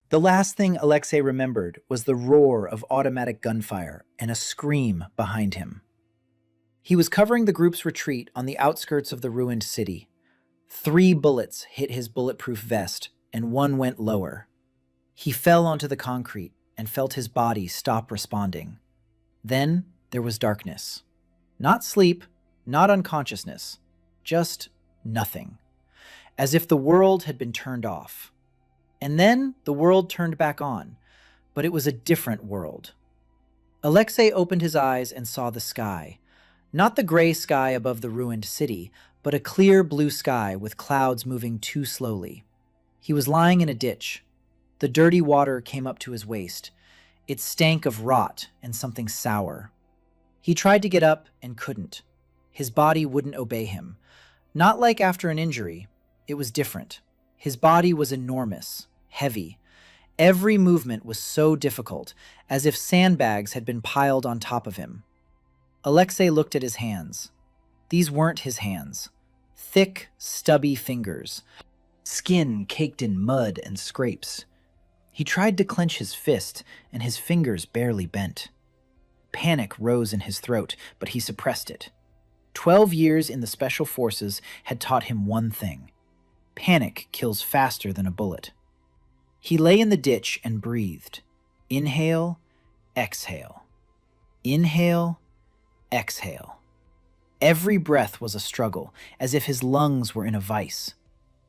The last thing Alexei remembered was the roar of automatic gunfire and a scream behind him. He was covering the group's retreat on the outskirts of the ruined city. 3 bullets hit his bulletproof vest, and one went lower. He fell onto the concrete and felt his body stop responding. Then there was darkness. Not sleep, not unconsciousness, just nothing. As if the world had been turned off. And then the world turned back on, but it was a different world. Alexei opened his eyes and saw the sky. Not the gray sky above the ruined city, but a clear blue sky with clouds moving too slowly. He was lying in a ditch. The dirty water came up to his waist. It stank of rot and something sour. He tried to get up and couldn't. His body wouldn't obey him. Not like after an injury. It was different. His body was enormous, heavy. Every movement was so difficult, as if sandbags had been piled on top of him. Alexei looked at his hands. These weren't his hands. Thick, stubby fingers. Skin caked in mud and scrapes. He tried to clench his fist, and his fingers barely bent. Panic rose in his throat, but he suppressed it. 12 years in the Special Forces had taught him one thing. Panic kills faster than a bullet. He lay in the ditch and breathed. Inhale, exhale. Inhale, exhale. Every breath was a struggle, as if his lungs were in a vice.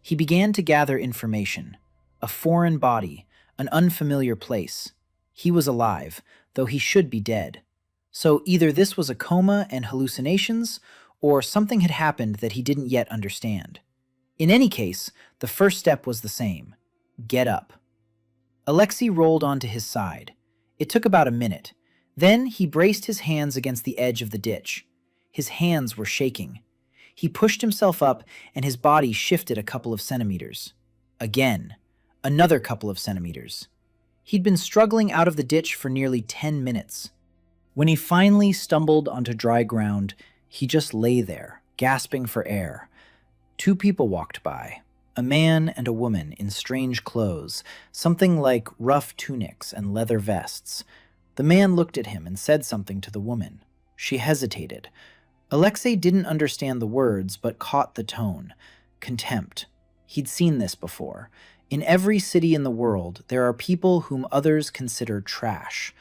He began to gather information. A foreign body, an unfamiliar place. He was alive, though he should be dead. So either this was a coma and hallucinations, or something had happened that he didn't yet understand. In any case, the first step was the same. Get up. Alexei rolled onto his side. It took about a minute. Then he braced his hands against the edge of the ditch. His hands were shaking. He pushed himself up, and his body shifted a couple of centimeters. Again. Another couple of centimeters. He'd been struggling out of the ditch for nearly 10 minutes. When he finally stumbled onto dry ground, he just lay there, gasping for air. 2 people walked by, a man and a woman in strange clothes, something like rough tunics and leather vests. The man looked at him and said something to the woman. She hesitated. Alexei didn't understand the words, but caught the tone. Contempt. He'd seen this before. In every city in the world, there are people whom others consider trash.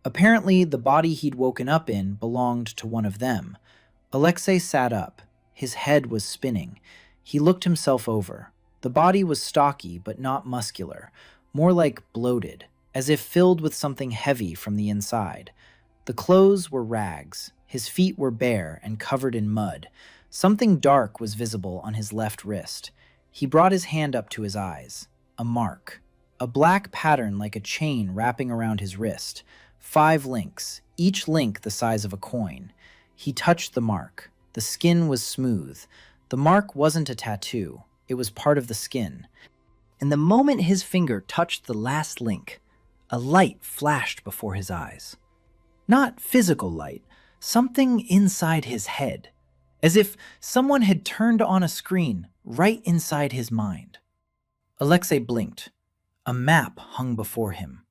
Apparently, the body he'd woken up in belonged to one of them. Alexei sat up. His head was spinning. He looked himself over. The body was stocky, but not muscular, more like bloated, as if filled with something heavy from the inside. The clothes were rags. His feet were bare and covered in mud. Something dark was visible on his left wrist. He brought his hand up to his eyes. A mark. A black pattern like a chain wrapping around his wrist. 5 links, each link the size of a coin. He touched the mark. The skin was smooth. The mark wasn't a tattoo. It was part of the skin. And the moment his finger touched the last link, a light flashed before his eyes. Not physical light, something inside his head, as if someone had turned on a screen right inside his mind. Alexei blinked. A map hung before him.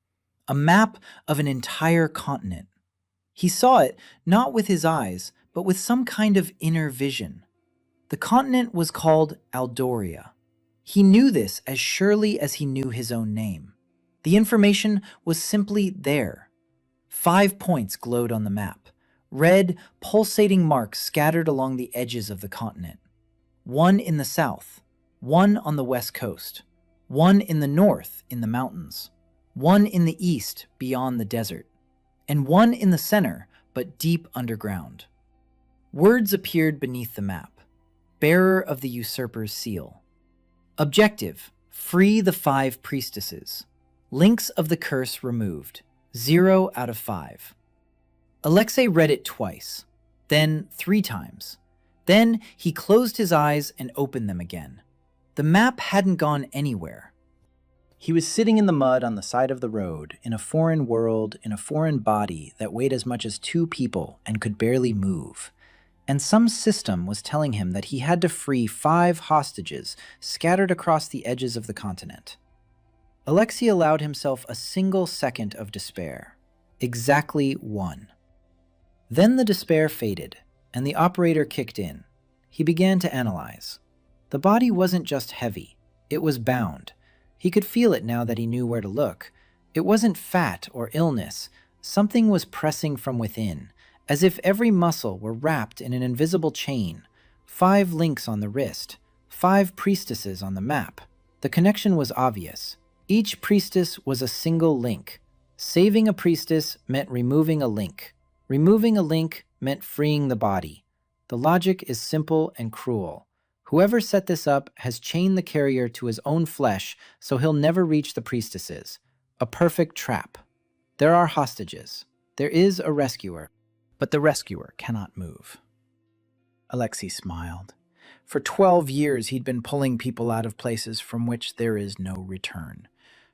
A map of an entire continent. He saw it not with his eyes, but with some kind of inner vision. The continent was called Aldoria. He knew this as surely as he knew his own name. The information was simply there. 5 points glowed on the map. Red, pulsating marks scattered along the edges of the continent. 1 in the south, 1 on the west coast, 1 in the north in the mountains, 1 in the east beyond the desert, and 1 in the center but deep underground. Words appeared beneath the map. Bearer of the usurper's seal. Objective: free the 5 priestesses. Links of the curse removed. 0 out of 5. Alexei read it twice, then 3 times. Then he closed his eyes and opened them again. The map hadn't gone anywhere. He was sitting in the mud on the side of the road, in a foreign world, in a foreign body that weighed as much as 2 people and could barely move. And some system was telling him that he had to free 5 hostages scattered across the edges of the continent. Alexei allowed himself a single second of despair. Exactly one. Then the despair faded, and the operator kicked in. He began to analyze. The body wasn't just heavy, it was bound. He could feel it now that he knew where to look. It wasn't fat or illness. Something was pressing from within, as if every muscle were wrapped in an invisible chain. 5 links on the wrist, 5 priestesses on the map. The connection was obvious. Each priestess was a single link. Saving a priestess meant removing a link. Removing a link meant freeing the body. The logic is simple and cruel. Whoever set this up has chained the carrier to his own flesh so he'll never reach the priestesses. A perfect trap. There are hostages. There is a rescuer. But the rescuer cannot move. Alexei smiled. For 12 years he'd been pulling people out of places from which there is no return.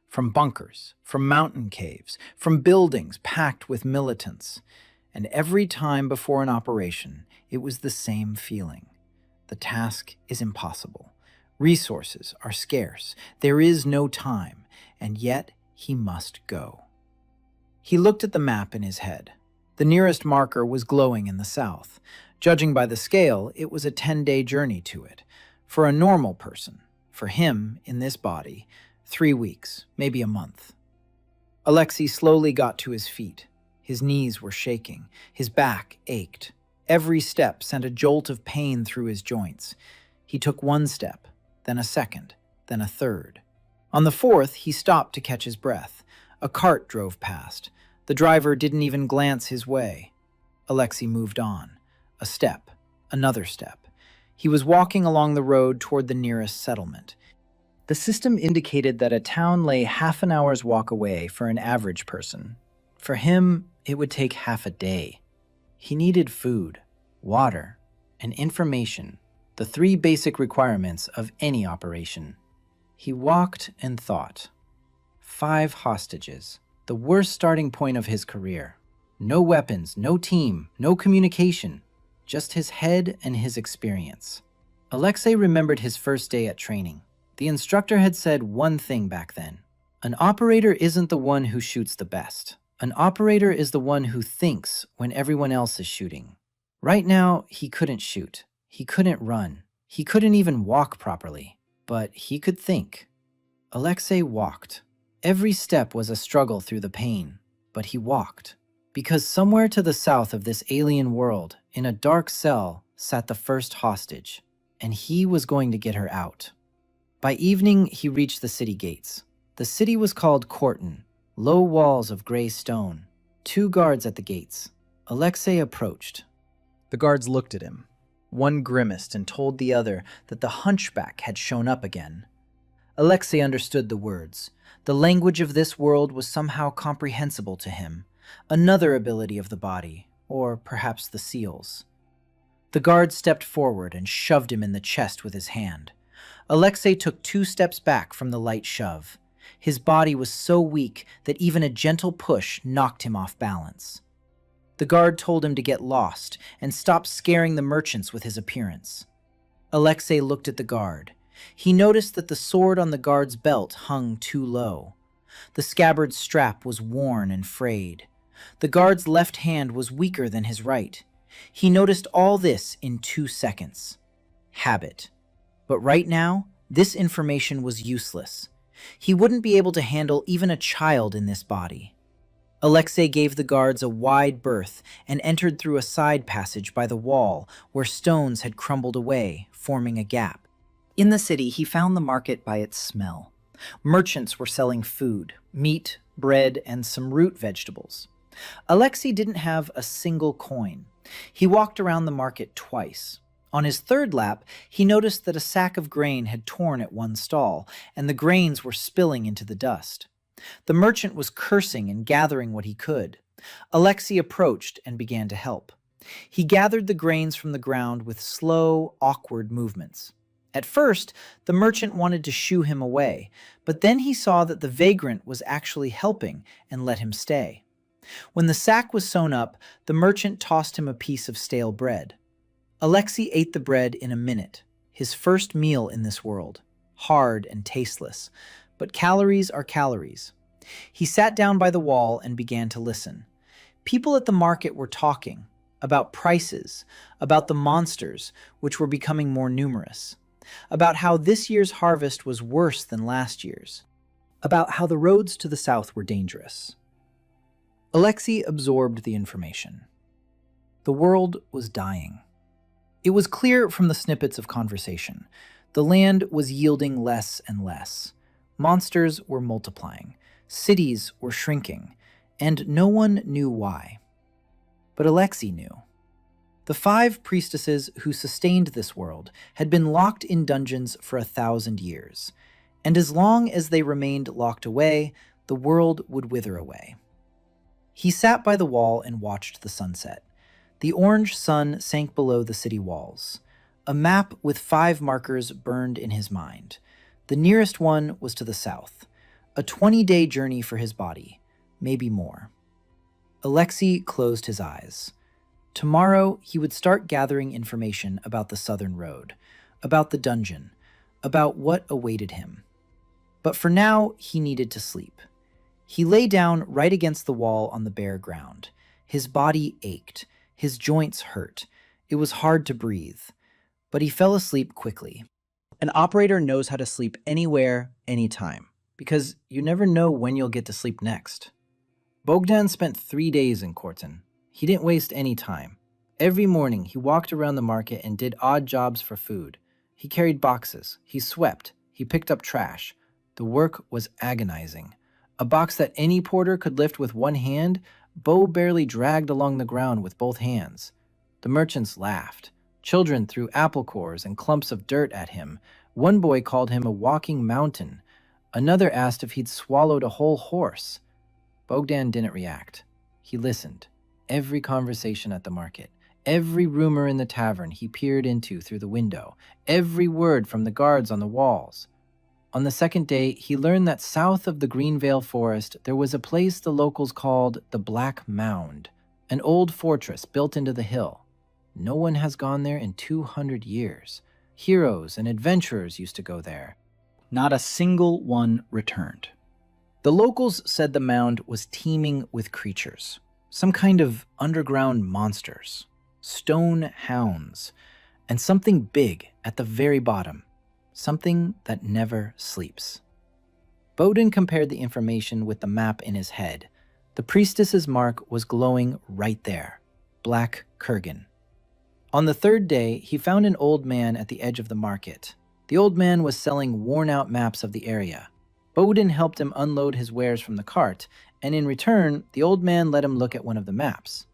From bunkers, from mountain caves, from buildings packed with militants. And every time before an operation, it was the same feeling. The task is impossible. Resources are scarce. There is no time, and yet he must go. He looked at the map in his head. The nearest marker was glowing in the south. Judging by the scale, it was a 10-day journey to it. For a normal person, for him, in this body, 3 weeks, maybe a month. Alexei slowly got to his feet. His knees were shaking. His back ached. Every step sent a jolt of pain through his joints. He took 1 step, then a second, then a third. On the 4th, he stopped to catch his breath. A cart drove past. The driver didn't even glance his way. Alexei moved on. A step, another step. He was walking along the road toward the nearest settlement. The system indicated that a town lay half an hour's walk away for an average person. For him, it would take half a day. He needed food, water, and information, the 3 basic requirements of any operation. He walked and thought. 5 hostages, the worst starting point of his career. No weapons, no team, no communication, just his head and his experience. Alexei remembered his first day at training. The instructor had said one thing back then. An operator isn't the one who shoots the best. An operator is the one who thinks when everyone else is shooting. Right now, he couldn't shoot. He couldn't run. He couldn't even walk properly. But he could think. Alexei walked. Every step was a struggle through the pain, but he walked. Because somewhere to the south of this alien world, in a dark cell, sat the first hostage, and he was going to get her out. By evening, he reached the city gates. The city was called Korten, low walls of gray stone, 2 guards at the gates. Alexei approached. The guards looked at him. One grimaced and told the other that the hunchback had shown up again. Alexei understood the words. The language of this world was somehow comprehensible to him. Another ability of the body, or perhaps the seals. The guard stepped forward and shoved him in the chest with his hand. Alexei took 2 steps back from the light shove. His body was so weak that even a gentle push knocked him off balance. The guard told him to get lost and stop scaring the merchants with his appearance. Alexei looked at the guard. He noticed that the sword on the guard's belt hung too low. The scabbard's strap was worn and frayed. The guard's left hand was weaker than his right. He noticed all this in 2 seconds. Habit. But right now, this information was useless. He wouldn't be able to handle even a child in this body. Alexei gave the guards a wide berth and entered through a side passage by the wall where stones had crumbled away, forming a gap. In the city, he found the market by its smell. Merchants were selling food, meat, bread, and some root vegetables. Alexei didn't have a single coin. He walked around the market twice. On his 3rd lap, he noticed that a sack of grain had torn at one stall, and the grains were spilling into the dust. The merchant was cursing and gathering what he could. Alexei approached and began to help. He gathered the grains from the ground with slow, awkward movements. At first, the merchant wanted to shoo him away, but then he saw that the vagrant was actually helping and let him stay. When the sack was sewn up, the merchant tossed him a piece of stale bread. Alexei ate the bread in a minute, his first meal in this world, hard and tasteless, but calories are calories. He sat down by the wall and began to listen. People at the market were talking about prices, about the monsters, which were becoming more numerous, about how this year's harvest was worse than last year's, about how the roads to the south were dangerous. Alexei absorbed the information. The world was dying. It was clear from the snippets of conversation. The land was yielding less and less. Monsters were multiplying. Cities were shrinking, and no one knew why. But Alexei knew. The 5 priestesses who sustained this world had been locked in dungeons for 1,000 years, and as long as they remained locked away, the world would wither away. He sat by the wall and watched the sunset. The orange sun sank below the city walls. A map with 5 markers burned in his mind. The nearest one was to the south. A 20-day journey for his body, maybe more. Alexei closed his eyes. Tomorrow, he would start gathering information about the southern road, about the dungeon, about what awaited him. But for now, he needed to sleep. He lay down right against the wall on the bare ground. His body ached. His joints hurt. It was hard to breathe. But he fell asleep quickly. An operator knows how to sleep anywhere, anytime, because you never know when you'll get to sleep next. Bogdan spent 3 days in Korten. He didn't waste any time. Every morning, he walked around the market and did odd jobs for food. He carried boxes. He swept. He picked up trash. The work was agonizing. A box that any porter could lift with one hand, Bo barely dragged along the ground with both hands. The merchants laughed. Children threw apple cores and clumps of dirt at him. One boy called him a walking mountain. Another asked if he'd swallowed a whole horse. Bogdan didn't react. He listened. Every conversation at the market, every rumor in the tavern he peered into through the window, every word from the guards on the walls. On the second day, he learned that south of the Greenvale Forest, there was a place the locals called the Black Mound, an old fortress built into the hill. No one has gone there in 200 years. Heroes and adventurers used to go there. Not a single one returned. The locals said the mound was teeming with creatures, some kind of underground monsters, stone hounds, and something big at the very bottom, something that never sleeps. Bowden compared the information with the map in his head. The priestess's mark was glowing right there, Black Kurgan. On the 3rd day, he found an old man at the edge of the market. The old man was selling worn-out maps of the area. Bowden helped him unload his wares from the cart, and in return, the old man let him look at one of the maps.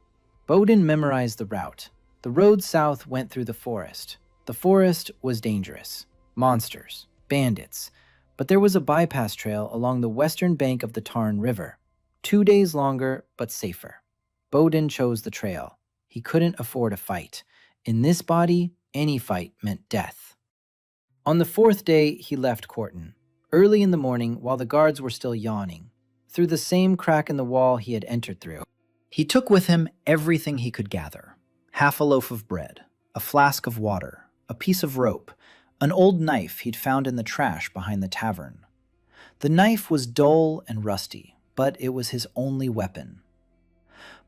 Bowden memorized the route. The road south went through the forest. The forest was dangerous. Monsters, bandits. But there was a bypass trail along the western bank of the Tarn River. 2 days longer, but safer. Bowden chose the trail. He couldn't afford a fight. In this body, any fight meant death. On the 4th day, he left Korten. Early in the morning, while the guards were still yawning, through the same crack in the wall he had entered through. He took with him everything he could gather. Half a loaf of bread, a flask of water, a piece of rope, an old knife he'd found in the trash behind the tavern. The knife was dull and rusty, but it was his only weapon.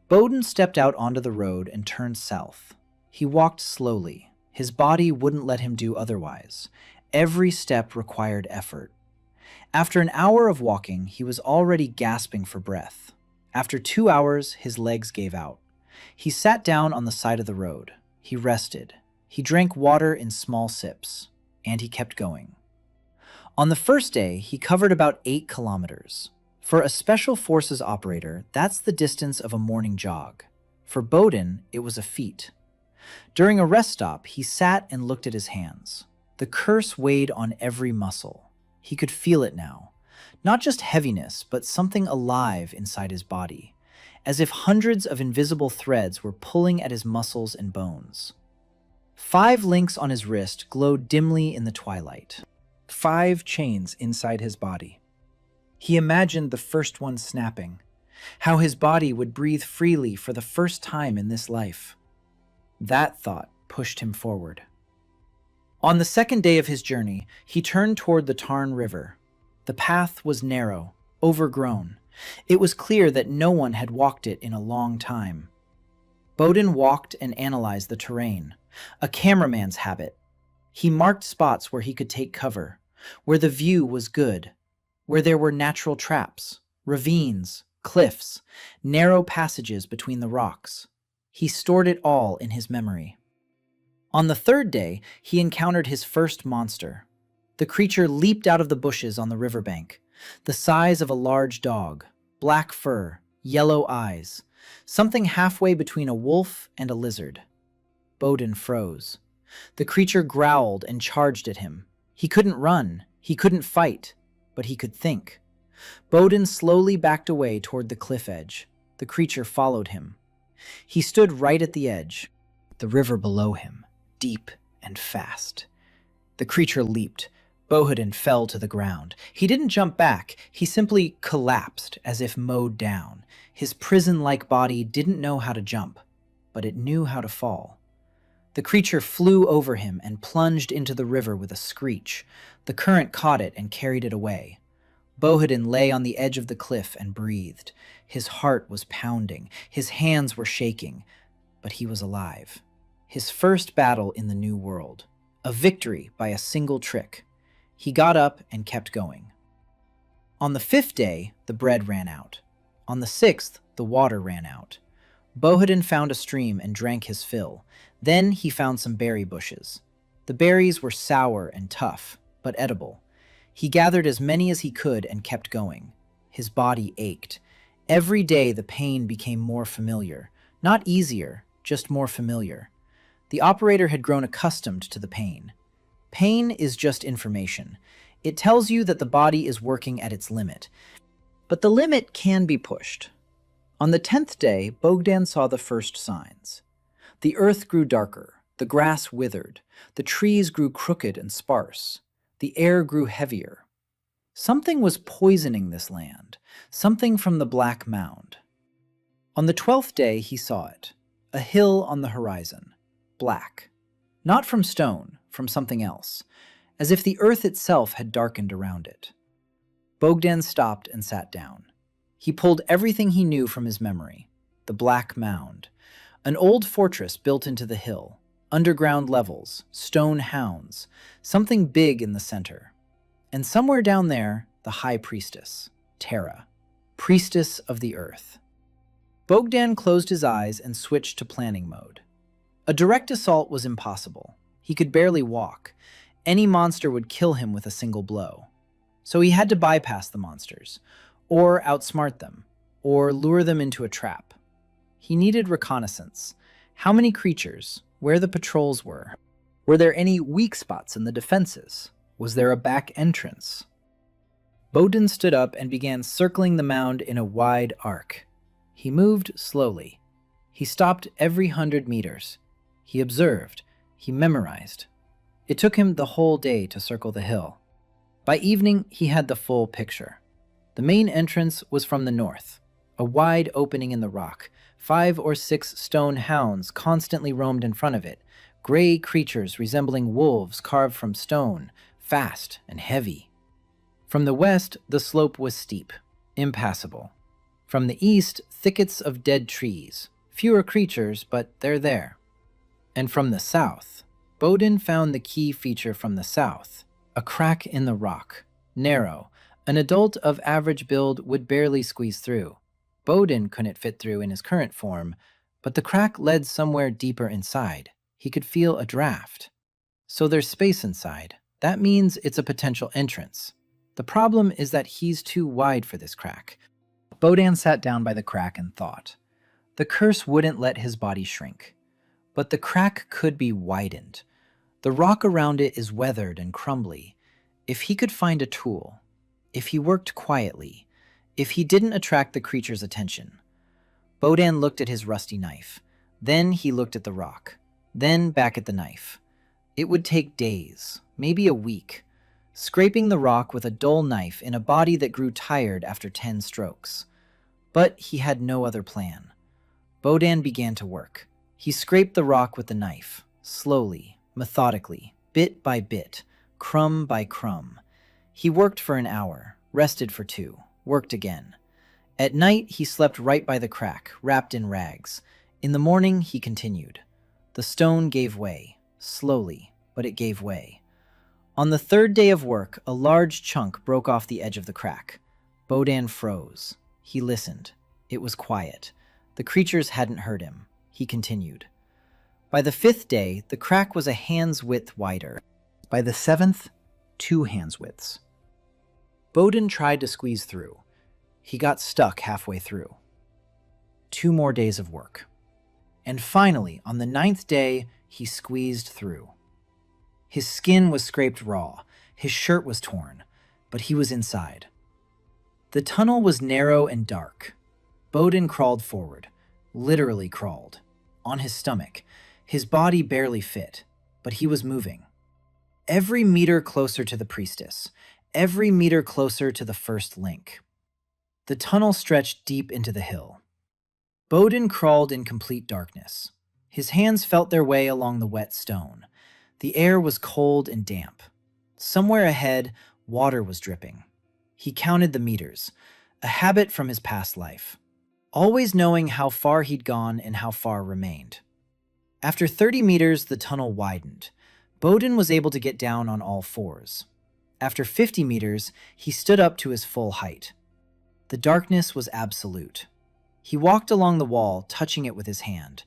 Bowden stepped out onto the road and turned south. He walked slowly. His body wouldn't let him do otherwise. Every step required effort. After an hour of walking, he was already gasping for breath. After 2 hours, his legs gave out. He sat down on the side of the road. He rested. He drank water in small sips, and he kept going. On the 1st day, he covered about 8 kilometers. For a special forces operator, that's the distance of a morning jog. For Bowden, it was a feat. During a rest stop, he sat and looked at his hands. The curse weighed on every muscle. He could feel it now. Not just heaviness, but something alive inside his body, as if hundreds of invisible threads were pulling at his muscles and bones. 5 links on his wrist glowed dimly in the twilight. 5 chains inside his body. He imagined the first one snapping, how his body would breathe freely for the first time in this life. That thought pushed him forward. On the 2nd day of his journey, he turned toward the Tarn River. The path was narrow, overgrown. It was clear that no one had walked it in a long time. Bowden walked and analyzed the terrain, a cameraman's habit. He marked spots where he could take cover, where the view was good, where there were natural traps, ravines, cliffs, narrow passages between the rocks. He stored it all in his memory. On the third day, he encountered his first monster. The creature leaped out of the bushes on the riverbank, the size of a large dog, black fur, yellow eyes, something halfway between a wolf and a lizard. Bowden froze. The creature growled and charged at him. He couldn't run, he couldn't fight, but he could think. Bowden slowly backed away toward the cliff edge. The creature followed him. He stood right at the edge, the river below him, deep and fast. The creature leaped. Bowden fell to the ground. He didn't jump back. He simply collapsed as if mowed down. His prison-like body didn't know how to jump, but it knew how to fall. The creature flew over him and plunged into the river with a screech. The current caught it and carried it away. Bowden lay on the edge of the cliff and breathed. His heart was pounding. His hands were shaking, but he was alive. His first battle in the new world. A victory by a single trick. He got up and kept going. On the 5th day, the bread ran out. On the 6th, the water ran out. Bowden found a stream and drank his fill. Then he found some berry bushes. The berries were sour and tough, but edible. He gathered as many as he could and kept going. His body ached. Every day the pain became more familiar. Not easier, just more familiar. The operator had grown accustomed to the pain. Pain is just information. It tells you that the body is working at its limit. But the limit can be pushed. On the 10th day, Bowden saw the first signs. The earth grew darker, the grass withered, the trees grew crooked and sparse, the air grew heavier. Something was poisoning this land, something from the Black Mound. On the 12th day, he saw it, a hill on the horizon, black. Not from stone, from something else, as if the earth itself had darkened around it. Bowden stopped and sat down. He pulled everything he knew from his memory. The Black Mound. An old fortress built into the hill. Underground levels, stone hounds, something big in the center. And somewhere down there, the High Priestess, Terra, Priestess of the Earth. Bowden closed his eyes and switched to planning mode. A direct assault was impossible. He could barely walk. Any monster would kill him with a single blow. So he had to bypass the monsters, or outsmart them, or lure them into a trap. He needed reconnaissance. How many creatures? Where the patrols were? Were there any weak spots in the defenses? Was there a back entrance? Bowden stood up and began circling the mound in a wide arc. He moved slowly. He stopped every 100 meters. He observed. He memorized. It took him the whole day to circle the hill. By evening, he had the full picture. The main entrance was from the north, a wide opening in the rock. 5 or 6 stone hounds constantly roamed in front of it, gray creatures resembling wolves carved from stone, fast and heavy. From the west, the slope was steep, impassable. From the east, thickets of dead trees, fewer creatures, but they're there. And from the south, Bowden found the key feature from the south, a crack in the rock, narrow. An adult of average build would barely squeeze through. Bowden couldn't fit through in his current form, but the crack led somewhere deeper inside. He could feel a draft. So there's space inside. That means it's a potential entrance. The problem is that he's too wide for this crack. Bowden sat down by the crack and thought. The curse wouldn't let his body shrink. But the crack could be widened. The rock around it is weathered and crumbly. If he could find a tool, if he worked quietly, if he didn't attract the creature's attention. Bowden looked at his rusty knife. Then he looked at the rock. Then back at the knife. It would take days, maybe a week, scraping the rock with a dull knife in a body that grew tired after 10 strokes. But he had no other plan. Bowden began to work. He scraped the rock with the knife, slowly, methodically, bit by bit, crumb by crumb. He worked for an hour, rested for 2, worked again. At night, he slept right by the crack, wrapped in rags. In the morning, he continued. The stone gave way, slowly, but it gave way. On the 3rd day of work, a large chunk broke off the edge of the crack. Bodan froze. He listened. It was quiet. The creatures hadn't heard him. He continued. By the 5th day, the crack was a hand's width wider. By the 7th, 2 hands' widths. Bodan tried to squeeze through. He got stuck halfway through. 2 more days of work. And finally, on the 9th day, he squeezed through. His skin was scraped raw, his shirt was torn, but he was inside. The tunnel was narrow and dark. Bodan crawled forward, literally crawled, on his stomach. His body barely fit, but he was moving. Every meter closer to the priestess, every meter closer to the first link. The tunnel stretched deep into the hill. Bodan crawled in complete darkness. His hands felt their way along the wet stone. The air was cold and damp. Somewhere ahead, water was dripping. He counted the meters, a habit from his past life, always knowing how far he'd gone and how far remained. After 30 meters, the tunnel widened. Bodan was able to get down on all 4s. After 50 meters, he stood up to his full height. The darkness was absolute. He walked along the wall, touching it with his hand.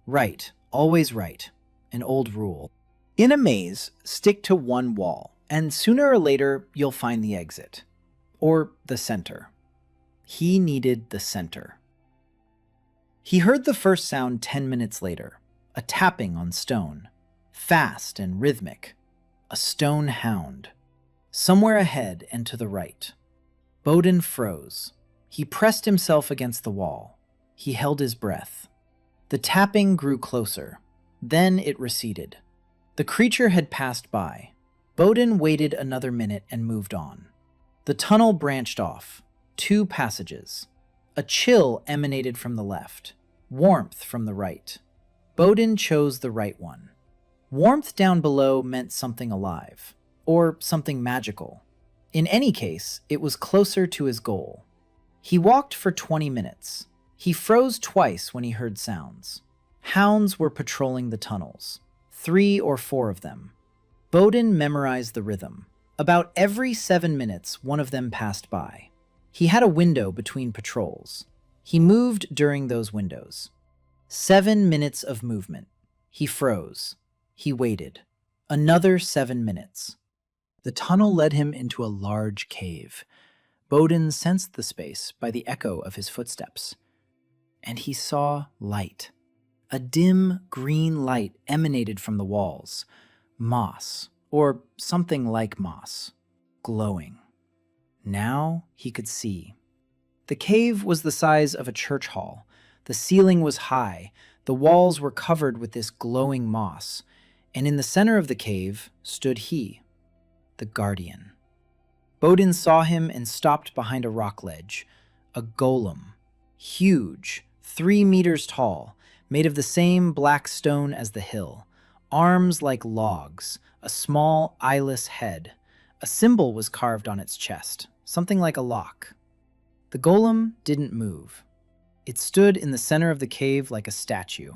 Right, always right. An old rule. In a maze, stick to one wall, and sooner or later, you'll find the exit. Or the center. He needed the center. He heard the first sound 10 minutes later, a tapping on stone, fast and rhythmic, a stone hound. Somewhere ahead and to the right. Bodan froze. He pressed himself against the wall. He held his breath. The tapping grew closer. Then it receded. The creature had passed by. Bodan waited another minute and moved on. The tunnel branched off. 2 passages. A chill emanated from the left. Warmth from the right. Bodan chose the right one. Warmth down below meant something alive. Or something magical. In any case, it was closer to his goal. He walked for 20 minutes. He froze twice when he heard sounds. Hounds were patrolling the tunnels. 3 or 4 of them. Bodan memorized the rhythm. About every 7 minutes, one of them passed by. He had a window between patrols. He moved during those windows. 7 minutes of movement. He froze. He waited. Another 7 minutes. The tunnel led him into a large cave. Bodan sensed the space by the echo of his footsteps. And he saw light. A dim green light emanated from the walls. Moss, or something like moss, glowing. Now he could see. The cave was the size of a church hall. The ceiling was high. The walls were covered with this glowing moss. And in the center of the cave stood he, the guardian. Bodan saw him and stopped behind a rock ledge. A golem, huge, 3 meters tall, made of the same black stone as the hill, arms like logs, a small eyeless head. A symbol was carved on its chest, something like a lock. The golem didn't move. It stood in the center of the cave like a statue.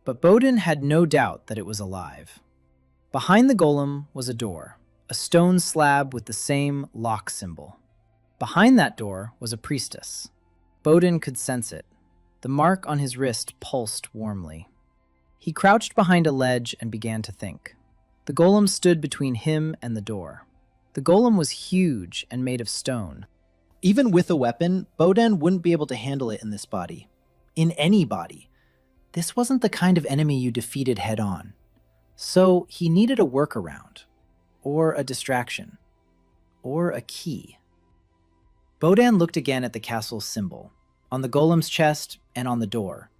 But Bodan had no doubt that it was alive. Behind the golem was a door. A stone slab with the same lock symbol. Behind that door was a priestess. Bodan could sense it. The mark on his wrist pulsed warmly. He crouched behind a ledge and began to think. The golem stood between him and the door. The golem was huge and made of stone. Even with a weapon, Bodan wouldn't be able to handle it in this body. In any body. This wasn't the kind of enemy you defeated head-on. So he needed a workaround. Or a distraction. Or a key. Bodan looked again at the castle's symbol. On the golem's chest and on the door.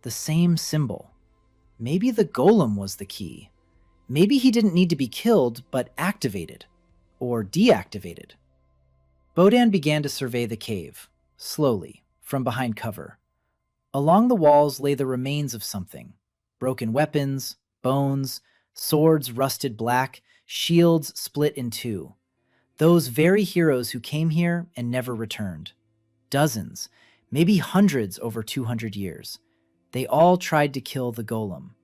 The same symbol. Maybe the golem was the key. Maybe he didn't need to be killed, but activated. Or deactivated. Bodan began to survey the cave, slowly, from behind cover. Along the walls lay the remains of something. Broken weapons, bones, swords rusted black, shields split in 2. Those very heroes who came here and never returned. Dozens, maybe hundreds over 200 years. They all tried to kill the golem.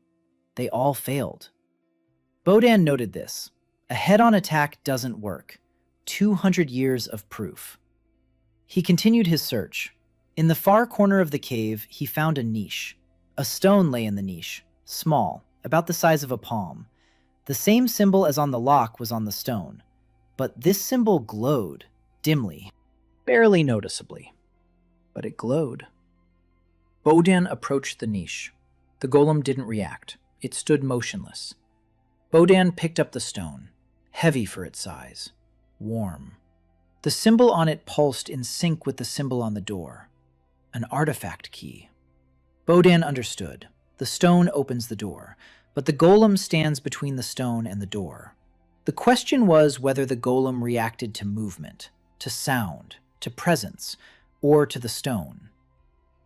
They all failed. Bodan noted this. A head-on attack doesn't work. 200 years of proof. He continued his search. In the far corner of the cave, he found a niche. A stone lay in the niche, small, about the size of a palm. The same symbol as on the lock was on the stone, but this symbol glowed, dimly, barely noticeably. But it glowed. Bodan approached the niche. The golem didn't react. It stood motionless. Bodan picked up the stone, heavy for its size, warm. The symbol on it pulsed in sync with the symbol on the door. An artifact key. Bodan understood. The stone opens the door, but the golem stands between the stone and the door. The question was whether the golem reacted to movement, to sound, to presence, or to the stone.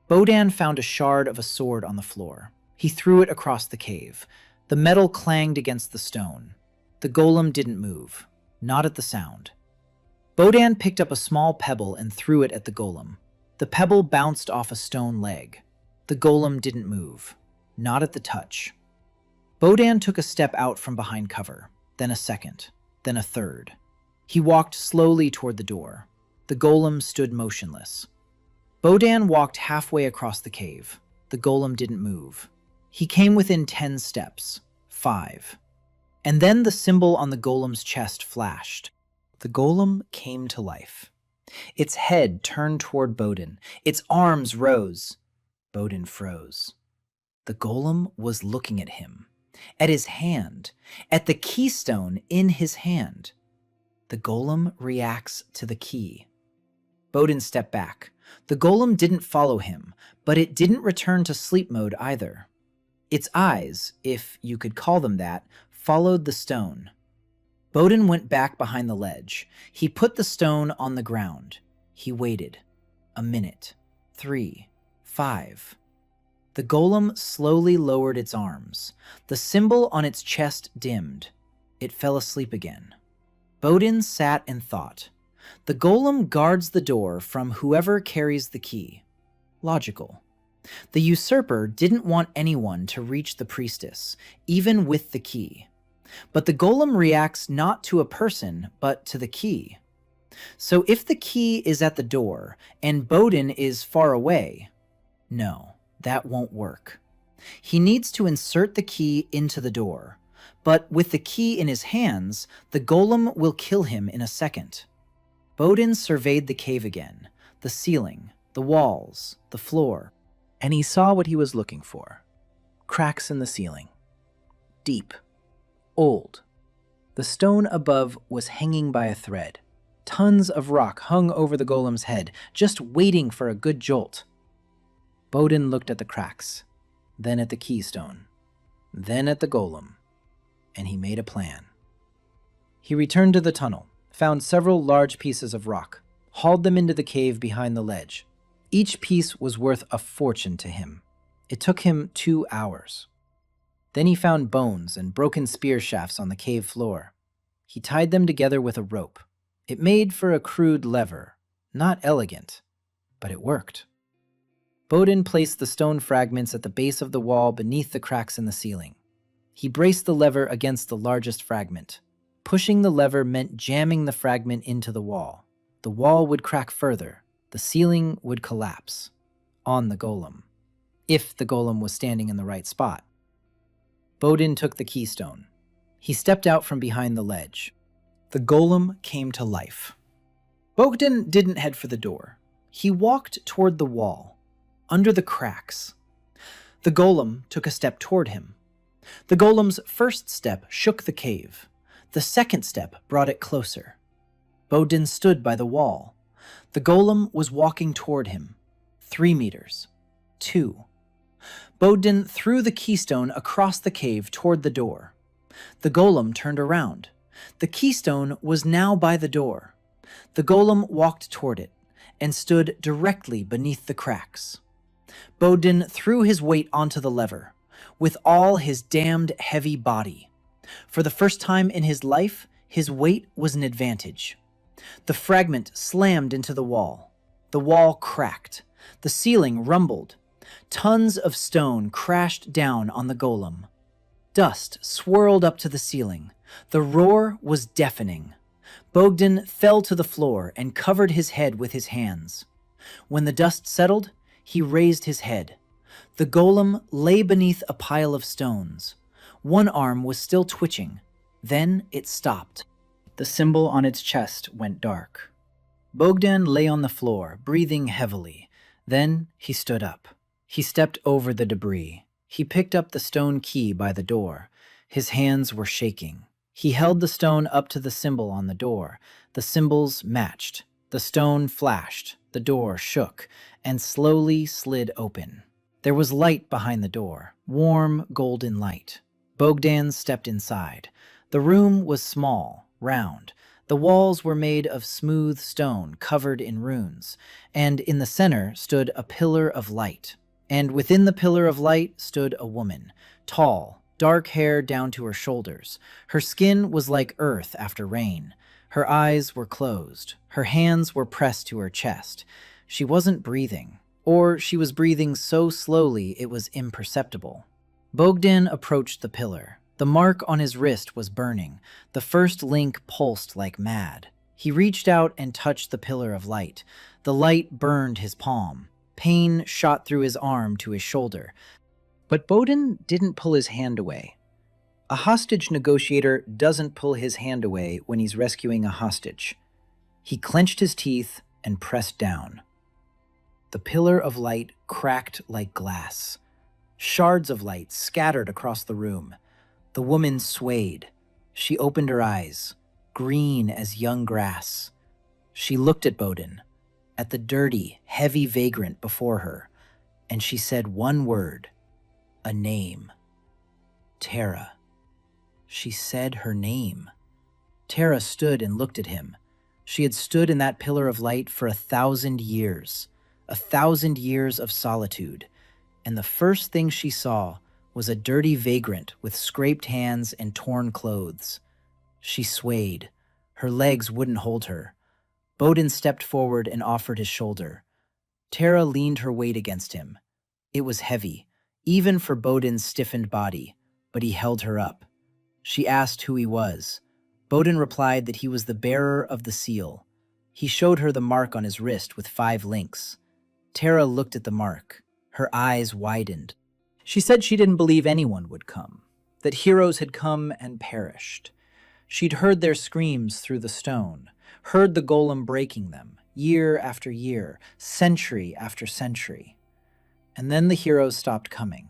Bodan found a shard of a sword on the floor. He threw it across the cave. The metal clanged against the stone. The golem didn't move, not at the sound. Bodan picked up a small pebble and threw it at the golem. The pebble bounced off a stone leg. The golem didn't move, not at the touch. Bodan took a step out from behind cover, then a second, then a third. He walked slowly toward the door. The golem stood motionless. Bodan walked halfway across the cave. The golem didn't move. He came within 10 steps, 5. And then the symbol on the golem's chest flashed. The golem came to life. Its head turned toward Bodan. Its arms rose. Bodan froze. The golem was looking at him, at his hand, at the keystone in his hand. The golem reacts to the key. Bodan stepped back. The golem didn't follow him, but it didn't return to sleep mode either. Its eyes, if you could call them that, followed the stone. Bodan went back behind the ledge. He put the stone on the ground. He waited. A minute. 3. 5. The golem slowly lowered its arms. The symbol on its chest dimmed. It fell asleep again. Bodan sat and thought. The golem guards the door from whoever carries the key. Logical. The usurper didn't want anyone to reach the priestess, even with the key. But the golem reacts not to a person, but to the key. So if the key is at the door, and Bodan is far away, no, that won't work. He needs to insert the key into the door, but with the key in his hands, the golem will kill him in a second. Bodan surveyed the cave again, the ceiling, the walls, the floor, and he saw what he was looking for. Cracks in the ceiling. Deep. Old. The stone above was hanging by a thread. Tons of rock hung over the golem's head, just waiting for a good jolt. Bodan looked at the cracks, then at the keystone, then at the golem, and he made a plan. He returned to the tunnel, found several large pieces of rock, hauled them into the cave behind the ledge. Each piece was worth a fortune to him. It took him 2 hours. Then he found bones and broken spear shafts on the cave floor. He tied them together with a rope. It made for a crude lever, not elegant, but it worked. Bodan placed the stone fragments at the base of the wall beneath the cracks in the ceiling. He braced the lever against the largest fragment. Pushing the lever meant jamming the fragment into the wall. The wall would crack further. The ceiling would collapse. On the golem. If the golem was standing in the right spot. Bodan took the keystone. He stepped out from behind the ledge. The golem came to life. Bodan didn't head for the door. He walked toward the wall, under the cracks. The golem took a step toward him. The golem's first step shook the cave. The second step brought it closer. Bodan stood by the wall. The golem was walking toward him. 3 meters. 2. Bodan threw the keystone across the cave toward the door. The golem turned around. The keystone was now by the door. The golem walked toward it and stood directly beneath the cracks. Bodan threw his weight onto the lever, with all his damned heavy body. For the first time in his life, his weight was an advantage. The fragment slammed into the wall. The wall cracked. The ceiling rumbled. Tons of stone crashed down on the golem. Dust swirled up to the ceiling. The roar was deafening. Bogdan fell to the floor and covered his head with his hands. When the dust settled, he raised his head. The golem lay beneath a pile of stones. One arm was still twitching. Then it stopped. The symbol on its chest went dark. Bogdan lay on the floor, breathing heavily. Then he stood up. He stepped over the debris. He picked up the stone key by the door. His hands were shaking. He held the stone up to the symbol on the door. The symbols matched. The stone flashed. The door shook and slowly slid open. There was light behind the door, warm golden light. Bogdan stepped inside. The room was small, round. The walls were made of smooth stone covered in runes, and in the center stood a pillar of light. And within the pillar of light stood a woman, tall, dark hair down to her shoulders. Her skin was like earth after rain. Her eyes were closed. Her hands were pressed to her chest. She wasn't breathing, or she was breathing so slowly it was imperceptible. Bogdan approached the pillar. The mark on his wrist was burning. The first link pulsed like mad. He reached out and touched the pillar of light. The light burned his palm. Pain shot through his arm to his shoulder. But Bogdan didn't pull his hand away. A hostage negotiator doesn't pull his hand away when he's rescuing a hostage. He clenched his teeth and pressed down. The pillar of light cracked like glass. Shards of light scattered across the room. The woman swayed. She opened her eyes, green as young grass. She looked at Bogdan, at the dirty, heavy vagrant before her, and she said one word, a name. Tara. She said her name. Tara stood and looked at him. She had stood in that pillar of light for 1,000 years, 1,000 years of solitude, and the first thing she saw was a dirty vagrant with scraped hands and torn clothes. She swayed. Her legs wouldn't hold her. Bogdan stepped forward and offered his shoulder. Tara leaned her weight against him. It was heavy, even for Bogdan's stiffened body, but he held her up. She asked who he was. Bogdan replied that he was the bearer of the seal. He showed her the mark on his wrist with 5 links. Tara looked at the mark. Her eyes widened. She said she didn't believe anyone would come, that heroes had come and perished. She'd heard their screams through the stone, heard the golem breaking them, year after year, century after century. And then the heroes stopped coming.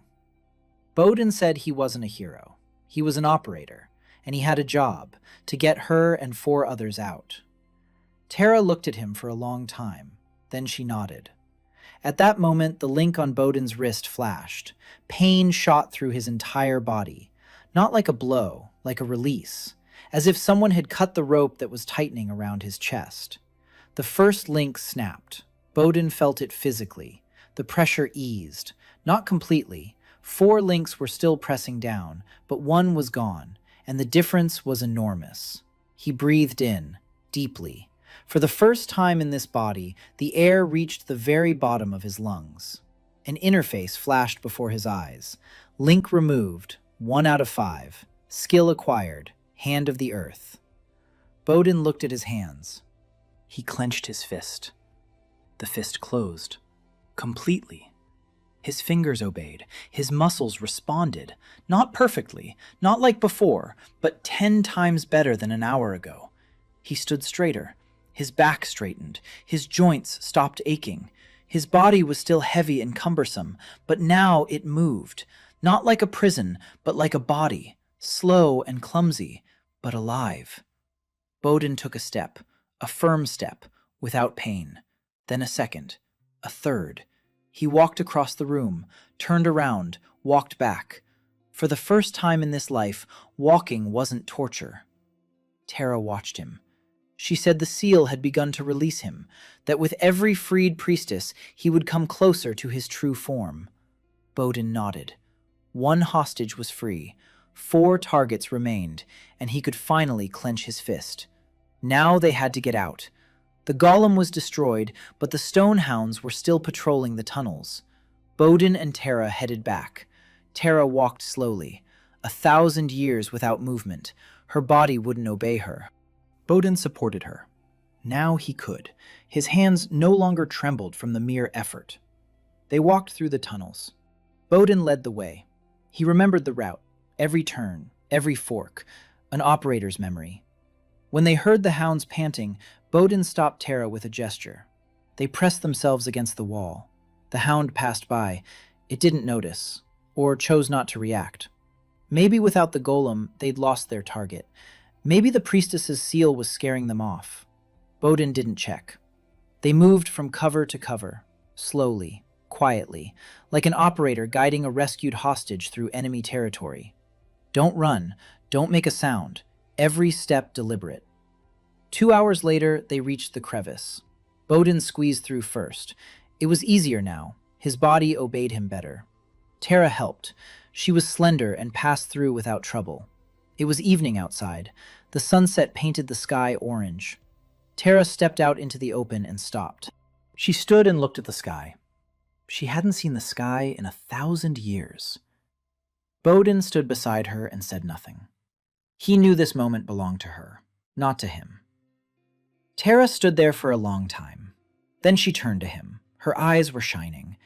Bogdan said he wasn't a hero. He was an operator, and he had a job to get her and 4 others out. Tara looked at him for a long time. Then she nodded. At that moment, the link on Bogdan's wrist flashed. Pain shot through his entire body. Not like a blow, like a release, as if someone had cut the rope that was tightening around his chest. The first link snapped. Bogdan felt it physically. The pressure eased. Not completely. 4 links were still pressing down, but one was gone, and the difference was enormous. He breathed in, deeply. For the first time in this body, the air reached the very bottom of his lungs. An interface flashed before his eyes. Link removed, 1 out of 5. Skill acquired, hand of the earth. Bogdan looked at his hands. He clenched his fist. The fist closed. Completely. His fingers obeyed. His muscles responded. Not perfectly, not like before, but 10 times better than an hour ago. He stood straighter. His back straightened. His joints stopped aching. His body was still heavy and cumbersome, but now it moved. Not like a prison, but like a body. Slow and clumsy, but alive. Bogdan took a step, a firm step, without pain. Then a second, a third. He walked across the room, turned around, walked back. For the first time in this life, walking wasn't torture. Tara watched him. She said the seal had begun to release him, that with every freed priestess he would come closer to his true form. Bogdan nodded. 1 hostage was free, 4 targets remained, and he could finally clench his fist. Now they had to get out. The golem was destroyed, but the stone hounds were still patrolling the tunnels. Bowden and Tara headed back. Tara walked slowly. 1,000 years without movement. Her body wouldn't obey her. Bowden supported her. Now he could. His hands no longer trembled from the mere effort. They walked through the tunnels. Bowden led the way. He remembered the route, every turn, every fork, an operator's memory. When they heard the hounds panting, Bowden stopped Tara with a gesture. They pressed themselves against the wall. The hound passed by. It didn't notice, or chose not to react. Maybe without the golem, they'd lost their target. Maybe the priestess's seal was scaring them off. Bowden didn't check. They moved from cover to cover, slowly, quietly, like an operator guiding a rescued hostage through enemy territory. Don't run, don't make a sound, every step deliberate. 2 hours later, they reached the crevice. Bowden squeezed through first. It was easier now. His body obeyed him better. Tara helped. She was slender and passed through without trouble. It was evening outside. The sunset painted the sky orange. Tara stepped out into the open and stopped. She stood and looked at the sky. She hadn't seen the sky in 1,000 years. Bowden stood beside her and said nothing. He knew this moment belonged to her, not to him. Tara stood there for a long time. Then she turned to him. Her eyes were shining.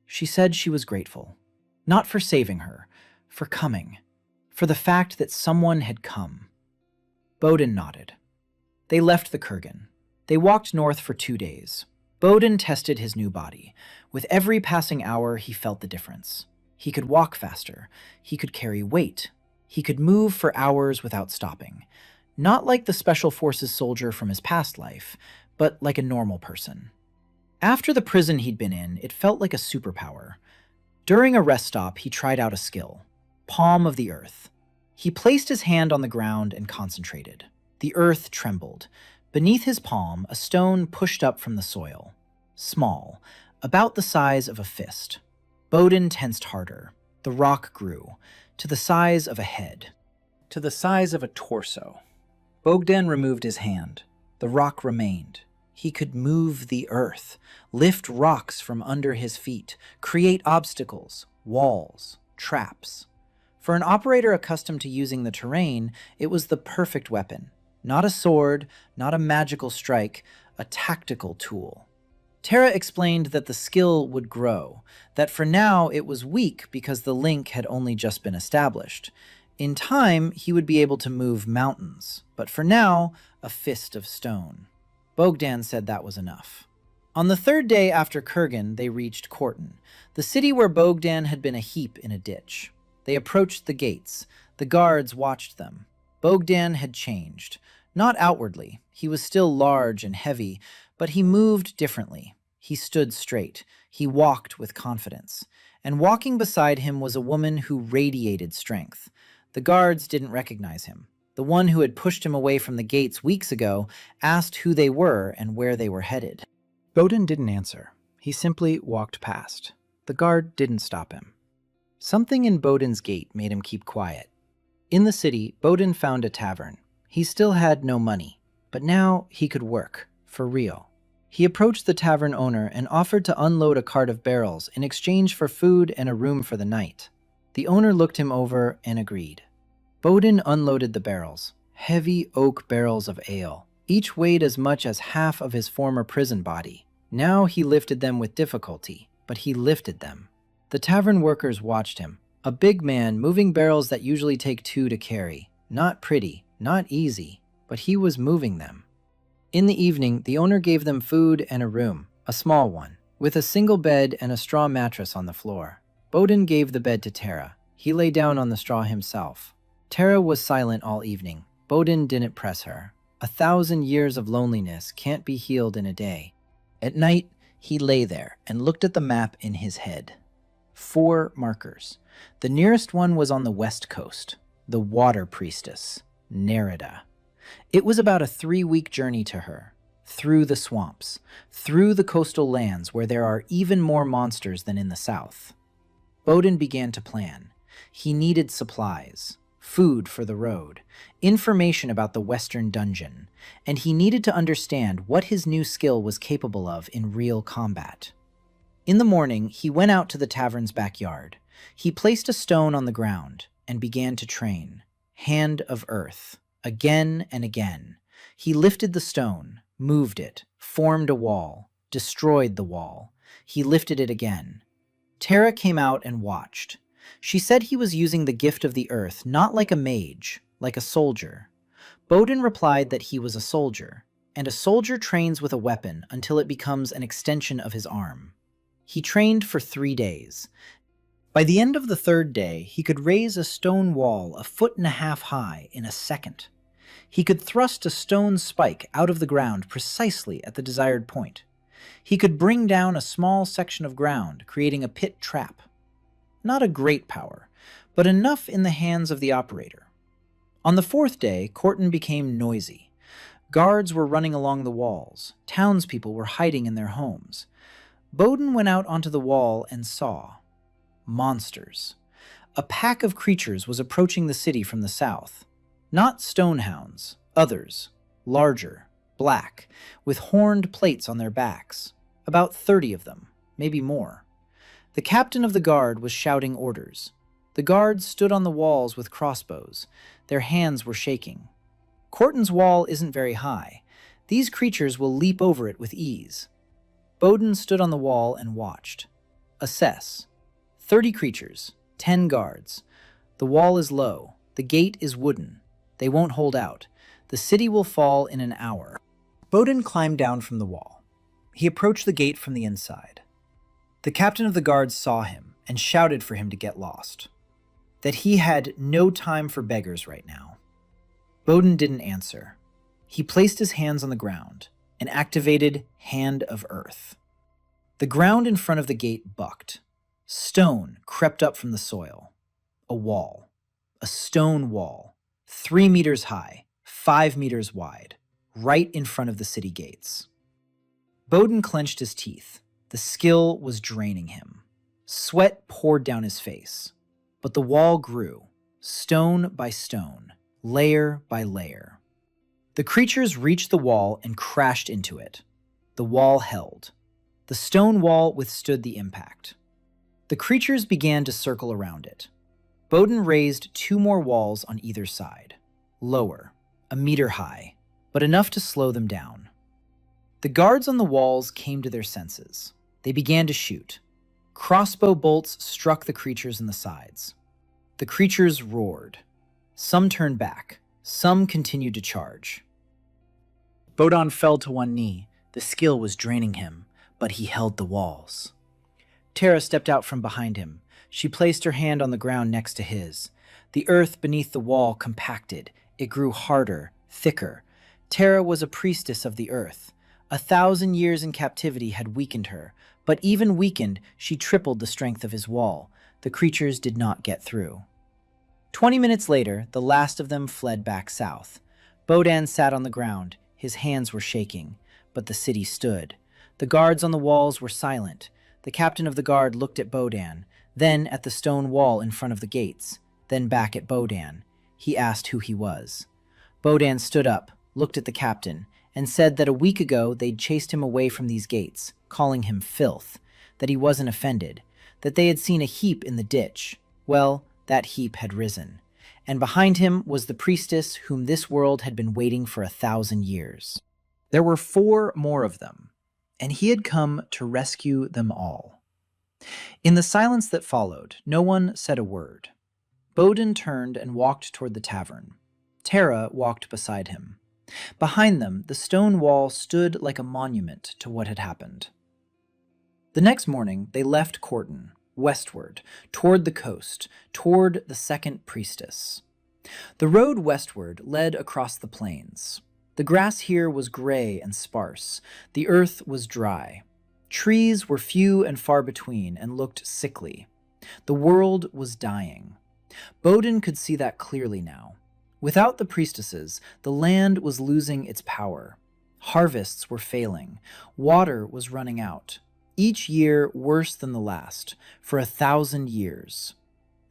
She said she was grateful. Not for saving her, for coming. For the fact that someone had come. Bowden nodded. They left the kurgan. They walked north for 2 days. Bowden tested his new body. With every passing hour, he felt the difference. He could walk faster. He could carry weight. He could move for hours without stopping. Not like the Special Forces soldier from his past life, but like a normal person. After the prison he'd been in, it felt like a superpower. During a rest stop, he tried out a skill. Palm of the earth. He placed his hand on the ground and concentrated. The earth trembled. Beneath his palm, a stone pushed up from the soil. Small, about the size of a fist. Bowden tensed harder. The rock grew, to the size of a head, to the size of a torso. Bogdan removed his hand. The rock remained. He could move the earth, lift rocks from under his feet, create obstacles, walls, traps. For an operator accustomed to using the terrain, it was the perfect weapon. Not a sword, not a magical strike, a tactical tool. Tara explained that the skill would grow, that for now it was weak because the link had only just been established. In time, he would be able to move mountains, but for now, a fist of stone. Bogdan said that was enough. On the 3rd day after Kurgan, they reached Korten, the city where Bogdan had been a heap in a ditch. They approached the gates. The guards watched them. Bogdan had changed. Not outwardly. He was still large and heavy, but he moved differently. He stood straight. He walked with confidence. And walking beside him was a woman who radiated strength. The guards didn't recognize him. The one who had pushed him away from the gates weeks ago asked who they were and where they were headed. Bowden didn't answer. He simply walked past. The guard didn't stop him. Something in Bowden's gait made him keep quiet. In the city, Bowden found a tavern. He still had no money, but now he could work, for real. He approached the tavern owner and offered to unload a cart of barrels in exchange for food and a room for the night. The owner looked him over and agreed. Bowden unloaded the barrels, heavy oak barrels of ale. Each weighed as much as half of his former prison body. Now he lifted them with difficulty, but he lifted them. The tavern workers watched him, a big man moving barrels that usually take 2 to carry. Not pretty, not easy, but he was moving them. In the evening, the owner gave them food and a room, a small one, with a single bed and a straw mattress on the floor. Bowden gave the bed to Tara. He lay down on the straw himself. Tara was silent all evening. Bowden didn't press her. 1,000 years of loneliness can't be healed in a day. At night, he lay there and looked at the map in his head. 4 markers. The nearest one was on the west coast, the water priestess, Nerida. It was about a 3-week journey to her, through the swamps, through the coastal lands where there are even more monsters than in the south. Bowden began to plan. He needed supplies. food for the road, information about the Western dungeon, and he needed to understand what his new skill was capable of in real combat. In the morning, he went out to the tavern's backyard. He placed a stone on the ground and began to train. Hand of Earth. Again and again. He lifted the stone, moved it, formed a wall, destroyed the wall. He lifted it again. Tara came out and watched. She said he was using the gift of the earth not like a mage, like a soldier. Bowden replied that he was a soldier, and a soldier trains with a weapon until it becomes an extension of his arm. He trained for 3 days. By the end of the 3rd day, he could raise a stone wall 1.5 feet high in a second. He could thrust a stone spike out of the ground precisely at the desired point. He could bring down a small section of ground, creating a pit trap. Not a great power, but enough in the hands of the operator. On the 4th day, Corton became noisy. Guards were running along the walls. Townspeople were hiding in their homes. Bowden went out onto the wall and saw monsters. A pack of creatures was approaching the city from the south. Not stonehounds, others, larger, black, with horned plates on their backs. About 30 of them, maybe more. The captain of the guard was shouting orders. The guards stood on the walls with crossbows. Their hands were shaking. Corton's wall isn't very high. These creatures will leap over it with ease. Bowden stood on the wall and watched. Assess. 30 creatures, 10 guards. The wall is low. The gate is wooden. They won't hold out. The city will fall in an hour. Bowden climbed down from the wall. He approached the gate from the inside. The captain of the guards saw him and shouted for him to get lost. That he had no time for beggars right now. Bowden didn't answer. He placed his hands on the ground and activated Hand of Earth. The ground in front of the gate bucked. Stone crept up from the soil. A wall. A stone wall. 3 meters high, 5 meters wide, right in front of the city gates. Bowden clenched his teeth. The skill was draining him. Sweat poured down his face. But the wall grew, stone by stone, layer by layer. The creatures reached the wall and crashed into it. The wall held. The stone wall withstood the impact. The creatures began to circle around it. Bowden raised 2 more walls on either side. Lower, 1 meter high, but enough to slow them down. The guards on the walls came to their senses. They began to shoot. Crossbow bolts struck the creatures in the sides. The creatures roared. Some turned back. Some continued to charge. Bowden fell to one knee. The skill was draining him, but he held the walls. Tara stepped out from behind him. She placed her hand on the ground next to his. The earth beneath the wall compacted. It grew harder, thicker. Tara was a priestess of the earth. 1,000 years in captivity had weakened her, but even weakened, she tripled the strength of his wall. The creatures did not get through. 20 minutes later, the last of them fled back south. Bowden sat on the ground. His hands were shaking, but the city stood. The guards on the walls were silent. The captain of the guard looked at Bowden, then at the stone wall in front of the gates, then back at Bowden. He asked who he was. Bowden stood up, looked at the captain, and said that a week ago they'd chased him away from these gates, calling him filth, that he wasn't offended, that they had seen a heap in the ditch. Well, that heap had risen, and behind him was the priestess whom this world had been waiting for 1,000 years. There were 4 more of them, and he had come to rescue them all. In the silence that followed, no one said a word. Bowden turned and walked toward the tavern. Tara walked beside him. Behind them, the stone wall stood like a monument to what had happened. The next morning, they left Corton, westward, toward the coast, toward the second priestess. The road westward led across the plains. The grass here was gray and sparse. The earth was dry. Trees were few and far between and looked sickly. The world was dying. Bowden could see that clearly now. Without the priestesses, the land was losing its power. Harvests were failing. Water was running out. Each year worse than the last, for 1,000 years.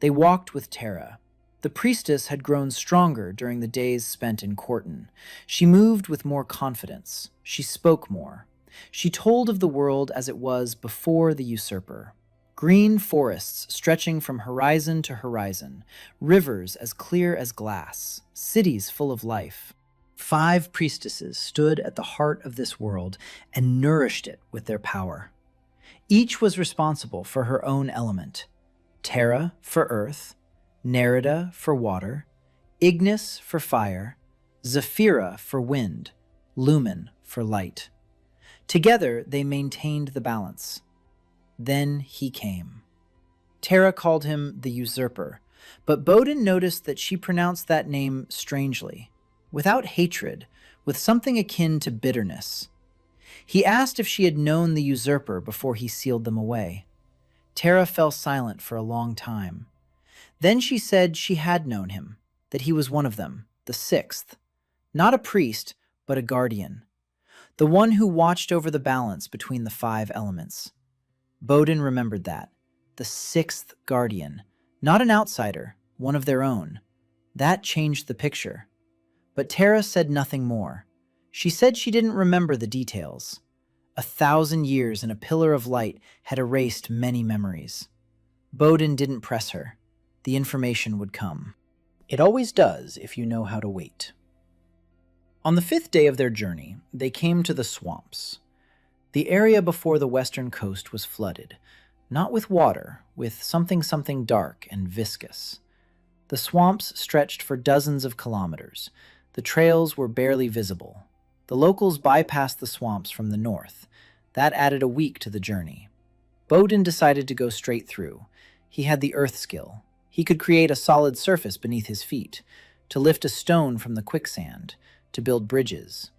They walked with Tara. The priestess had grown stronger during the days spent in Corton. She moved with more confidence. She spoke more. She told of the world as it was before the usurper. Green forests stretching from horizon to horizon, rivers as clear as glass, cities full of life. 5 priestesses stood at the heart of this world and nourished it with their power. Each was responsible for her own element. Terra for earth, Nerida for water, Ignis for fire, Zephyra for wind, Lumen for light. Together they maintained the balance. Then he came. Terra called him the usurper, but Bodin noticed that she pronounced that name strangely, without hatred, with something akin to bitterness. He asked if she had known the usurper before he sealed them away. Terra fell silent for a long time. Then she said she had known him, that he was one of them, the 6th. Not a priest, but a guardian. The one who watched over the balance between the 5 elements. Bodin remembered that. The 6th guardian. Not an outsider, one of their own. That changed the picture. But Terra said nothing more. She said she didn't remember the details. 1,000 years in a pillar of light had erased many memories. Bodin didn't press her. The information would come. It always does if you know how to wait. On the 5th day of their journey, they came to the swamps. The area before the western coast was flooded, not with water, with something dark and viscous. The swamps stretched for dozens of kilometers. The trails were barely visible. The locals bypassed the swamps from the north. That added a week to the journey. Bodin decided to go straight through. He had the earth skill. He could create a solid surface beneath his feet, to lift a stone from the quicksand, to build bridges.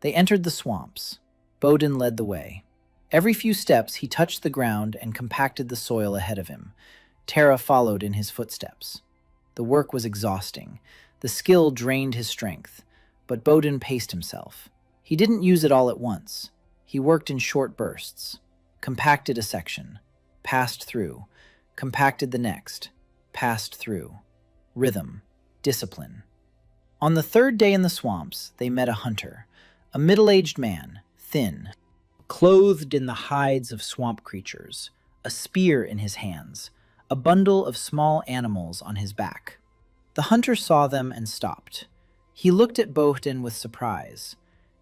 They entered the swamps. Bodin led the way. Every few steps he touched the ground and compacted the soil ahead of him. Terra followed in his footsteps. The work was exhausting. The skill drained his strength, but Bodin paced himself. He didn't use it all at once. He worked in short bursts, compacted a section, passed through, compacted the next, passed through. Rhythm, discipline. On the 3rd day in the swamps, they met a hunter, a middle-aged man, thin, clothed in the hides of swamp creatures, a spear in his hands, a bundle of small animals on his back. The hunter saw them and stopped. He looked at Bodin with surprise.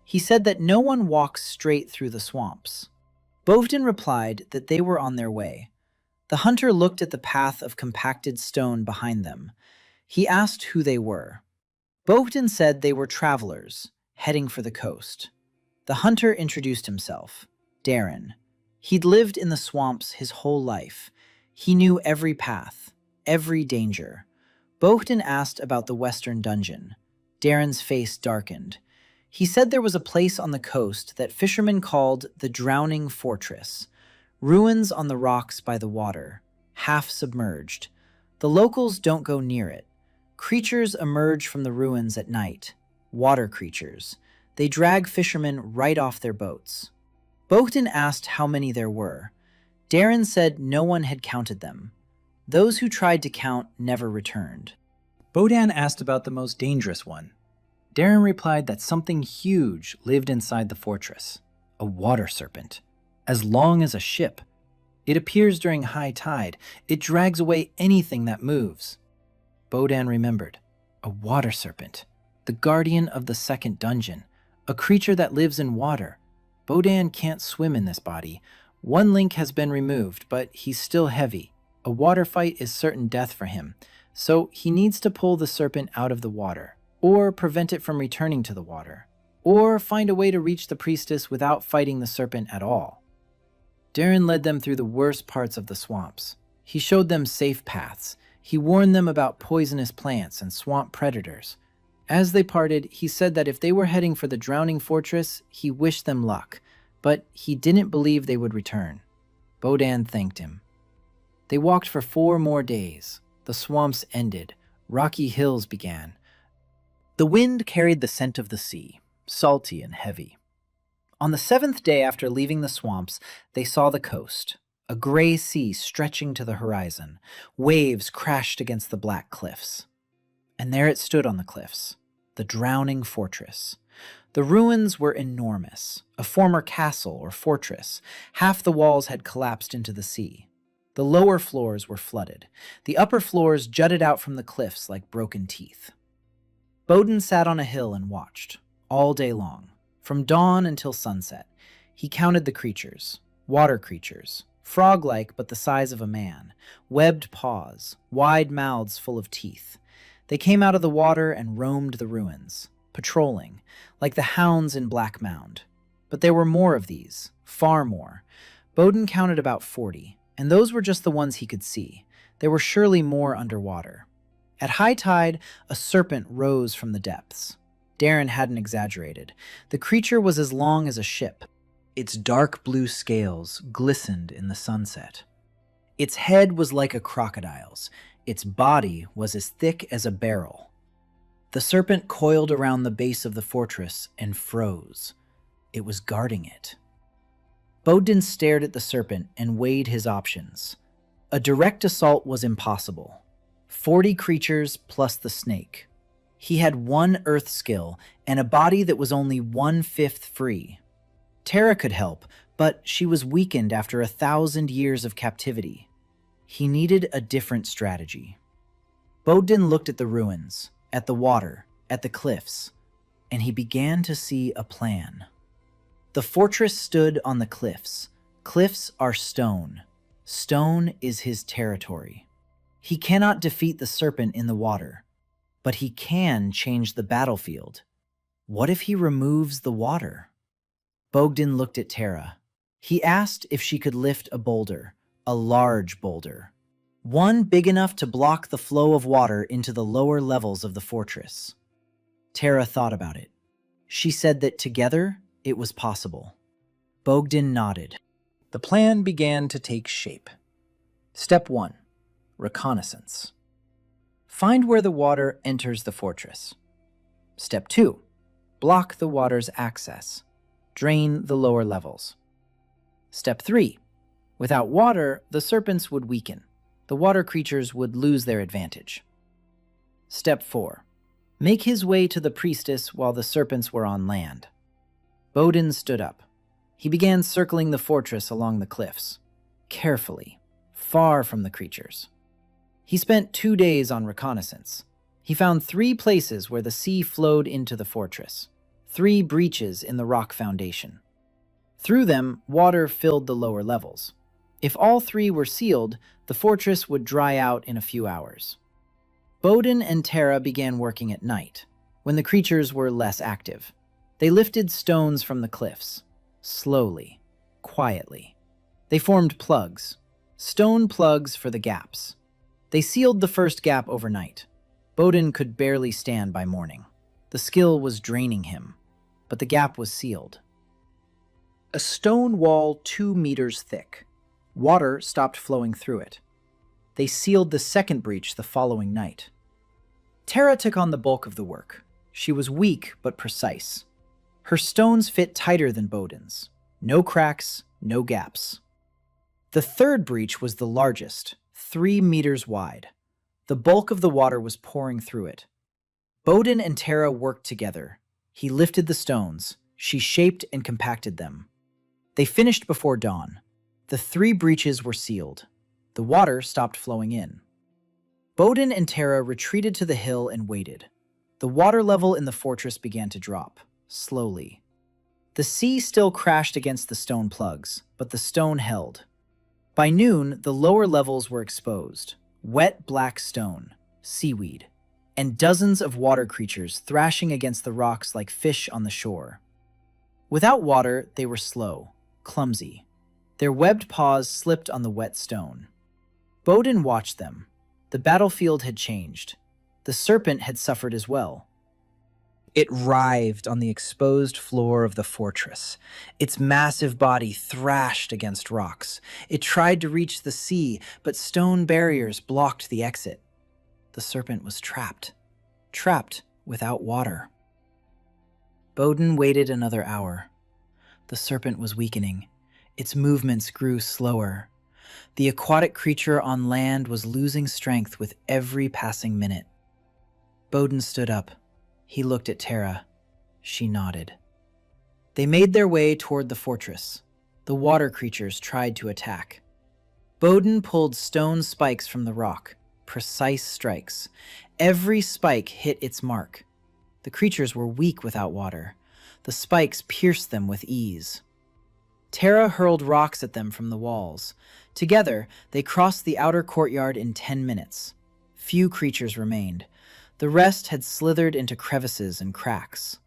He said that no one walks straight through the swamps. Bodin replied that they were on their way. The hunter looked at the path of compacted stone behind them. He asked who they were. Bodin said they were travelers, heading for the coast. The hunter introduced himself, Darren. He'd lived in the swamps his whole life. He knew every path, every danger. Bodin asked about the western dungeon. Darren's face darkened. He said there was a place on the coast that fishermen called the Drowning Fortress. Ruins on the rocks by the water, half submerged. The locals don't go near it. Creatures emerge from the ruins at night. Water creatures. They drag fishermen right off their boats. Bodin asked how many there were. Darren said no one had counted them. Those who tried to count never returned. Bodin asked about the most dangerous one. Darren replied that something huge lived inside the fortress, a water serpent, as long as a ship. It appears during high tide. It drags away anything that moves. Bodin remembered. A water serpent, the guardian of the 2nd dungeon, a creature that lives in water. Bodin can't swim in this body. One link has been removed, but he's still heavy. A water fight is certain death for him, so he needs to pull the serpent out of the water, or prevent it from returning to the water, or find a way to reach the priestess without fighting the serpent at all. Darren led them through the worst parts of the swamps. He showed them safe paths. He warned them about poisonous plants and swamp predators. As they parted, he said that if they were heading for the Drowning Fortress, he wished them luck, but he didn't believe they would return. Bodin thanked him. They walked for 4 more days. The swamps ended. Rocky hills began. The wind carried the scent of the sea, salty and heavy. On the 7th day after leaving the swamps, they saw the coast, a gray sea stretching to the horizon. Waves crashed against the black cliffs. And there it stood on the cliffs, the drowning fortress. The ruins were enormous, a former castle or fortress. Half the walls had collapsed into the sea. The lower floors were flooded. The upper floors jutted out from the cliffs like broken teeth. Bowden sat on a hill and watched, all day long, from dawn until sunset. He counted the creatures, water creatures, frog-like but the size of a man, webbed paws, wide mouths full of teeth. They came out of the water and roamed the ruins, patrolling, like the hounds in Black Mound. But there were more of these, far more. Bowden counted about 40, and those were just the ones he could see. There were surely more underwater. At high tide, a serpent rose from the depths. Darren hadn't exaggerated. The creature was as long as a ship. Its dark blue scales glistened in the sunset. Its head was like a crocodile's. Its body was as thick as a barrel. The serpent coiled around the base of the fortress and froze. It was guarding it. Bowden stared at the serpent and weighed his options. A direct assault was impossible. 40 creatures plus the snake. He had 1 earth skill and a body that was only 1/5 free. Tara could help, but she was weakened after 1,000 years of captivity. He needed a different strategy. Bowden looked at the ruins, at the water, at the cliffs, and he began to see a plan. The fortress stood on the cliffs. Cliffs are stone. Stone is his territory. He cannot defeat the serpent in the water, but he can change the battlefield. What if he removes the water? Bowden looked at Tara. He asked if she could lift a boulder, a large boulder, one big enough to block the flow of water into the lower levels of the fortress. Tara thought about it. She said that together it was possible. Bowden nodded. The plan began to take shape. Step 1. Reconnaissance. Find where the water enters the fortress. Step 2. Block the water's access. Drain the lower levels. Step 3. Without water, the serpents would weaken. The water creatures would lose their advantage. Step 4. Make his way to the priestess while the serpents were on land. Bowden stood up. He began circling the fortress along the cliffs, carefully, far from the creatures. He spent 2 days on reconnaissance. He found 3 places where the sea flowed into the fortress, 3 breaches in the rock foundation. Through them, water filled the lower levels. If all 3 were sealed, the fortress would dry out in a few hours. Bowden and Tara began working at night, when the creatures were less active. They lifted stones from the cliffs, slowly, quietly. They formed plugs, stone plugs for the gaps. They sealed the first gap overnight. Bowden could barely stand by morning. The skill was draining him, but the gap was sealed. A stone wall 2 meters thick. Water stopped flowing through it. They sealed the second breach the following night. Tara took on the bulk of the work. She was weak but precise. Her stones fit tighter than Bowden's. No cracks, no gaps. The third breach was the largest, 3 meters wide. The bulk of the water was pouring through it. Bowden and Tara worked together. He lifted the stones. She shaped and compacted them. They finished before dawn. The 3 breaches were sealed. The water stopped flowing in. Bowden and Tara retreated to the hill and waited. The water level in the fortress began to drop, slowly. The sea still crashed against the stone plugs, but the stone held. By noon, the lower levels were exposed. Wet black stone, seaweed, and dozens of water creatures thrashing against the rocks like fish on the shore. Without water, they were slow, clumsy. Their webbed paws slipped on the wet stone. Bowden watched them. The battlefield had changed. The serpent had suffered as well. It writhed on the exposed floor of the fortress. Its massive body thrashed against rocks. It tried to reach the sea, but stone barriers blocked the exit. The serpent was trapped without water. Bowden waited another hour. The serpent was weakening. Its movements grew slower. The aquatic creature on land was losing strength with every passing minute. Bowden stood up. He looked at Tara. She nodded. They made their way toward the fortress. The water creatures tried to attack. Bowden pulled stone spikes from the rock, precise strikes. Every spike hit its mark. The creatures were weak without water. The spikes pierced them with ease. Tara hurled rocks at them from the walls. Together, they crossed the outer courtyard in 10 minutes. Few creatures remained. The rest had slithered into crevices and cracks.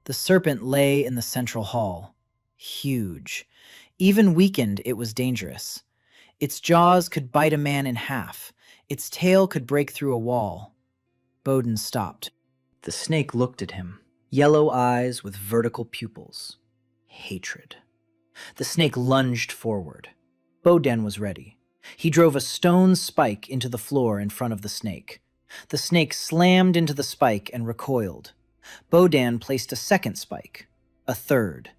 The serpent lay in the central hall. Huge. Even weakened, it was dangerous. Its jaws could bite a man in half. Its tail could break through a wall. Bowden stopped. The snake looked at him. Yellow eyes with vertical pupils. Hatred. The snake lunged forward. Bowden was ready. He drove a stone spike into the floor in front of the snake. The snake slammed into the spike and recoiled. Bowden placed a second spike, a third.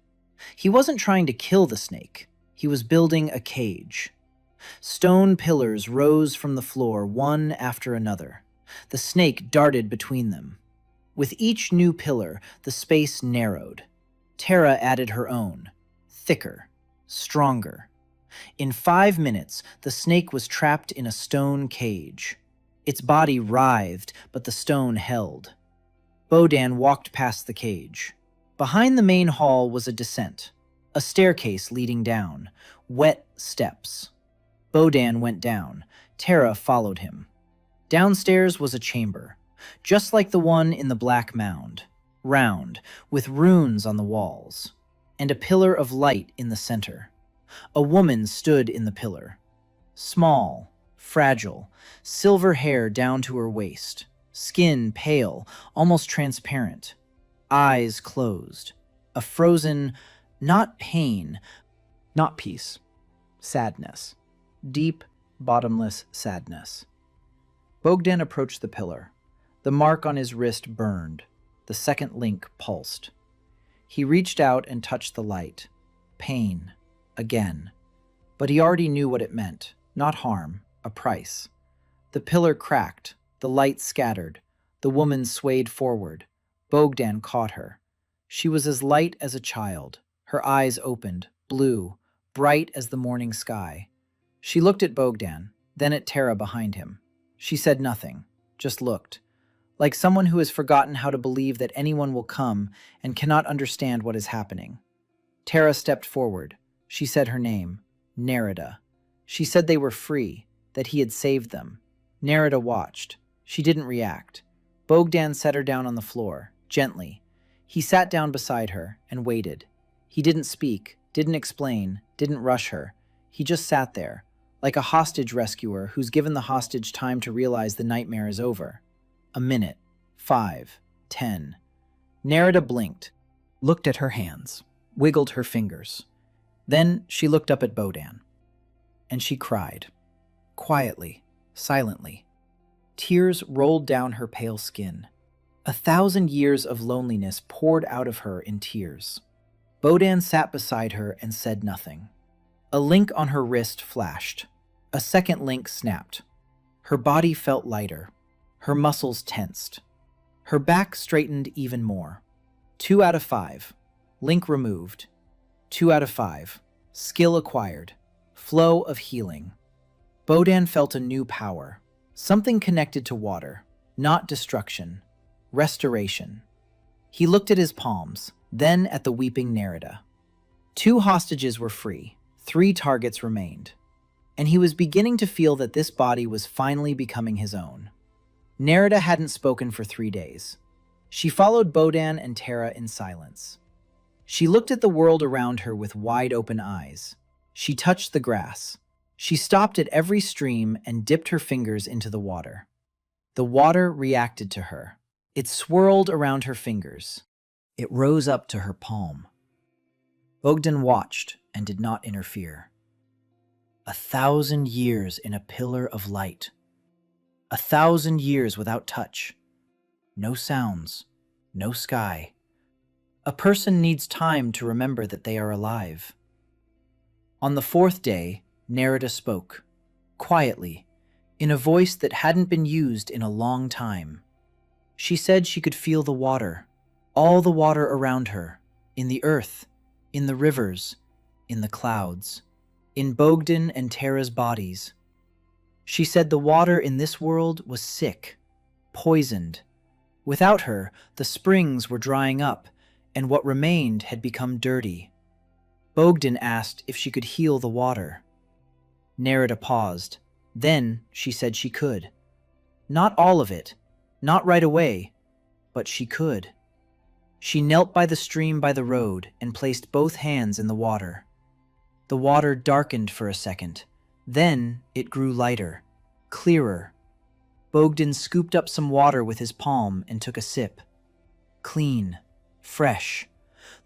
He wasn't trying to kill the snake. He was building a cage. Stone pillars rose from the floor one after another. The snake darted between them. With each new pillar, the space narrowed. Tara added her own, thicker, stronger. In 5 minutes, the snake was trapped in a stone cage. Its body writhed, but the stone held. Bowden walked past the cage. Behind the main hall was a descent, a staircase leading down, wet steps. Bowden went down. Tara followed him. Downstairs was a chamber, just like the one in the Black Mound, round, with runes on the walls, and a pillar of light in the center. A woman stood in the pillar. Small, fragile, silver hair down to her waist, skin pale, almost transparent, eyes closed, a frozen, not pain, not peace, sadness, deep, bottomless sadness. Bogdan approached the pillar. The mark on his wrist burned. The second link pulsed. He reached out and touched the light. Pain. Again. But he already knew what it meant. Not harm. A price. The pillar cracked. The light scattered. The woman swayed forward. Bogdan caught her. She was as light as a child. Her eyes opened, blue, bright as the morning sky. She looked at Bogdan, then at Tara behind him. She said nothing, just looked, like someone who has forgotten how to believe that anyone will come and cannot understand what is happening. Tara stepped forward. She said her name, Nerida. She said they were free, that he had saved them. Nerida watched. She didn't react. Bogdan set her down on the floor, gently. He sat down beside her and waited. He didn't speak, didn't explain, didn't rush her. He just sat there, like a hostage rescuer who's given the hostage time to realize the nightmare is over. A minute, 5, 10. Nerida blinked, looked at her hands, wiggled her fingers. Then she looked up at Bowden. And she cried. Quietly, silently. Tears rolled down her pale skin. 1,000 years of loneliness poured out of her in tears. Bowden sat beside her and said nothing. A link on her wrist flashed. A second link snapped. Her body felt lighter. Her muscles tensed. Her back straightened even more. 2 out of 5. Link removed. 2 out of 5. Skill acquired. Flow of healing. Bowden felt a new power. Something connected to water. Not destruction. Restoration. He looked at his palms, then at the weeping Nerida. 2 hostages were free. 3 targets remained. And he was beginning to feel that this body was finally becoming his own. Nerida hadn't spoken for 3 days. She followed Bowden and Tara in silence. She looked at the world around her with wide-open eyes. She touched the grass. She stopped at every stream and dipped her fingers into the water. The water reacted to her. It swirled around her fingers. It rose up to her palm. Bogdan watched and did not interfere. 1,000 years in a pillar of light. 1,000 years without touch. No sounds. No sky. A person needs time to remember that they are alive. On the 4th day, Nerida spoke, quietly, in a voice that hadn't been used in a long time. She said she could feel the water, all the water around her, in the earth, in the rivers, in the clouds, in Bogdan and Tara's bodies. She said the water in this world was sick, poisoned. Without her, the springs were drying up, and what remained had become dirty. Bogdan asked if she could heal the water. Nerida paused. Then she said she could. Not all of it, not right away, but she could. She knelt by the stream by the road and placed both hands in the water. The water darkened for a second. Then it grew lighter, clearer. Bogdan scooped up some water with his palm and took a sip. Clean, fresh.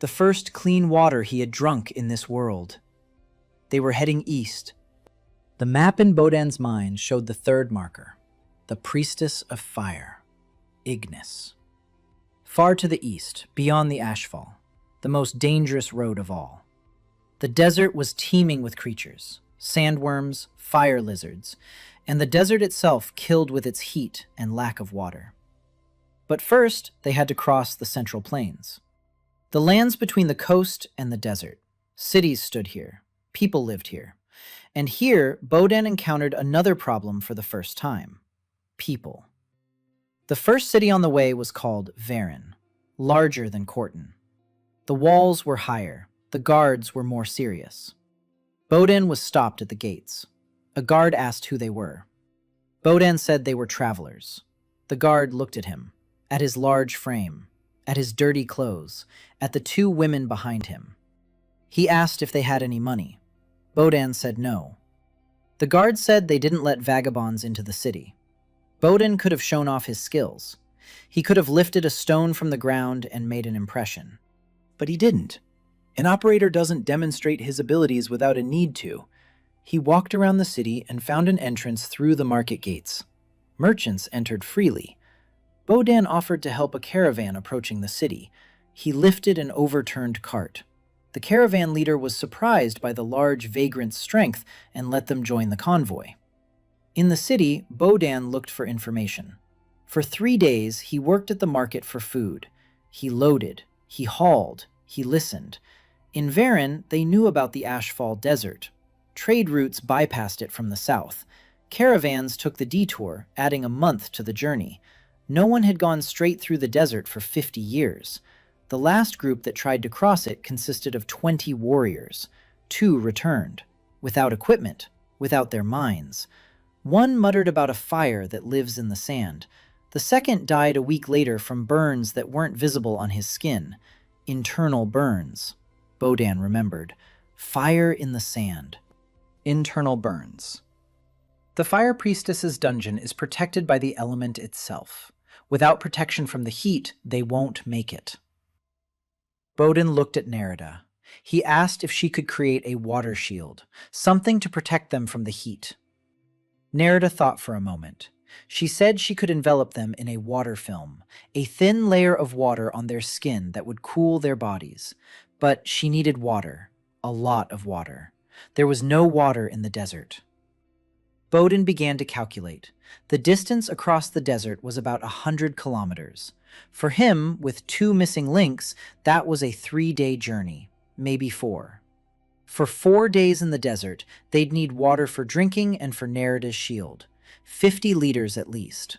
The first clean water he had drunk in this world. They were heading east. The map in Bogdan's mind showed the third marker, the Priestess of Fire, Ignis. Far to the east, beyond the Ashfall, the most dangerous road of all. The desert was teeming with creatures, sandworms, fire lizards, and the desert itself killed with its heat and lack of water. But first, they had to cross the Central Plains. The lands between the coast and the desert. Cities stood here. People lived here. And here, Bogdan encountered another problem for the first time. People. The first city on the way was called Varen, larger than Korten. The walls were higher. The guards were more serious. Bogdan was stopped at the gates. A guard asked who they were. Bogdan said they were travelers. The guard looked at him, at his large frame, at his dirty clothes, at the two women behind him. He asked if they had any money. Bogdan said no. The guard said they didn't let vagabonds into the city. Bogdan could have shown off his skills. He could have lifted a stone from the ground and made an impression. But he didn't. An operator doesn't demonstrate his abilities without a need to. He walked around the city and found an entrance through the market gates. Merchants entered freely. Bogdan offered to help a caravan approaching the city. He lifted an overturned cart. The caravan leader was surprised by the large vagrant's strength and let them join the convoy. In the city, Bogdan looked for information. For 3 days, he worked at the market for food. He loaded, he hauled, he listened. In Varen, they knew about the Ashfall Desert. Trade routes bypassed it from the south. Caravans took the detour, adding a month to the journey. No one had gone straight through the desert for 50 years. The last group that tried to cross it consisted of 20 warriors. 2 returned, without equipment, without their minds. One muttered about a fire that lives in the sand. The second died a week later from burns that weren't visible on his skin. Internal burns. Bogdan remembered. Fire in the sand. Internal burns. The Fire Priestesses dungeon is protected by the element itself. Without protection from the heat, they won't make it. Bogdan looked at Nerida. He asked if she could create a water shield, something to protect them from the heat. Nerida thought for a moment. She said she could envelop them in a water film, a thin layer of water on their skin that would cool their bodies. But she needed water, a lot of water. There was no water in the desert. Bogdan began to calculate. The distance across the desert was about 100 kilometers. For him, with 2 missing links, that was a 3-day journey, maybe 4. For 4 days in the desert, they'd need water for drinking and for Nerida's shield. 50 liters at least.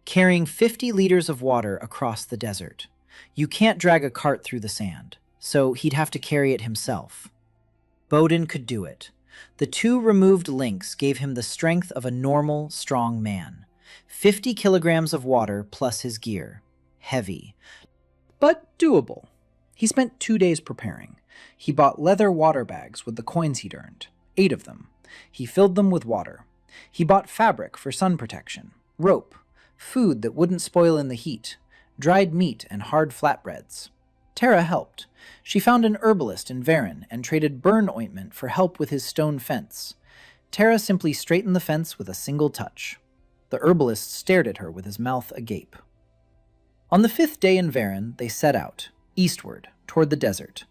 Carrying 50 liters of water across the desert. You can't drag a cart through the sand, so he'd have to carry it himself. Bogdan could do it. The 2 removed links gave him the strength of a normal, strong man. 50 kilograms of water plus his gear. Heavy. But doable. He spent 2 days preparing. He bought leather water bags with the coins he'd earned. 8 of them. He filled them with water. He bought fabric for sun protection, rope, food that wouldn't spoil in the heat, dried meat and hard flatbreads. Tara helped. She found an herbalist in Varen and traded burn ointment for help with his stone fence. Tara simply straightened the fence with a single touch. The herbalist stared at her with his mouth agape. On the 5th day in Varen, they set out, eastward, toward the desert.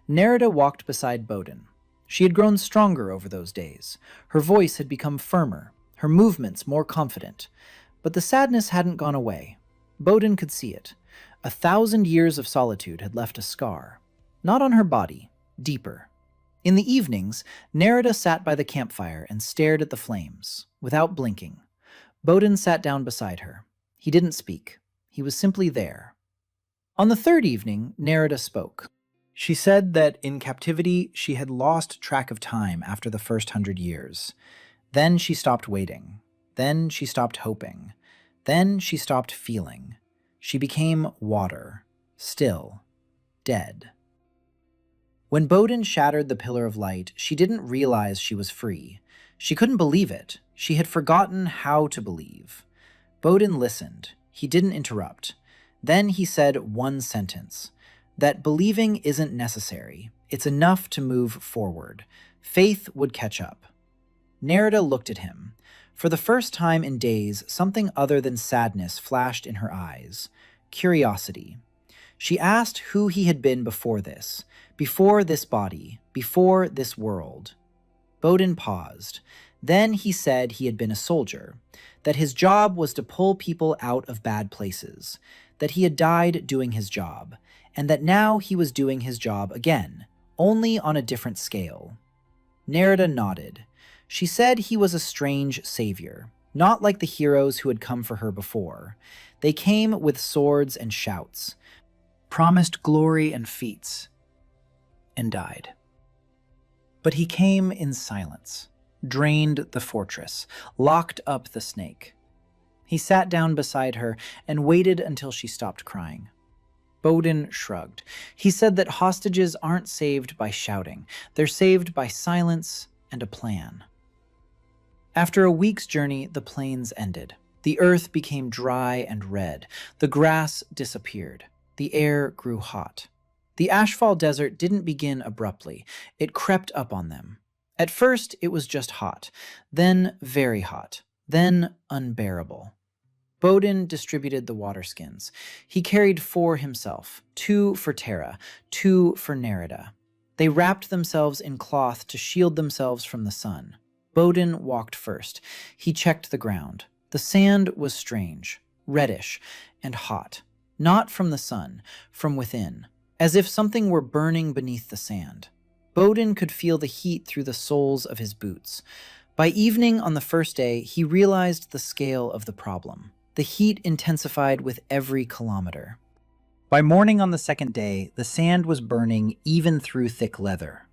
Nerida walked beside Bogdan. She had grown stronger over those days. Her voice had become firmer, her movements more confident. But the sadness hadn't gone away. Bodin could see it. 1,000 years of solitude had left a scar. Not on her body, deeper. In the evenings, Nerida sat by the campfire and stared at the flames, without blinking. Bodin sat down beside her. He didn't speak. He was simply there. On the third evening, Nerida spoke. She said that in captivity she had lost track of time after the first 100 years. Then she stopped waiting. Then she stopped hoping. Then she stopped feeling. She became water, still, dead. When Bodin shattered the pillar of light, she didn't realize she was free. She couldn't believe it. She had forgotten how to believe. Bodin listened. He didn't interrupt. Then he said one sentence, that believing isn't necessary. It's enough to move forward. Faith would catch up. Nerida looked at him. For the first time in days, something other than sadness flashed in her eyes. Curiosity. She asked who he had been before this body, before this world. Bodin paused. Then he said he had been a soldier, that his job was to pull people out of bad places, that he had died doing his job, and that now he was doing his job again, only on a different scale. Nerida nodded. She said he was a strange savior, not like the heroes who had come for her before. They came with swords and shouts, promised glory and feats, and died. But he came in silence, drained the fortress, locked up the snake. He sat down beside her and waited until she stopped crying. Bodin shrugged. He said that hostages aren't saved by shouting. They're saved by silence and a plan. After a week's journey, the plains ended. The earth became dry and red. The grass disappeared. The air grew hot. The Ashfall Desert didn't begin abruptly. It crept up on them. At first, it was just hot, then very hot, then unbearable. Bodin distributed the water skins. He carried 4 himself, 2 for Terra, 2 for Nerida. They wrapped themselves in cloth to shield themselves from the sun. Bodin walked first. He checked the ground. The sand was strange, reddish, and hot. Not from the sun, from within, as if something were burning beneath the sand. Bodin could feel the heat through the soles of his boots. By evening on the first day, he realized the scale of the problem. The heat intensified with every kilometer. By morning on the second day, the sand was burning even through thick leather.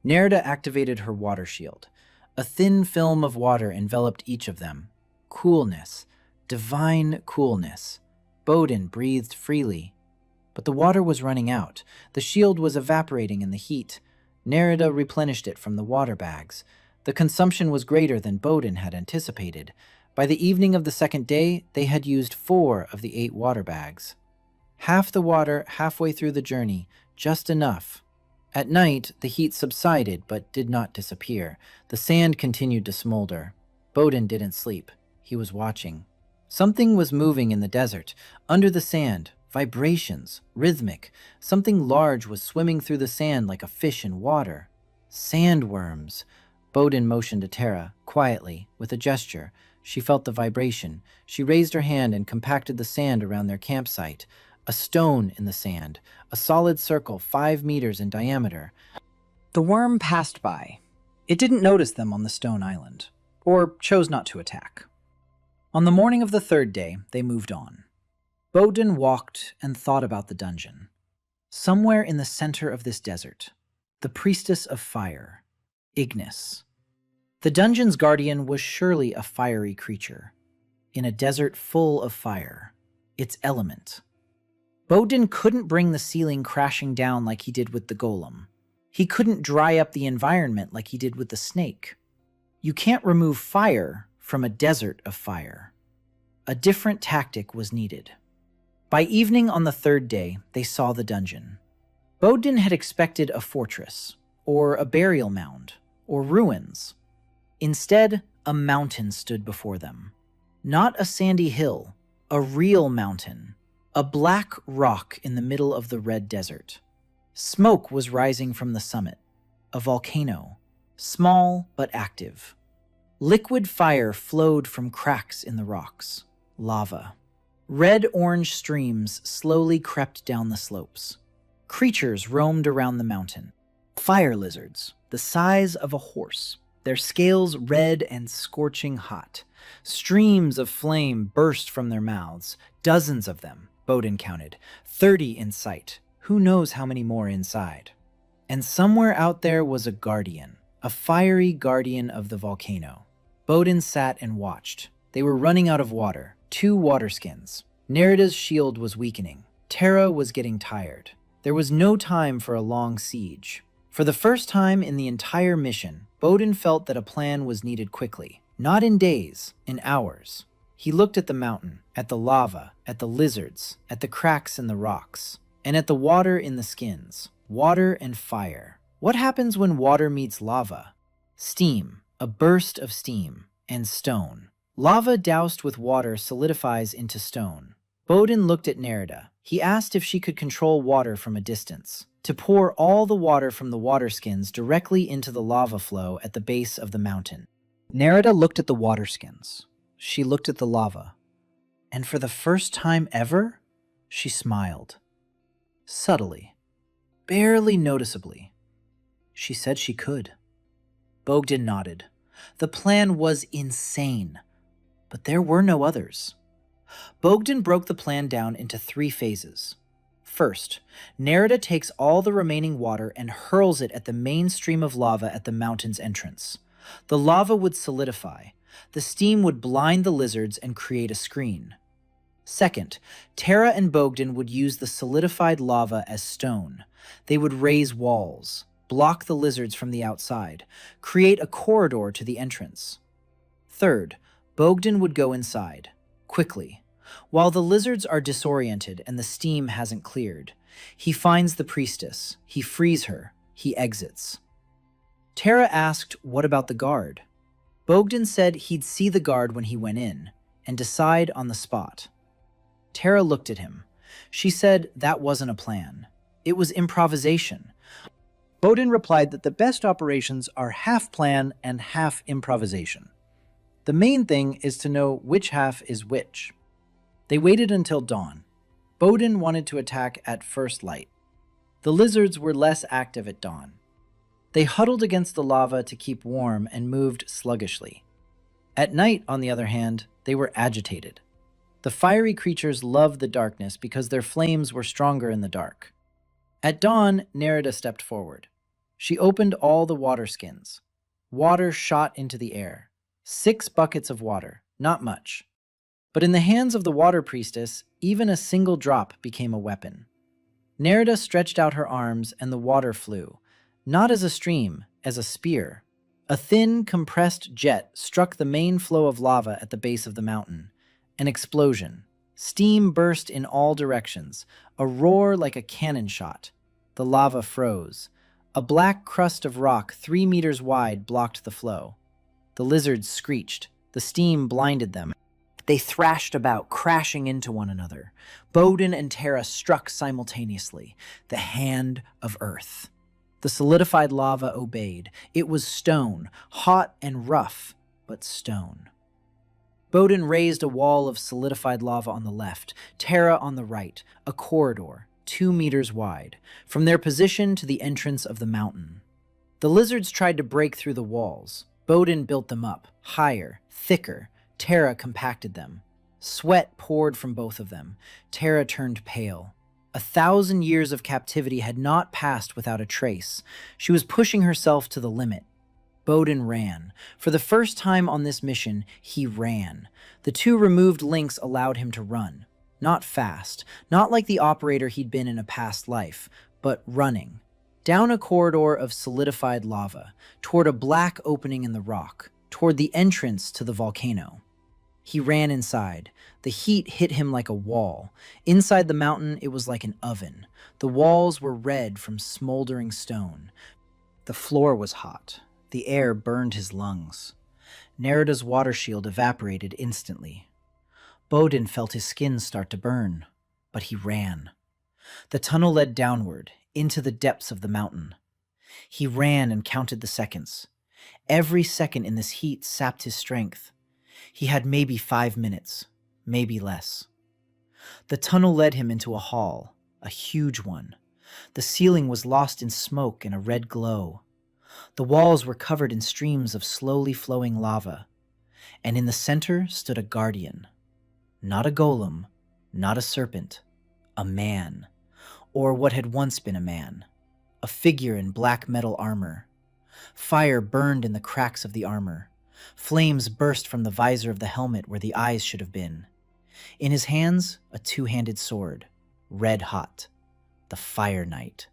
Nerida activated her water shield. A thin film of water enveloped each of them. Coolness, divine coolness. Bodin breathed freely. But the water was running out. The shield was evaporating in the heat. Nerida replenished it from the water bags. The consumption was greater than Bodin had anticipated. By the evening of the second day, they had used 4 of the 8 water bags. Half the water halfway through the journey, just enough. At night, the heat subsided but did not disappear. The sand continued to smolder. Bodin didn't sleep. He was watching. Something was moving in the desert, under the sand, vibrations, rhythmic. Something large was swimming through the sand like a fish in water. Sandworms. Bodin motioned to Terra, quietly, with a gesture. She felt the vibration. She raised her hand and compacted the sand around their campsite. A stone in the sand, a solid circle 5 meters in diameter. The worm passed by. It didn't notice them on the stone island, or chose not to attack. On the morning of the third day, they moved on. Bodin walked and thought about the dungeon. Somewhere in the center of this desert, the priestess of fire, Ignis. The dungeon's guardian was surely a fiery creature. In a desert full of fire, its element. Bodin couldn't bring the ceiling crashing down like he did with the golem. He couldn't dry up the environment like he did with the snake. You can't remove fire from a desert of fire. A different tactic was needed. By evening on the third day, they saw the dungeon. Bodin had expected a fortress, or a burial mound, or ruins. Instead, a mountain stood before them. Not a sandy hill, a real mountain. A black rock in the middle of the red desert. Smoke was rising from the summit. A volcano, small but active. Liquid fire flowed from cracks in the rocks. Lava. Red-orange streams slowly crept down the slopes. Creatures roamed around the mountain. Fire lizards, the size of a horse, their scales red and scorching hot. Streams of flame burst from their mouths, dozens of them, Bowden counted, 30 in sight. Who knows how many more inside? And somewhere out there was a guardian, a fiery guardian of the volcano. Bowden sat and watched. They were running out of water, 2 water skins. Nerida's shield was weakening. Terra was getting tired. There was no time for a long siege. For the first time in the entire mission, Bowden felt that a plan was needed quickly. Not in days, in hours. He looked at the mountain, at the lava, at the lizards, at the cracks in the rocks, and at the water in the skins. Water and fire. What happens when water meets lava? Steam, a burst of steam, and stone. Lava doused with water solidifies into stone. Bowden looked at Nerida. He asked if she could control water from a distance, to pour all the water from the water skins directly into the lava flow at the base of the mountain. Nerida looked at the water skins. She looked at the lava. And for the first time ever, she smiled. Subtly. Barely noticeably. She said she could. Bogdan nodded. The plan was insane. But there were no others. Bogdan broke the plan down into 3 phases. First, Nerida takes all the remaining water and hurls it at the main stream of lava at the mountain's entrance. The lava would solidify. The steam would blind the lizards and create a screen. Second, Terra and Bogdan would use the solidified lava as stone. They would raise walls, block the lizards from the outside, create a corridor to the entrance. Third, Bogdan would go inside, quickly. While the lizards are disoriented and the steam hasn't cleared, he finds the priestess, he frees her, he exits. Terra asked, what about the guard? Bogdan said he'd see the guard when he went in, and decide on the spot. Terra looked at him. She said that wasn't a plan. It was improvisation. Bowden replied that the best operations are half plan and half improvisation. The main thing is to know which half is which. They waited until dawn. Bowden wanted to attack at first light. The lizards were less active at dawn. They huddled against the lava to keep warm and moved sluggishly. At night, on the other hand, they were agitated. The fiery creatures loved the darkness because their flames were stronger in the dark. At dawn, Nerida stepped forward. She opened all the water skins. Water shot into the air. 6 buckets of water, not much. But in the hands of the water priestess, even a single drop became a weapon. Nerida stretched out her arms and the water flew, not as a stream, as a spear. A thin, compressed jet struck the main flow of lava at the base of the mountain. An explosion. Steam burst in all directions, a roar like a cannon shot. The lava froze. A black crust of rock 3 meters wide blocked the flow. The lizards screeched. The steam blinded them. They thrashed about, crashing into one another. Bowden and Terra struck simultaneously. The hand of earth. The solidified lava obeyed. It was stone, hot and rough, but stone. Bowden raised a wall of solidified lava on the left, Terra on the right, a corridor, 2 meters wide, from their position to the entrance of the mountain. The lizards tried to break through the walls. Bowden built them up, higher, thicker. Terra compacted them. Sweat poured from both of them. Terra turned pale. 1,000 years of captivity had not passed without a trace. She was pushing herself to the limit. Bowden ran. For the first time on this mission, he ran. The 2 removed links allowed him to run. Not fast, not like the operator he'd been in a past life, but running. Down a corridor of solidified lava, toward a black opening in the rock, toward the entrance to the volcano. He ran inside. The heat hit him like a wall. Inside the mountain, it was like an oven. The walls were red from smoldering stone. The floor was hot. The air burned his lungs. Nerida's water shield evaporated instantly. Bowden felt his skin start to burn, but he ran. The tunnel led downward, into the depths of the mountain. He ran and counted the seconds. Every second in this heat sapped his strength. He had maybe 5 minutes, maybe less. The tunnel led him into a hall, a huge one. The ceiling was lost in smoke and a red glow. The walls were covered in streams of slowly flowing lava, and in the center stood a guardian. Not a golem, not a serpent, a man, or what had once been a man, a figure in black metal armor. Fire burned in the cracks of the armor. Flames burst from the visor of the helmet where the eyes should have been. In his hands, a two-handed sword, red hot. The Fire Knight,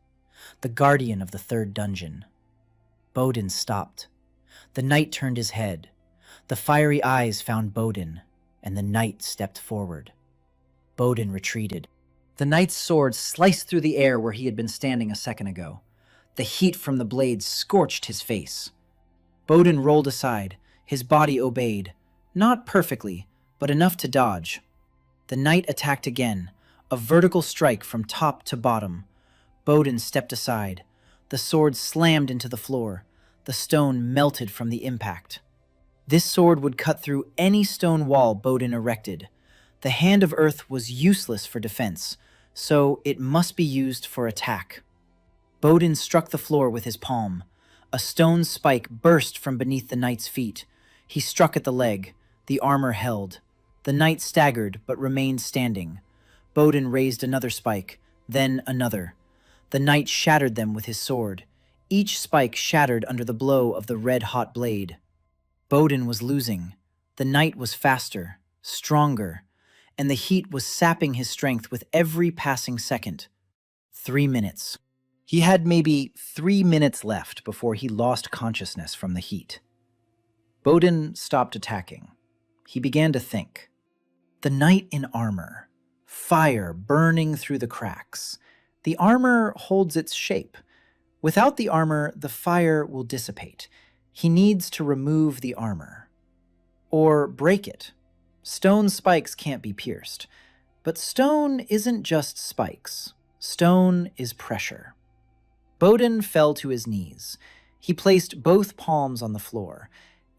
the guardian of the third dungeon. Bowden stopped. The knight turned his head. The fiery eyes found Bowden, and the knight stepped forward. Bowden retreated. The knight's sword sliced through the air where he had been standing a second ago. The heat from the blade scorched his face. Bowden rolled aside. His body obeyed. Not perfectly, but enough to dodge. The knight attacked again, a vertical strike from top to bottom. Bowden stepped aside. The sword slammed into the floor. The stone melted from the impact. This sword would cut through any stone wall Bowden erected. The Hand of Earth was useless for defense, so it must be used for attack. Bowden struck the floor with his palm. A stone spike burst from beneath the knight's feet. He struck at the leg. The armor held. The knight staggered, but remained standing. Bowden raised another spike, then another. The knight shattered them with his sword. Each spike shattered under the blow of the red-hot blade. Bowden was losing. The knight was faster, stronger, and the heat was sapping his strength with every passing second. 3 minutes. He had maybe 3 minutes left before he lost consciousness from the heat. Bowden stopped attacking. He began to think. The knight in armor. Fire burning through the cracks. The armor holds its shape. Without the armor, the fire will dissipate. He needs to remove the armor. Or break it. Stone spikes can't be pierced. But stone isn't just spikes. Stone is pressure. Bowden fell to his knees. He placed both palms on the floor,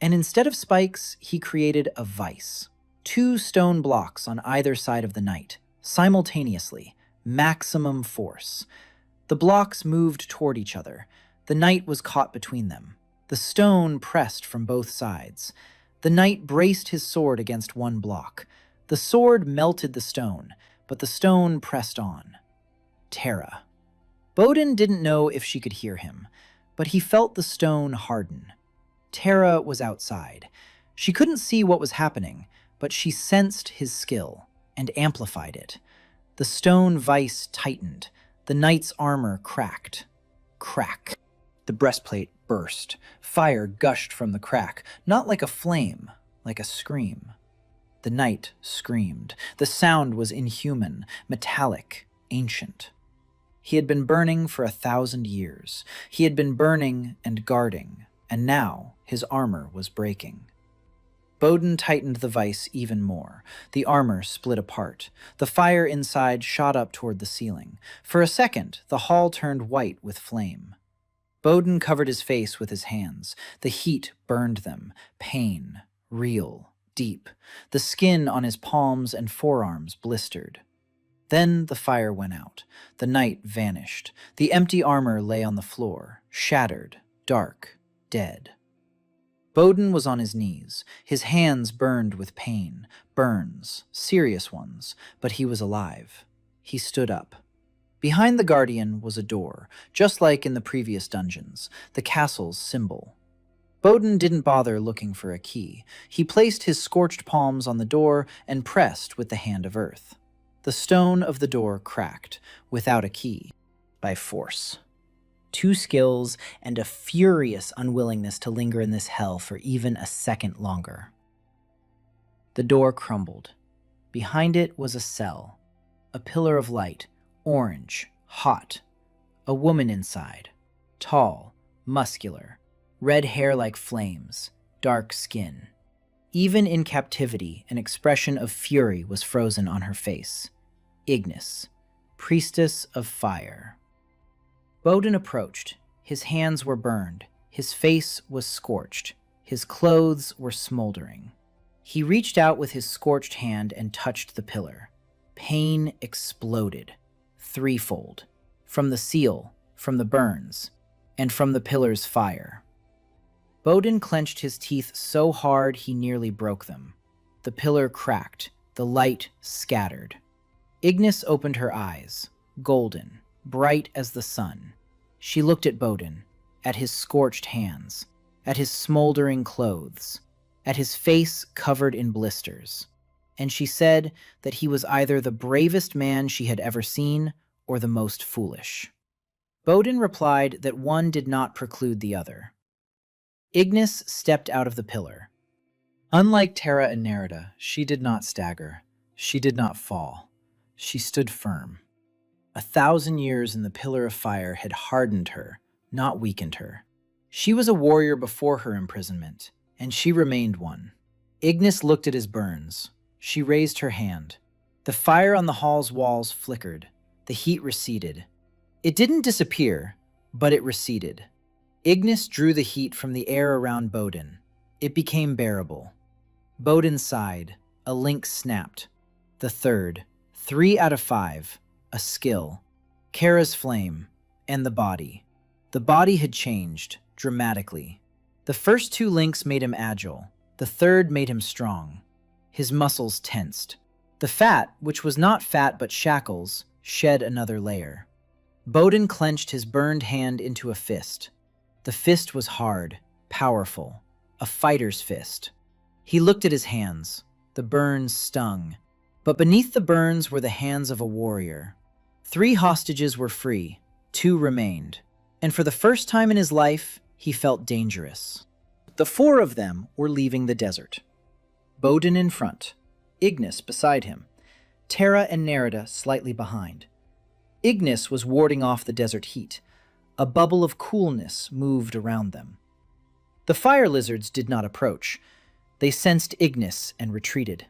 and instead of spikes, he created a vice. 2 stone blocks on either side of the knight, simultaneously, maximum force. The blocks moved toward each other. The knight was caught between them. The stone pressed from both sides. The knight braced his sword against one block. The sword melted the stone, but the stone pressed on. Terra. Bowden didn't know if she could hear him, but he felt the stone harden. Terra was outside. She couldn't see what was happening, but she sensed his skill and amplified it. The stone vice tightened. The knight's armor cracked. Crack. The breastplate burst. Fire gushed from the crack, not like a flame, like a scream. The knight screamed. The sound was inhuman, metallic, ancient. He had been burning for 1,000 years. He had been burning and guarding, and now his armor was breaking. Bowden tightened the vice even more. The armor split apart. The fire inside shot up toward the ceiling. For a second, the hall turned white with flame. Bowden covered his face with his hands. The heat burned them. Pain, real, deep. The skin on his palms and forearms blistered. Then the fire went out. The knight vanished. The empty armor lay on the floor, shattered, dark, dead. Bowden was on his knees. His hands burned with pain, burns, serious ones, but he was alive. He stood up. Behind the guardian was a door, just like in the previous dungeons, the castle's symbol. Bowden didn't bother looking for a key. He placed his scorched palms on the door and pressed with the Hand of Earth. The stone of the door cracked, without a key, by force. 2 skills and a furious unwillingness to linger in this hell for even a second longer. The door crumbled. Behind it was a cell, a pillar of light, orange, hot. A woman inside, tall, muscular, red hair like flames, dark skin. Even in captivity, an expression of fury was frozen on her face. Ignis, priestess of fire. Bowden approached. His hands were burned. His face was scorched. His clothes were smoldering. He reached out with his scorched hand and touched the pillar. Pain exploded, threefold, from the seal, from the burns, and from the pillar's fire. Bodin clenched his teeth so hard he nearly broke them. The pillar cracked, the light scattered. Ignis opened her eyes, golden, bright as the sun. She looked at Bodin, at his scorched hands, at his smoldering clothes, at his face covered in blisters, and she said that he was either the bravest man she had ever seen or the most foolish. Bodin replied that one did not preclude the other. Ignis stepped out of the pillar. Unlike Terra and Nerida, she did not stagger. She did not fall. She stood firm. 1,000 years in the pillar of fire had hardened her, not weakened her. She was a warrior before her imprisonment, and she remained one. Ignis looked at his burns. She raised her hand. The fire on the hall's walls flickered. The heat receded. It didn't disappear, but it receded. Ignis drew the heat from the air around Bodin. It became bearable. Bodin sighed. A link snapped. The third. 3 out of 5. A skill. Kara's flame. And the body. The body had changed, dramatically. The first 2 links made him agile. The third made him strong. His muscles tensed. The fat, which was not fat but shackles, shed another layer. Bodin clenched his burned hand into a fist. The fist was hard, powerful, a fighter's fist. He looked at his hands. The burns stung. But beneath the burns were the hands of a warrior. 3 hostages were free. 2 remained. And for the first time in his life, he felt dangerous. The 4 of them were leaving the desert. Bodin in front, Ignis beside him, Terra and Nerida slightly behind. Ignis was warding off the desert heat. A bubble of coolness moved around them. The fire lizards did not approach. They sensed Ignis and retreated.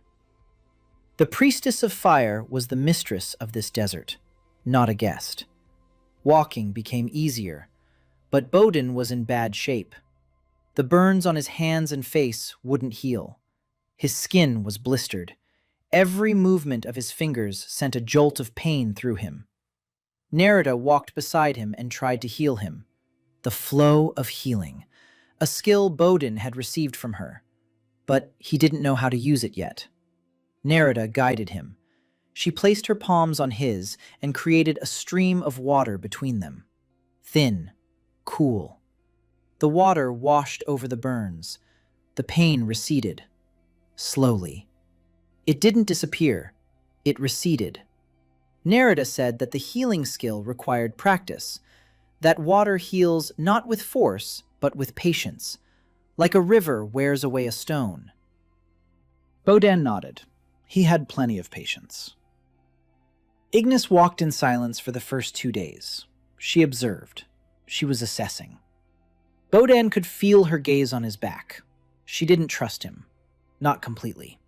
The priestess of fire was the mistress of this desert, not a guest. Walking became easier, but Bodin was in bad shape. The burns on his hands and face wouldn't heal. His skin was blistered. Every movement of his fingers sent a jolt of pain through him. Nerida walked beside him and tried to heal him. The flow of healing, a skill Bodin had received from her, but he didn't know how to use it yet. Nerida guided him. She placed her palms on his and created a stream of water between them. Thin, cool. The water washed over the burns. The pain receded. Slowly. It didn't disappear. It receded. Nerida said that the healing skill required practice, that water heals not with force, but with patience, like a river wears away a stone. Bodin nodded. He had plenty of patience. Ignis walked in silence for the first 2 days. She observed. She was assessing. Bodin could feel her gaze on his back. She didn't trust him. Not completely.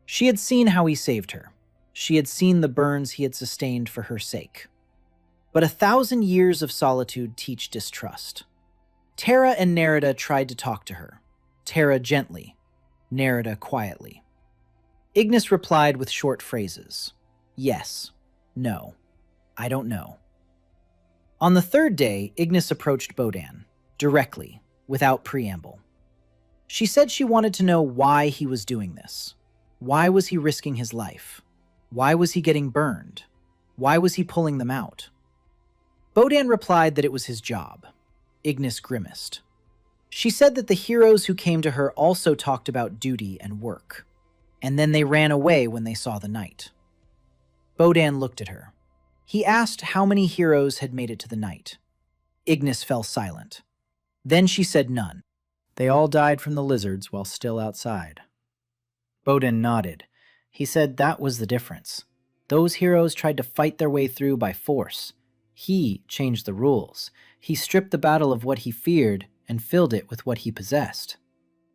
She had seen how he saved her. She had seen the burns he had sustained for her sake. But 1,000 years of solitude teach distrust. Terra and Nerida tried to talk to her. Terra gently, Nerida quietly. Ignis replied with short phrases. Yes. No. I don't know. On the 3rd day, Ignis approached Bodin, directly, without preamble. She said she wanted to know why he was doing this. Why was he risking his life? Why was he getting burned? Why was he pulling them out? Bodin replied that it was his job. Ignis grimaced. She said that the heroes who came to her also talked about duty and work, and then they ran away when they saw the night. Bodin looked at her. He asked how many heroes had made it to the night. Ignis fell silent. Then she said none. They all died from the lizards while still outside. Bodin nodded. He said that was the difference. Those heroes tried to fight their way through by force. He changed the rules. He stripped the battle of what he feared and filled it with what he possessed.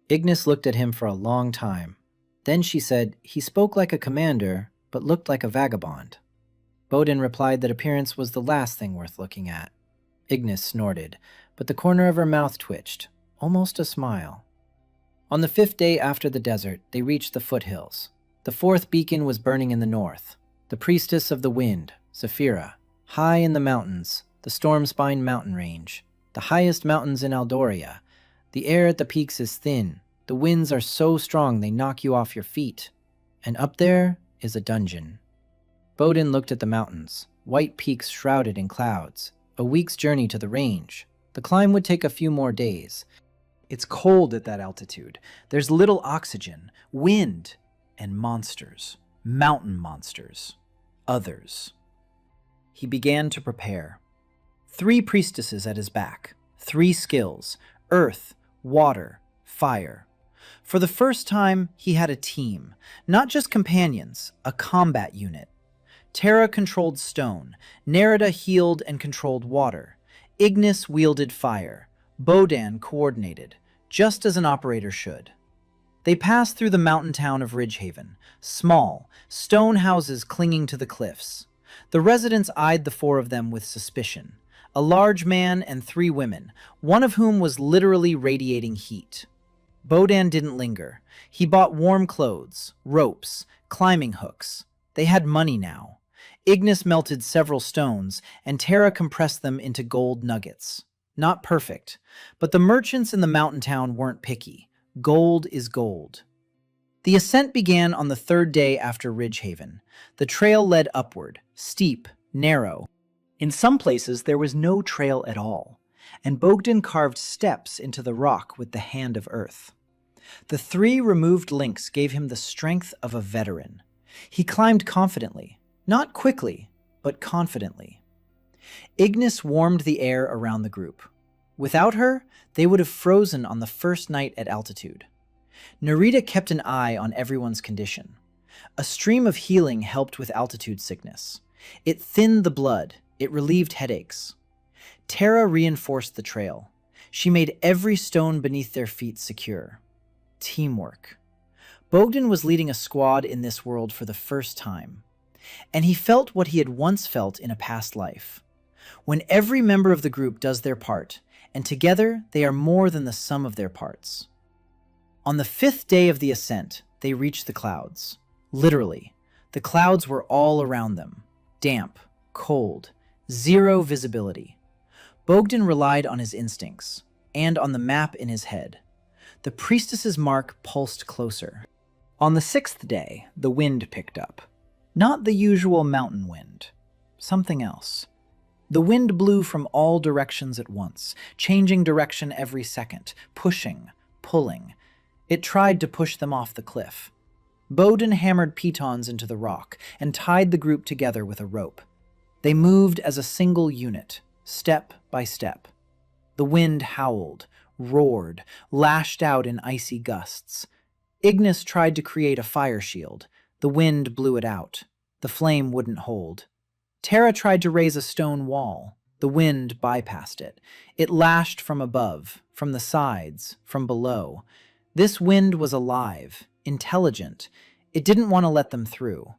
Ignis looked at him for a long time. Then she said he spoke like a commander, but looked like a vagabond. Bodin replied that appearance was the last thing worth looking at. Ignis snorted, but the corner of her mouth twitched, almost a smile. On the 5th day after the desert, they reached the foothills. The 4th beacon was burning in the north. The priestess of the wind, Zephyra, high in the mountains, the storm-spine mountain range, the highest mountains in Aldoria. The air at the peaks is thin. The winds are so strong they knock you off your feet. And up there is a dungeon. Bodin looked at the mountains, white peaks shrouded in clouds. A week's journey to the range. The climb would take a few more days. It's cold at that altitude. There's little oxygen, wind, and monsters. Mountain monsters. Others. He began to prepare. 3 priestesses at his back. 3 skills: earth, water, fire. For the first time, he had a team. Not just companions, a combat unit. Terra controlled stone. Nerida healed and controlled water. Ignis wielded fire. Bodan coordinated, just as an operator should. They passed through the mountain town of Ridgehaven. Small, stone houses clinging to the cliffs. The residents eyed the 4 of them with suspicion. A large man and 3 women, one of whom was literally radiating heat. Bodan didn't linger. He bought warm clothes, ropes, climbing hooks. They had money now. Ignis melted several stones, and Terra compressed them into gold nuggets. Not perfect, but the merchants in the mountain town weren't picky. Gold is gold. The ascent began on the 3rd day after Ridgehaven. The trail led upward, steep, narrow. In some places there was no trail at all, and Bogdan carved steps into the rock with the hand of earth. The 3 removed links gave him the strength of a veteran. He climbed confidently, not quickly, but confidently. Ignis warmed the air around the group. Without her, they would have frozen on the first night at altitude. Nerida kept an eye on everyone's condition. A stream of healing helped with altitude sickness. It thinned the blood. It relieved headaches. Terra reinforced the trail. She made every stone beneath their feet secure. Teamwork. Bogdan was leading a squad in this world for the first time, and he felt what he had once felt in a past life. When every member of the group does their part, and together they are more than the sum of their parts. On the 5th day of the ascent, they reached the clouds. Literally, the clouds were all around them. Damp, cold, zero visibility. Bogdan relied on his instincts, and on the map in his head. The priestess's mark pulsed closer. On the 6th day, the wind picked up. Not the usual mountain wind. Something else. The wind blew from all directions at once, changing direction every second, pushing, pulling. It tried to push them off the cliff. Bogdan hammered pitons into the rock and tied the group together with a rope. They moved as a single unit, step by step. The wind howled, roared, lashed out in icy gusts. Ignis tried to create a fire shield. The wind blew it out. The flame wouldn't hold. Terra tried to raise a stone wall. The wind bypassed it. It lashed from above, from the sides, from below. This wind was alive, intelligent. It didn't want to let them through.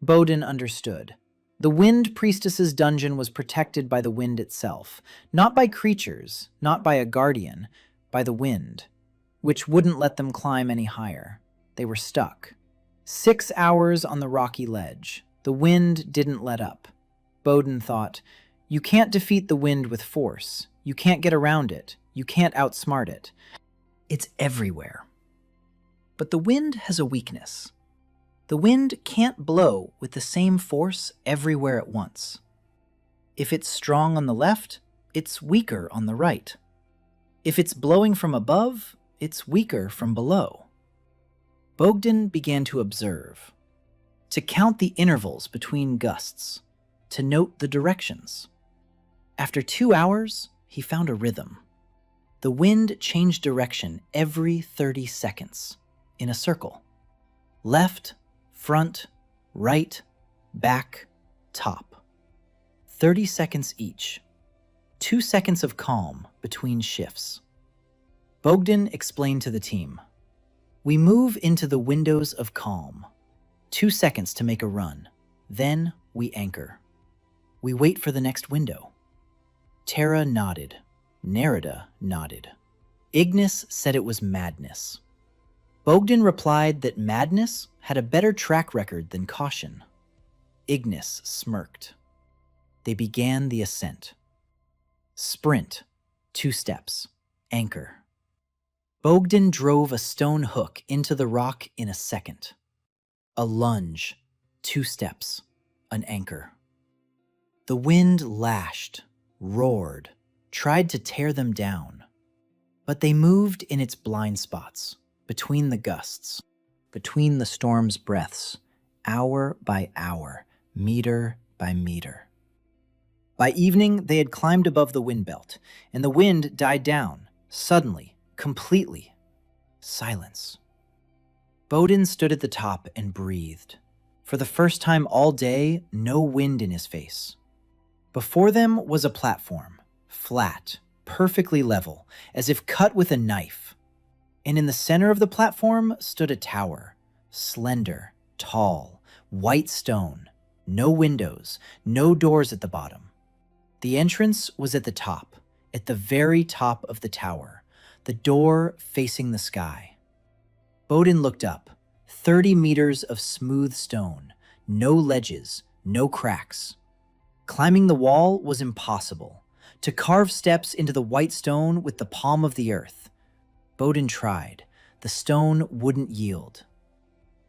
Bogdan understood. The Wind Priestess's dungeon was protected by the wind itself, not by creatures, not by a guardian, by the wind, which wouldn't let them climb any higher. They were stuck. 6 hours on the rocky ledge. The wind didn't let up. Bogdan thought, you can't defeat the wind with force. You can't get around it. You can't outsmart it. It's everywhere. But the wind has a weakness. The wind can't blow with the same force everywhere at once. If it's strong on the left, it's weaker on the right. If it's blowing from above, it's weaker from below. Bogdan began to observe, to count the intervals between gusts, to note the directions. After 2 hours, he found a rhythm. The wind changed direction every 30 seconds, in a circle. Left, front, right, back, top. 30 seconds each. 2 seconds of calm between shifts. Bogdan explained to the team, we move into the windows of calm. 2 seconds to make a run. Then we anchor. We wait for the next window. Terra nodded. Nerida nodded. Ignis said it was madness. Bogdan replied that madness had a better track record than caution. Ignis smirked. They began the ascent. Sprint, 2 steps, anchor. Bogdan drove a stone hook into the rock in a second. A lunge, 2 steps, an anchor. The wind lashed, roared, tried to tear them down. But they moved in its blind spots, between the gusts, between the storm's breaths, hour by hour, meter by meter. By evening, they had climbed above the wind belt, and the wind died down, suddenly, completely. Silence. Bogdan stood at the top and breathed. For the first time all day, no wind in his face. Before them was a platform, flat, perfectly level, as if cut with a knife. And in the center of the platform stood a tower, slender, tall, white stone, no windows, no doors at the bottom. The entrance was at the top, at the very top of the tower, the door facing the sky. Bogdan looked up, 30 meters of smooth stone, no ledges, no cracks. Climbing the wall was impossible. To carve steps into the white stone with the palm of the earth. Bogdan tried. The stone wouldn't yield.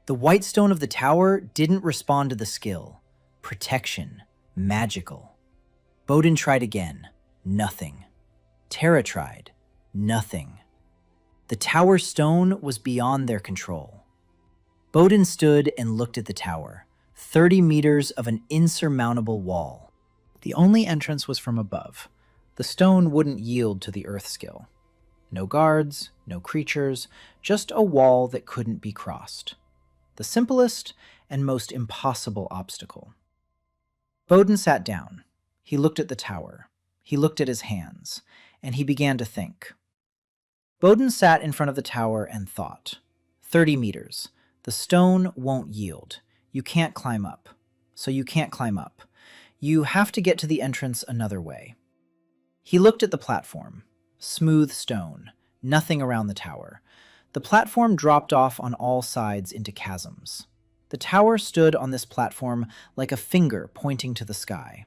The white stone of the tower didn't respond to the skill. Protection. Magical. Bogdan tried again. Nothing. Tara tried. Nothing. The tower stone was beyond their control. Bogdan stood and looked at the tower, 30 meters of an insurmountable wall. The only entrance was from above. The stone wouldn't yield to the earth skill. No guards, no creatures, just a wall that couldn't be crossed. The simplest and most impossible obstacle. Bogdan sat down. He looked at the tower. He looked at his hands, and he began to think. Bogdan sat in front of the tower and thought. 30 meters. The stone won't yield. You can't climb up. So you can't climb up. You have to get to the entrance another way. He looked at the platform. Smooth stone. Nothing around the tower. The platform dropped off on all sides into chasms. The tower stood on this platform like a finger pointing to the sky.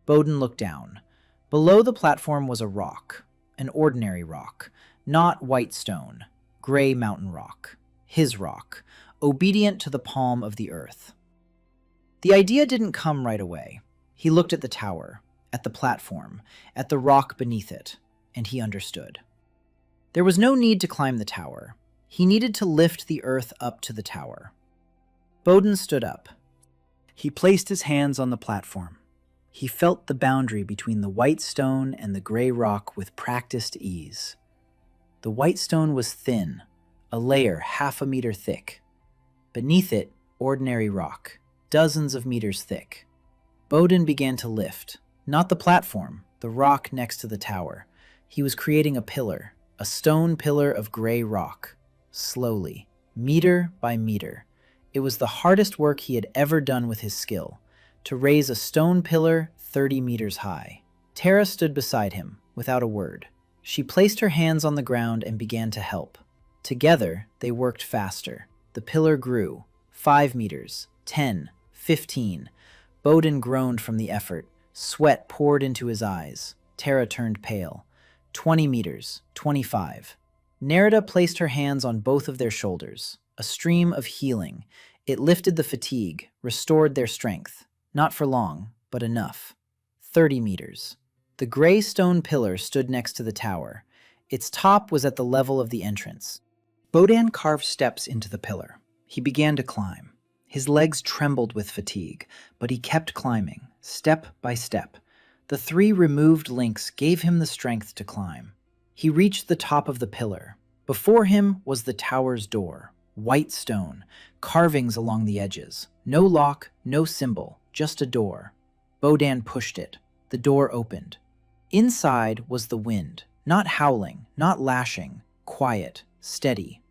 Bogdan looked down. Below the platform was a rock. An ordinary rock. Not white stone. Gray mountain rock. His rock. Obedient to the palm of the earth. The idea didn't come right away. He looked at the tower, at the platform, at the rock beneath it, and he understood. There was no need to climb the tower. He needed to lift the earth up to the tower. Bogdan stood up. He placed his hands on the platform. He felt the boundary between the white stone and the gray rock with practiced ease. The white stone was thin, a layer half a meter thick. Beneath it, ordinary rock, dozens of meters thick. Bogdan began to lift, not the platform, the rock next to the tower. He was creating a pillar, a stone pillar of gray rock, slowly, meter by meter. It was the hardest work he had ever done with his skill, to raise a stone pillar 30 meters high. Tara stood beside him, without a word. She placed her hands on the ground and began to help. Together, they worked faster. The pillar grew. 5 meters, 10, 15. Bogdan groaned from the effort. Sweat poured into his eyes. Tara turned pale. 20 meters, 25. Nerida placed her hands on both of their shoulders. A stream of healing. It lifted the fatigue, restored their strength. Not for long, but enough. 30 meters. The gray stone pillar stood next to the tower. Its top was at the level of the entrance. Bogdan carved steps into the pillar. He began to climb. His legs trembled with fatigue, but he kept climbing, step by step. The 3 removed links gave him the strength to climb. He reached the top of the pillar. Before him was the tower's door. White stone, carvings along the edges. No lock, no symbol, just a door. Bogdan pushed it. The door opened. Inside was the wind, not howling, not lashing, quiet, steady.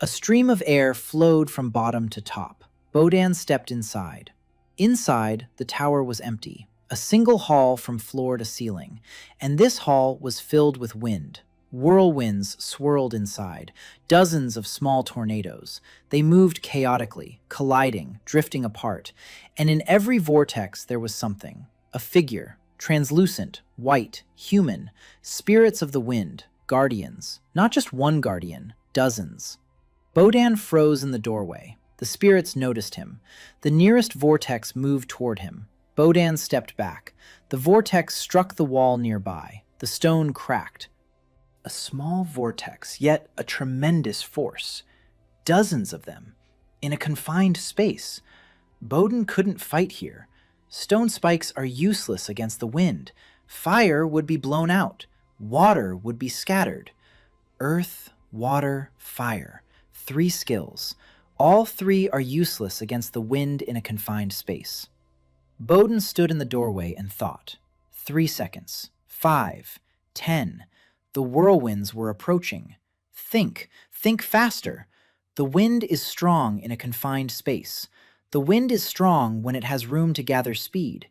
A stream of air flowed from bottom to top. Bogdan stepped inside. Inside, the tower was empty, a single hall from floor to ceiling, and this hall was filled with wind. Whirlwinds swirled inside, dozens of small tornadoes. They moved chaotically, colliding, drifting apart, and in every vortex there was something. A figure, translucent, white, human, spirits of the wind, guardians. Not just one guardian, dozens. Bodan froze in the doorway. The spirits noticed him. The nearest vortex moved toward him. Bodan stepped back. The vortex struck the wall nearby. The stone cracked. A small vortex, yet a tremendous force. Dozens of them, in a confined space. Bodan couldn't fight here. Stone spikes are useless against the wind. Fire would be blown out. Water would be scattered. Earth, water, fire. 3 skills. All 3 are useless against the wind in a confined space. Bodan stood in the doorway and thought. 3 seconds. 5. 10. The whirlwinds were approaching. Think faster. The wind is strong in a confined space. The wind is strong when it has room to gather speed.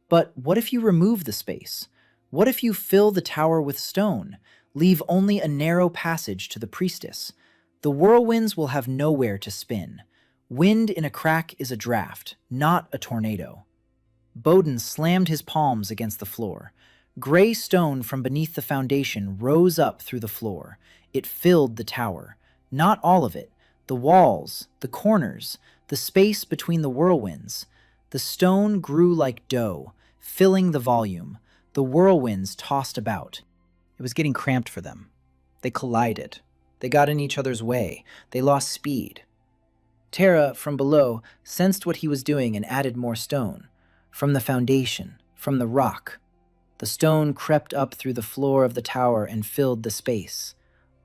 But what if you remove the space? What if you fill the tower with stone, leave only a narrow passage to the priestess? The whirlwinds will have nowhere to spin. Wind in a crack is a draft, not a tornado. Bodan slammed his palms against the floor. Gray stone from beneath the foundation rose up through the floor. It filled the tower. Not all of it. The walls, the corners, the space between the whirlwinds. The stone grew like dough, filling the volume. The whirlwinds tossed about. It was getting cramped for them. They collided. They got in each other's way. They lost speed. Terra, from below, sensed what he was doing and added more stone. From the foundation, from the rock. The stone crept up through the floor of the tower and filled the space.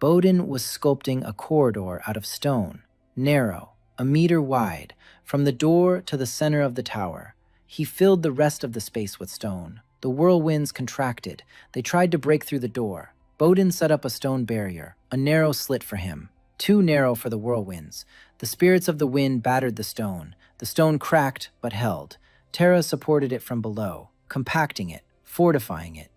Bodan was sculpting a corridor out of stone, narrow, 1 meter wide, from the door to the center of the tower. He filled the rest of the space with stone. The whirlwinds contracted. They tried to break through the door. Bodan set up a stone barrier, a narrow slit for him, too narrow for the whirlwinds. The spirits of the wind battered the stone. The stone cracked but held. Terra supported it from below, compacting it, fortifying it.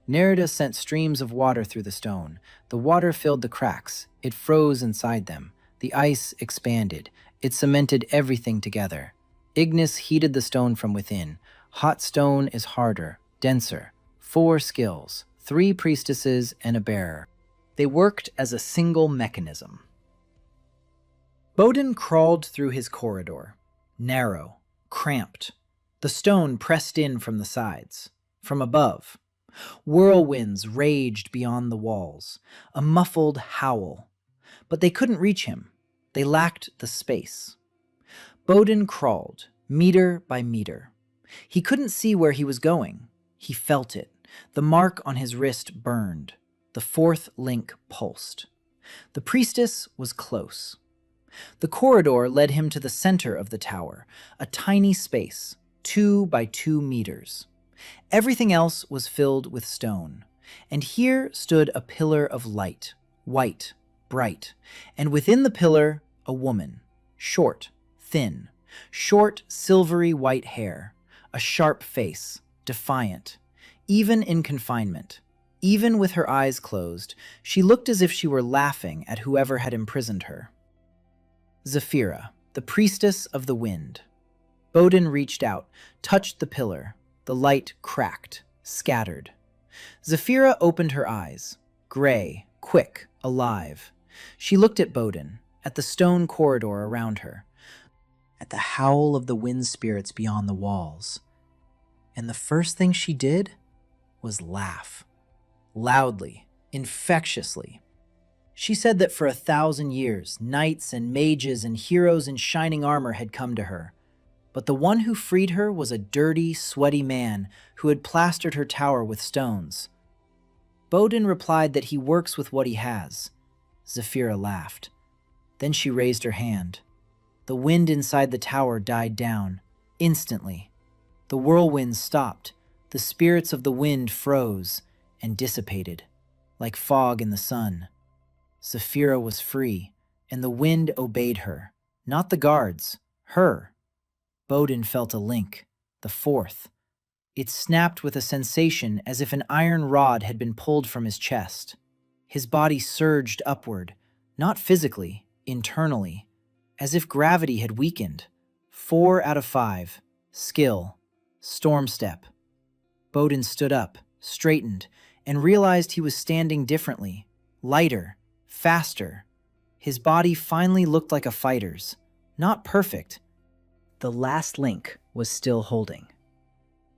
Nerida sent streams of water through the stone. The water filled the cracks. It froze inside them. The ice expanded. It cemented everything together. Ignis heated the stone from within. Hot stone is harder, denser. 4 skills, 3 priestesses and a bearer. They worked as a single mechanism. Bodan crawled through his corridor. Narrow, cramped. The stone pressed in from the sides. From above, whirlwinds raged beyond the walls, a muffled howl. But they couldn't reach him. They lacked the space. Bodan crawled, meter by meter. He couldn't see where he was going. He felt it. The mark on his wrist burned. The 4th link pulsed. The priestess was close. The corridor led him to the center of the tower, a tiny space, 2 by 2 meters. Everything else was filled with stone, and here stood a pillar of light, white, bright, and within the pillar, a woman, short, thin, short, silvery white hair, a sharp face, defiant. Even in confinement, even with her eyes closed, she looked as if she were laughing at whoever had imprisoned her. Zephyra, the priestess of the wind. Bodan reached out, touched the pillar. The light cracked, scattered. Zephyra opened her eyes, gray, quick, alive. She looked at Bodan, at the stone corridor around her, at the howl of the wind spirits beyond the walls. And the first thing she did was laugh. Loudly, infectiously. She said that for 1,000 years, knights and mages and heroes in shining armor had come to her. But the one who freed her was a dirty, sweaty man who had plastered her tower with stones. Bodan replied that he works with what he has. Zephyra laughed. Then she raised her hand. The wind inside the tower died down, instantly. The whirlwinds stopped. The spirits of the wind froze and dissipated, like fog in the sun. Zephyra was free, and the wind obeyed her, not the guards, her. Bodan felt a link, the 4th. It snapped with a sensation as if an iron rod had been pulled from his chest. His body surged upward, not physically, internally, as if gravity had weakened. 4 out of 5. Skill. Storm step. Bowden stood up, straightened, and realized he was standing differently, lighter, faster. His body finally looked like a fighter's. Not perfect. The last link was still holding.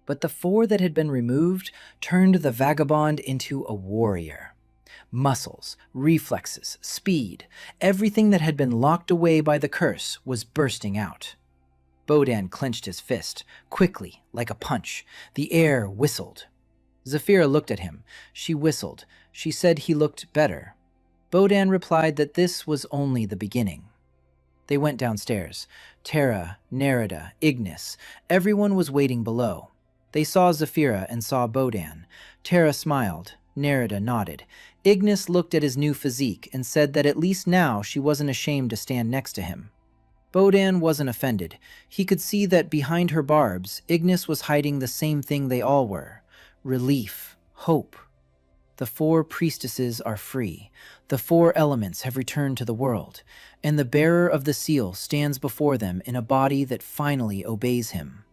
But the 4 that had been removed turned the vagabond into a warrior. Muscles, reflexes, speed, everything that had been locked away by the curse was bursting out. Bowden clenched his fist, quickly, like a punch. The air whistled. Zafira looked at him. She whistled. She said he looked better. Bowden replied that this was only the beginning. They went downstairs. Terra, Nerida, Ignis, everyone was waiting below. They saw Zafira and saw Bowden. Terra smiled. Nerida nodded. Ignis looked at his new physique and said that at least now she wasn't ashamed to stand next to him. Bowden wasn't offended. He could see that behind her barbs, Ignis was hiding the same thing they all were. Relief. Hope. The 4 priestesses are free. The 4 elements have returned to the world, and the bearer of the seal stands before them in a body that finally obeys him.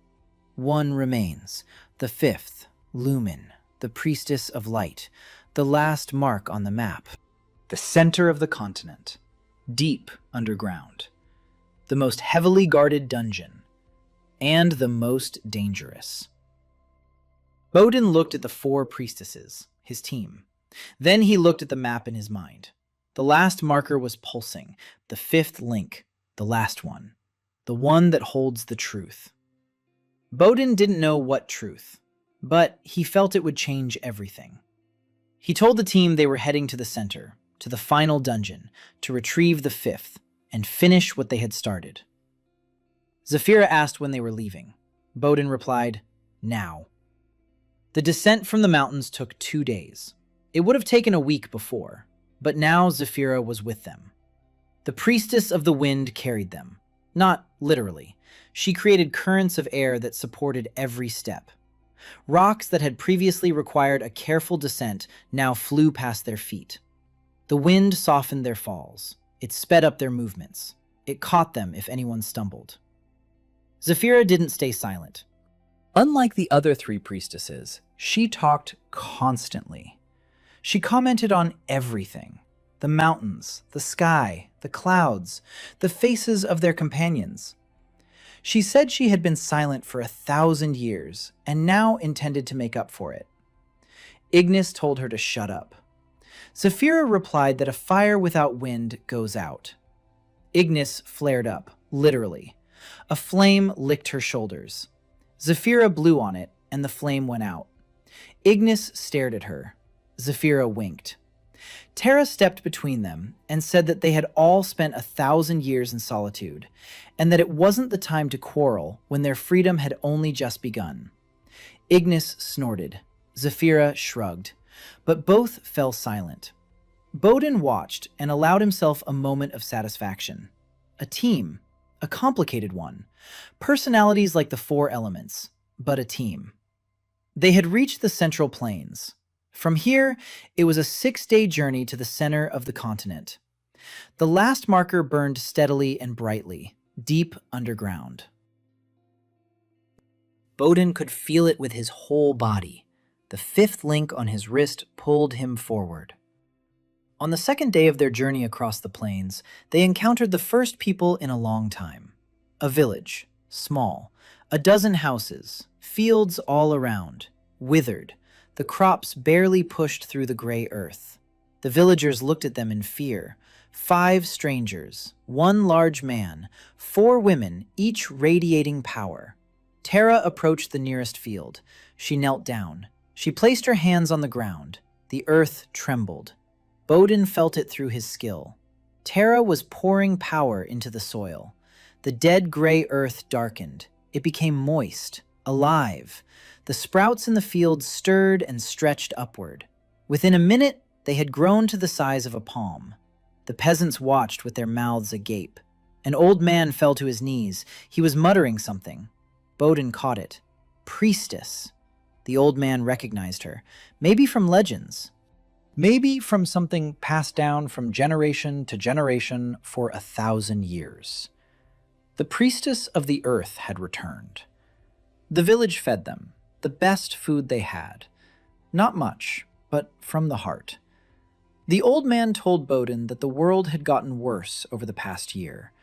1 remains, the 5th, Lumen, the priestess of light, the last mark on the map. The center of the continent, deep underground, the most heavily guarded dungeon, and the most dangerous. Bowden looked at the 4 priestesses, his team. Then he looked at the map in his mind. The last marker was pulsing, the 5th link, the last one, the one that holds the truth. Bowden didn't know what truth, but he felt it would change everything. He told the team they were heading to the center, to the final dungeon, to retrieve the 5th and finish what they had started. Zafira asked when they were leaving. Bowden replied, now. The descent from the mountains took 2 days. It would have taken a week before, but now Zafira was with them. The priestess of the wind carried them. Not literally. She created currents of air that supported every step. Rocks that had previously required a careful descent now flew past their feet. The wind softened their falls. It sped up their movements. It caught them if anyone stumbled. Zafira didn't stay silent. Unlike the other 3 priestesses, she talked constantly. She commented on everything. The mountains, the sky, the clouds, the faces of their companions. She said she had been silent for 1,000 years and now intended to make up for it. Ignis told her to shut up. Zafira replied that a fire without wind goes out. Ignis flared up, literally. A flame licked her shoulders. Zafira blew on it, and the flame went out. Ignis stared at her. Zafira winked. Terra stepped between them and said that they had all spent 1,000 years in solitude, and that it wasn't the time to quarrel when their freedom had only just begun. Ignis snorted. Zafira shrugged, but both fell silent. Bowden watched and allowed himself a moment of satisfaction. A team, a complicated one. Personalities like the 4 elements, but a team. They had reached the Central Plains. From here, it was a 6-day journey to the center of the continent. The last marker burned steadily and brightly, deep underground. Bowden could feel it with his whole body. The 5th link on his wrist pulled him forward. On the 2nd day of their journey across the plains, they encountered the first people in a long time. A village, small, 12 houses, fields all around, withered, the crops barely pushed through the gray earth. The villagers looked at them in fear. 5 strangers, 1 large man, 4 women, each radiating power. Terra approached the nearest field. She knelt down. She placed her hands on the ground. The earth trembled. Bowden felt it through his skill. Terra was pouring power into the soil. The dead gray earth darkened. It became moist, alive. The sprouts in the field stirred and stretched upward. Within a minute, they had grown to the size of a palm. The peasants watched with their mouths agape. An old man fell to his knees. He was muttering something. Bowden caught it. Priestess. The old man recognized her, maybe from legends. Maybe from something passed down from generation to generation for 1,000 years. The priestess of the earth had returned. The village fed them, the best food they had. Not much, but from the heart. The old man told Bowden that the world had gotten worse over the past year.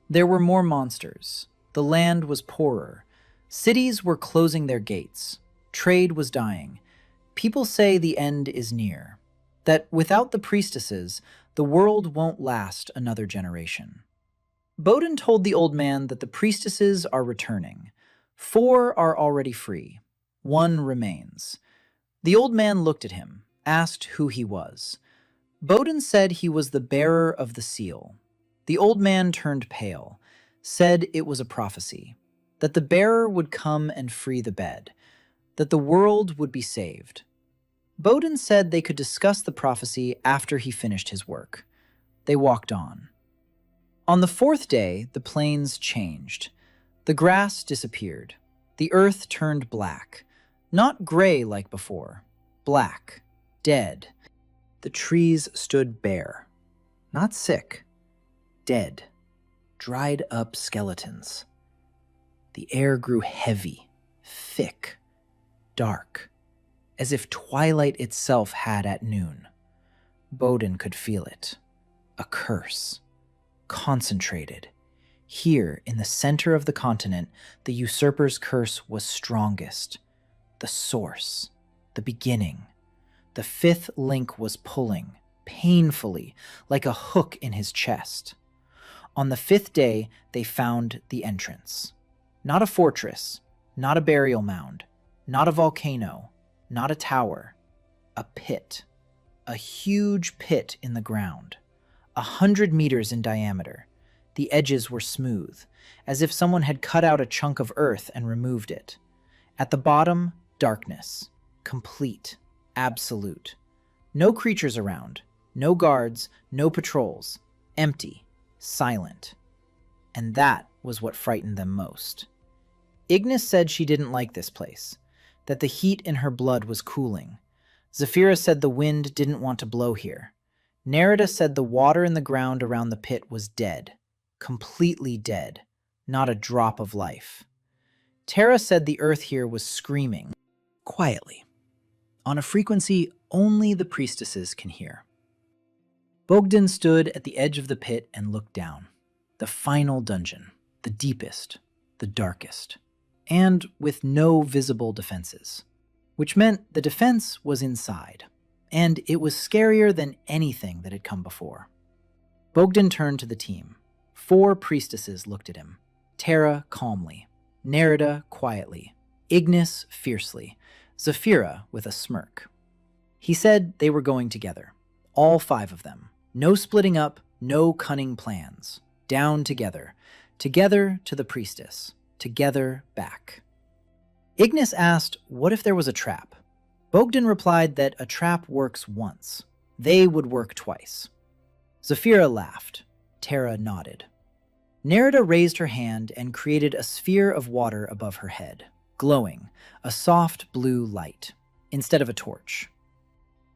There were more monsters. The land was poorer. Cities were closing their gates. Trade was dying. People say the end is near. That without the priestesses, the world won't last another generation. Bowden told the old man that the priestesses are returning. 4 are already free. 1 remains. The old man looked at him, asked who he was. Bowden said he was the bearer of the seal. The old man turned pale, said it was a prophecy, that the bearer would come and free the bed, that the world would be saved. Bowden said they could discuss the prophecy after he finished his work. They walked on. On the 4th day, the plains changed. The grass disappeared. The earth turned black. Not gray like before. Black. Dead. The trees stood bare. Not sick. Dead. Dried up skeletons. The air grew heavy, thick, dark, as if twilight itself had at noon. Bowden could feel it. A curse. Concentrated. Here, in the center of the continent, the usurper's curse was strongest. The source. The beginning. The 5th link was pulling, painfully, like a hook in his chest. On the 5th day, they found the entrance. Not a fortress, not a burial mound, not a volcano, not a tower. A pit. A huge pit in the ground. 100 meters in diameter. The edges were smooth, as if someone had cut out a chunk of earth and removed it. At the bottom, darkness. Complete. Absolute. No creatures around. No guards. No patrols. Empty. Silent. And that was what frightened them most. Ignis said she didn't like this place, that the heat in her blood was cooling. Zephyra said the wind didn't want to blow here. Nerida said the water in the ground around the pit was dead. Completely dead. Not a drop of life. Terra said the earth here was screaming, quietly, on a frequency only the priestesses can hear. Bogdan stood at the edge of the pit and looked down. The final dungeon, the deepest, the darkest, and with no visible defenses, which meant the defense was inside, and it was scarier than anything that had come before. Bogdan turned to the team. 4 priestesses looked at him. Terra calmly, Nerida quietly, Ignis fiercely, Zephyra with a smirk. He said they were going together, all 5 of them. No splitting up, no cunning plans. Down together. Together to the priestess. Together back. Ignis asked, what if there was a trap? Bogdan replied that a trap works once. They would work twice. Zephyra laughed. Terra nodded. Nerida raised her hand and created a sphere of water above her head, glowing, a soft blue light, instead of a torch.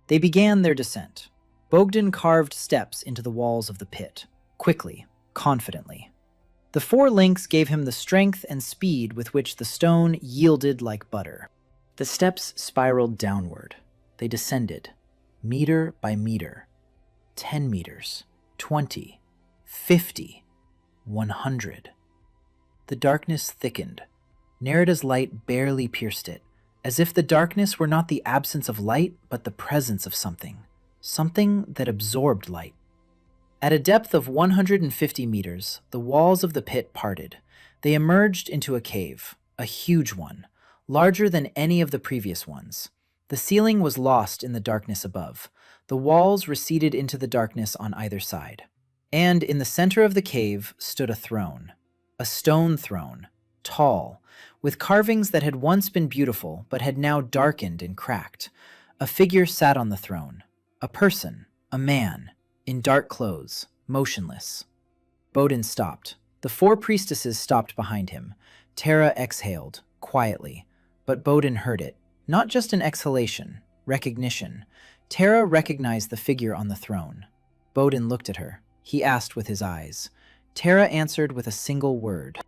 They began their descent. Bogdan carved steps into the walls of the pit, quickly, confidently. The 4 links gave him the strength and speed with which the stone yielded like butter. The steps spiraled downward. They descended, meter by meter. 10 meters, 20, 50, 100. The darkness thickened. Nerida's light barely pierced it, as if the darkness were not the absence of light, but the presence of something. Something that absorbed light. At a depth of 150 meters, the walls of the pit parted. They emerged into a cave, a huge one, larger than any of the previous ones. The ceiling was lost in the darkness above. The walls receded into the darkness on either side. And in the center of the cave stood a throne. A stone throne, tall, with carvings that had once been beautiful but had now darkened and cracked. A figure sat on the throne. A person, a man, in dark clothes, motionless. Bowden stopped. The 4 priestesses stopped behind him. Terra exhaled, quietly, but Bowden heard it. Not just an exhalation, recognition. Tara recognized the figure on the throne. Bodin looked at her. He asked with his eyes. Tara answered with a single word.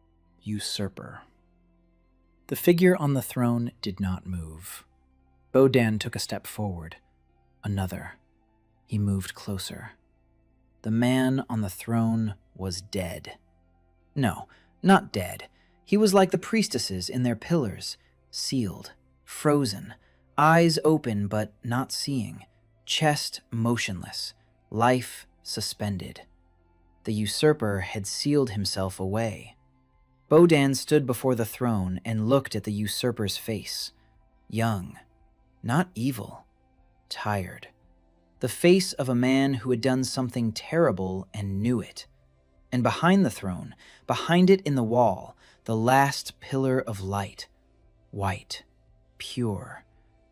Usurper. The figure on the throne did not move. Bodan took a step forward. Another. He moved closer. The man on the throne was dead. No, not dead. He was like the priestesses in their pillars, sealed, frozen, eyes open but not seeing, chest motionless, life suspended. The usurper had sealed himself away. Bodan stood before the throne and looked at the usurper's face. Young, not evil, tired. The face of a man who had done something terrible and knew it. And behind the throne, behind it in the wall, the last pillar of light. White, pure,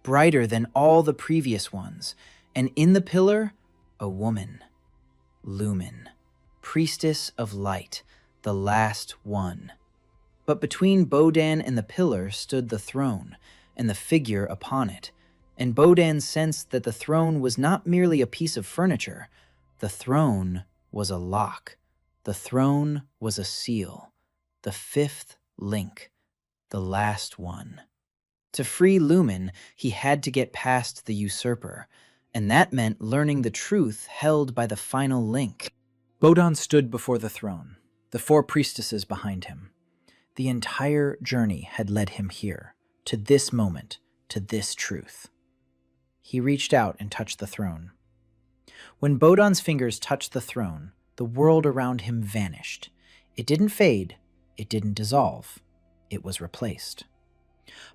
brighter than all the previous ones. And in the pillar, a woman. Lumen, priestess of light, the last one. But between Bodan and the pillar stood the throne, and the figure upon it. And Bodan sensed that the throne was not merely a piece of furniture. The throne was a lock. The throne was a seal. The fifth link. The last one. To free Lumen, he had to get past the usurper, and that meant learning the truth held by the final link. Bodan stood before the throne, the 4 priestesses behind him. The entire journey had led him here, to this moment, to this truth. He reached out and touched the throne. When Bodan's fingers touched the throne, the world around him vanished. It didn't fade, it didn't dissolve, it was replaced.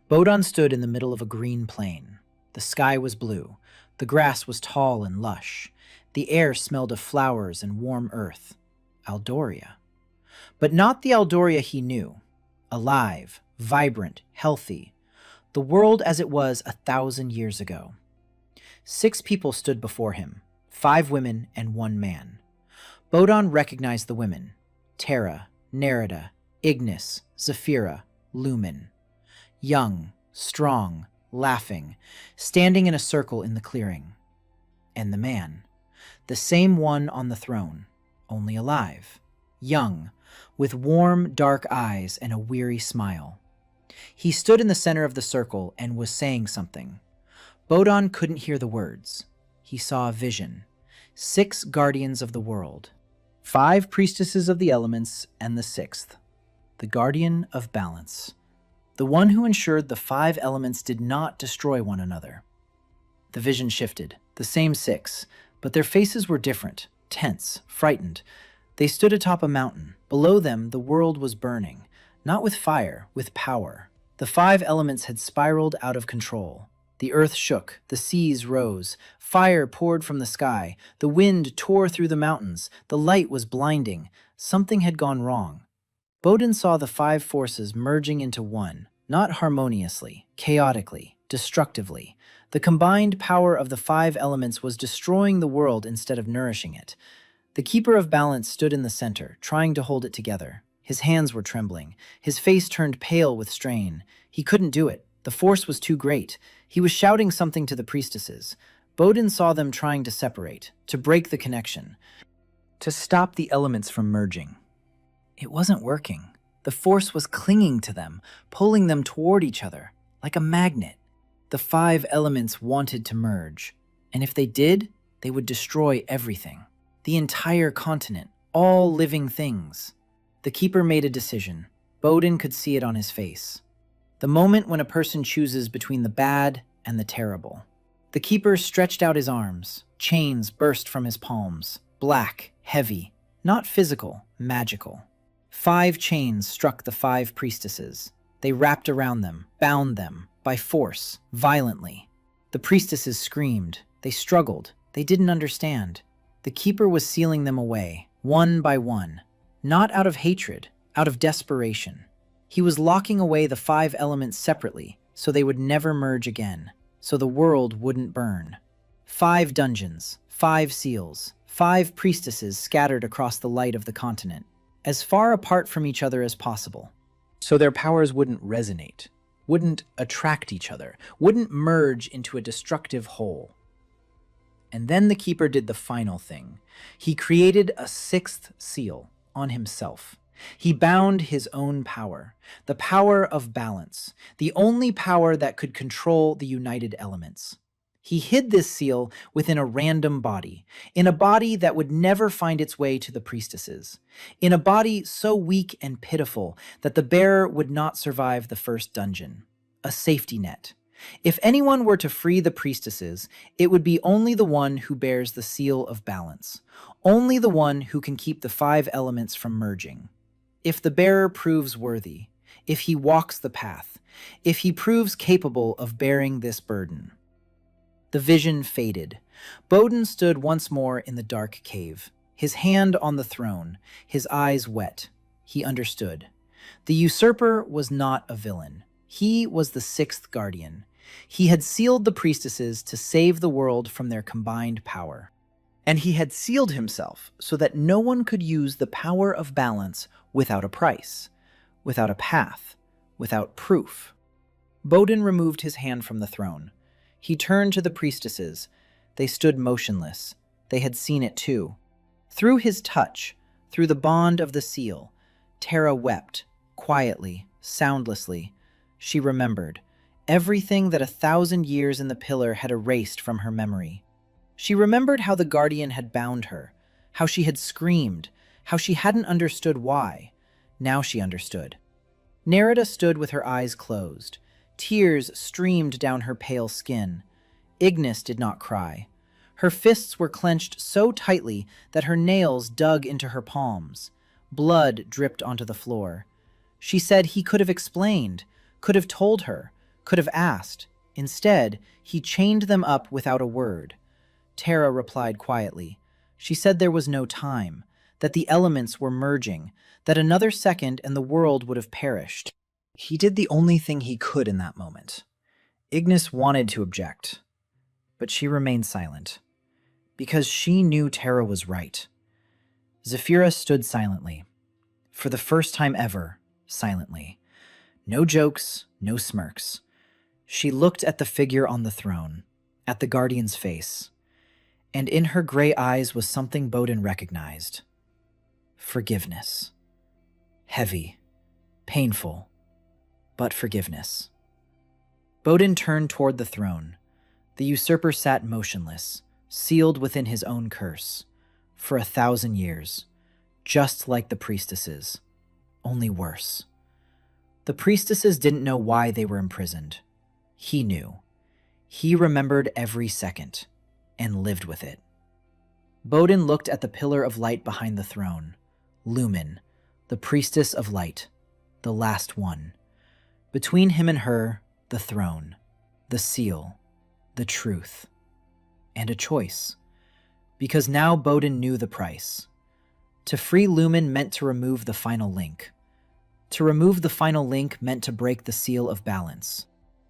Bodan stood in the middle of a green plain. The sky was blue, the grass was tall and lush, the air smelled of flowers and warm earth. Aldoria. But not the Aldoria he knew. Alive, vibrant, healthy. The world as it was 1,000 years ago. 6 people stood before him, 5 women and 1 man. Bodan recognized the women: Tara, Nerida, Ignis, Zephyra, Lumen. Young, strong, laughing, standing in a circle in the clearing. And the man, the same one on the throne, only alive, young, with warm, dark eyes and a weary smile. He stood in the center of the circle and was saying something. Bodan couldn't hear the words. He saw a vision. 6 guardians of the world. 5 priestesses of the elements, and the 6th, the guardian of balance. The one who ensured the 5 elements did not destroy one another. The vision shifted. The same 6, but their faces were different, tense, frightened. They stood atop a mountain. Below them, the world was burning, not with fire, with power. The 5 elements had spiraled out of control. The earth shook, the seas rose, fire poured from the sky, the wind tore through the mountains, the light was blinding. Something had gone wrong. Bodan saw the 5 forces merging into one, not harmoniously, chaotically, destructively. The combined power of the 5 elements was destroying the world instead of nourishing it. The keeper of balance stood in the center, trying to hold it together. His hands were trembling. His face turned pale with strain. He couldn't do it. The force was too great. He was shouting something to the priestesses. Bodan saw them trying to separate, to break the connection, to stop the elements from merging. It wasn't working. The force was clinging to them, pulling them toward each other, like a magnet. The 5 elements wanted to merge, and if they did, they would destroy everything. The entire continent, all living things. The keeper made a decision. Bodan could see it on his face. The moment when a person chooses between the bad and the terrible. The keeper stretched out his arms. Chains burst from his palms. Black, heavy, not physical, magical. 5 chains struck the 5 priestesses. They wrapped around them, bound them, by force, violently. The priestesses screamed. They struggled. They didn't understand. The keeper was sealing them away, one by one. Not out of hatred, out of desperation. He was locking away the 5 elements separately, so they would never merge again, so the world wouldn't burn. 5 dungeons, 5 seals, 5 priestesses scattered across the light of the continent, as far apart from each other as possible. So their powers wouldn't resonate, wouldn't attract each other, wouldn't merge into a destructive whole. And then the keeper did the final thing. He created a sixth seal on himself. He bound his own power, the power of balance, the only power that could control the united elements. He hid this seal within a random body, in a body that would never find its way to the priestesses, in a body so weak and pitiful that the bearer would not survive the first dungeon. A safety net. If anyone were to free the priestesses, it would be only the one who bears the seal of balance, only the one who can keep the five elements from merging. If the bearer proves worthy, if he walks the path, if he proves capable of bearing this burden. The vision faded. Bowden stood once more in the dark cave, his hand on the throne, his eyes wet. He understood. The usurper was not a villain. He was the sixth guardian. He had sealed the priestesses to save the world from their combined power. And he had sealed himself so that no one could use the power of balance without a price, without a path, without proof. Bowden removed his hand from the throne. He turned to the priestesses. They stood motionless. They had seen it too. Through his touch, through the bond of the seal, Tara wept, quietly, soundlessly. She remembered everything that 1,000 years in the pillar had erased from her memory. She remembered how the guardian had bound her, how she had screamed, how she hadn't understood why. Now she understood. Nerida stood with her eyes closed. Tears streamed down her pale skin. Ignis did not cry. Her fists were clenched so tightly that her nails dug into her palms. Blood dripped onto the floor. She said he could have explained, could have told her, could have asked. Instead, he chained them up without a word. Tara replied quietly. She said there was no time, that the elements were merging, that another second and the world would have perished. He did the only thing he could in that moment. Ignis wanted to object, but she remained silent, because she knew Tara was right. Zephyra stood silently. For the first time ever, silently. No jokes, no smirks. She looked at the figure on the throne, at the guardian's face, and in her gray eyes was something Bowden recognized. Forgiveness. Heavy, painful, but forgiveness. Bowden turned toward the throne. The usurper sat motionless, sealed within his own curse, for 1,000 years, just like the priestesses, only worse. The priestesses didn't know why they were imprisoned. He knew. He remembered every second, and lived with it. Bowden looked at the pillar of light behind the throne. Lumen, the priestess of light, the last one. Between him and her, the throne, the seal, the truth, and a choice. Because now Bowden knew the price. To free Lumen meant to remove the final link. To remove the final link meant to break the seal of balance.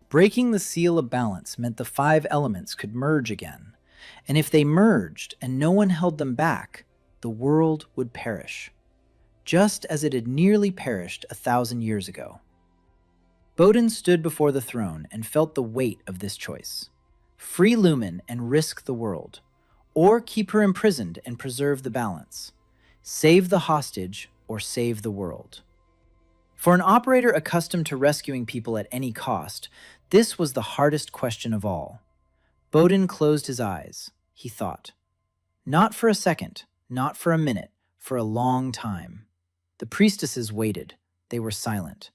Breaking the seal of balance meant the 5 elements could merge again. And if they merged and no one held them back, the world would perish. Just as it had nearly perished 1,000 years ago. Bowden stood before the throne and felt the weight of this choice. Free Lumen and risk the world, or keep her imprisoned and preserve the balance. Save the hostage or save the world. For an operator accustomed to rescuing people at any cost, this was the hardest question of all. Bowden closed his eyes. He thought. Not for a second, not for a minute, for a long time. The priestesses waited. They were silent.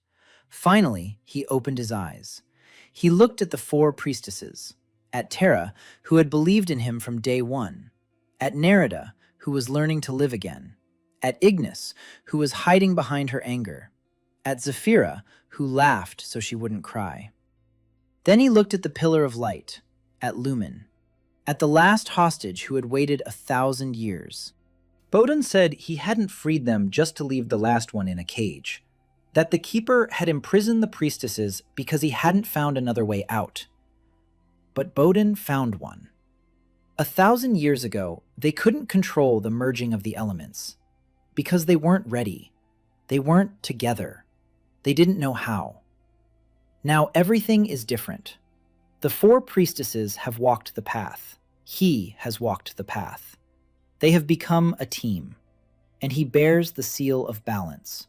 Finally, he opened his eyes. He looked at the 4 priestesses, at Tara, who had believed in him from day one, at Nerida, who was learning to live again, at Ignis, who was hiding behind her anger, at Zephyra, who laughed so she wouldn't cry. Then he looked at the pillar of light, at Lumen, at the last hostage who had waited 1,000 years. Bowden said he hadn't freed them just to leave the last one in a cage, that the keeper had imprisoned the priestesses because he hadn't found another way out. But Bowden found one. 1,000 years ago, they couldn't control the merging of the elements, because they weren't ready. They weren't together. They didn't know how. Now everything is different. The 4 priestesses have walked the path. He has walked the path. They have become a team, and he bears the seal of balance,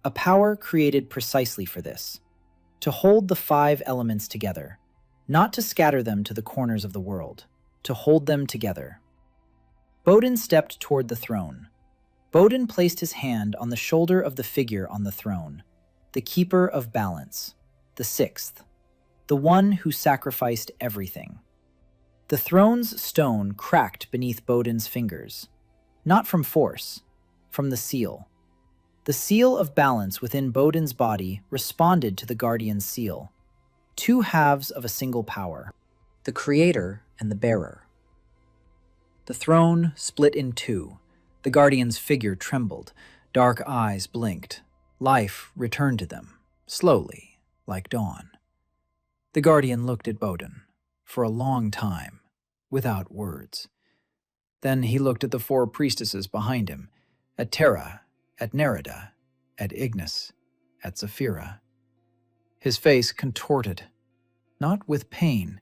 a power created precisely for this, to hold the 5 elements together, not to scatter them to the corners of the world, to hold them together. Bodin stepped toward the throne. Bodin placed his hand on the shoulder of the figure on the throne, the keeper of balance, the 6th, the one who sacrificed everything. The throne's stone cracked beneath Bodin's fingers, not from force, from the seal. The seal of balance within Bodin's body responded to the guardian's seal, 2 halves of a single power, the creator and the bearer. The throne split in 2. The guardian's figure trembled, dark eyes blinked. Life returned to them, slowly, like dawn. The guardian looked at Bodin for a long time, without words. Then he looked at the 4 priestesses behind him, at Terra, at Nerida, at Ignis, at Zafira. His face contorted, not with pain,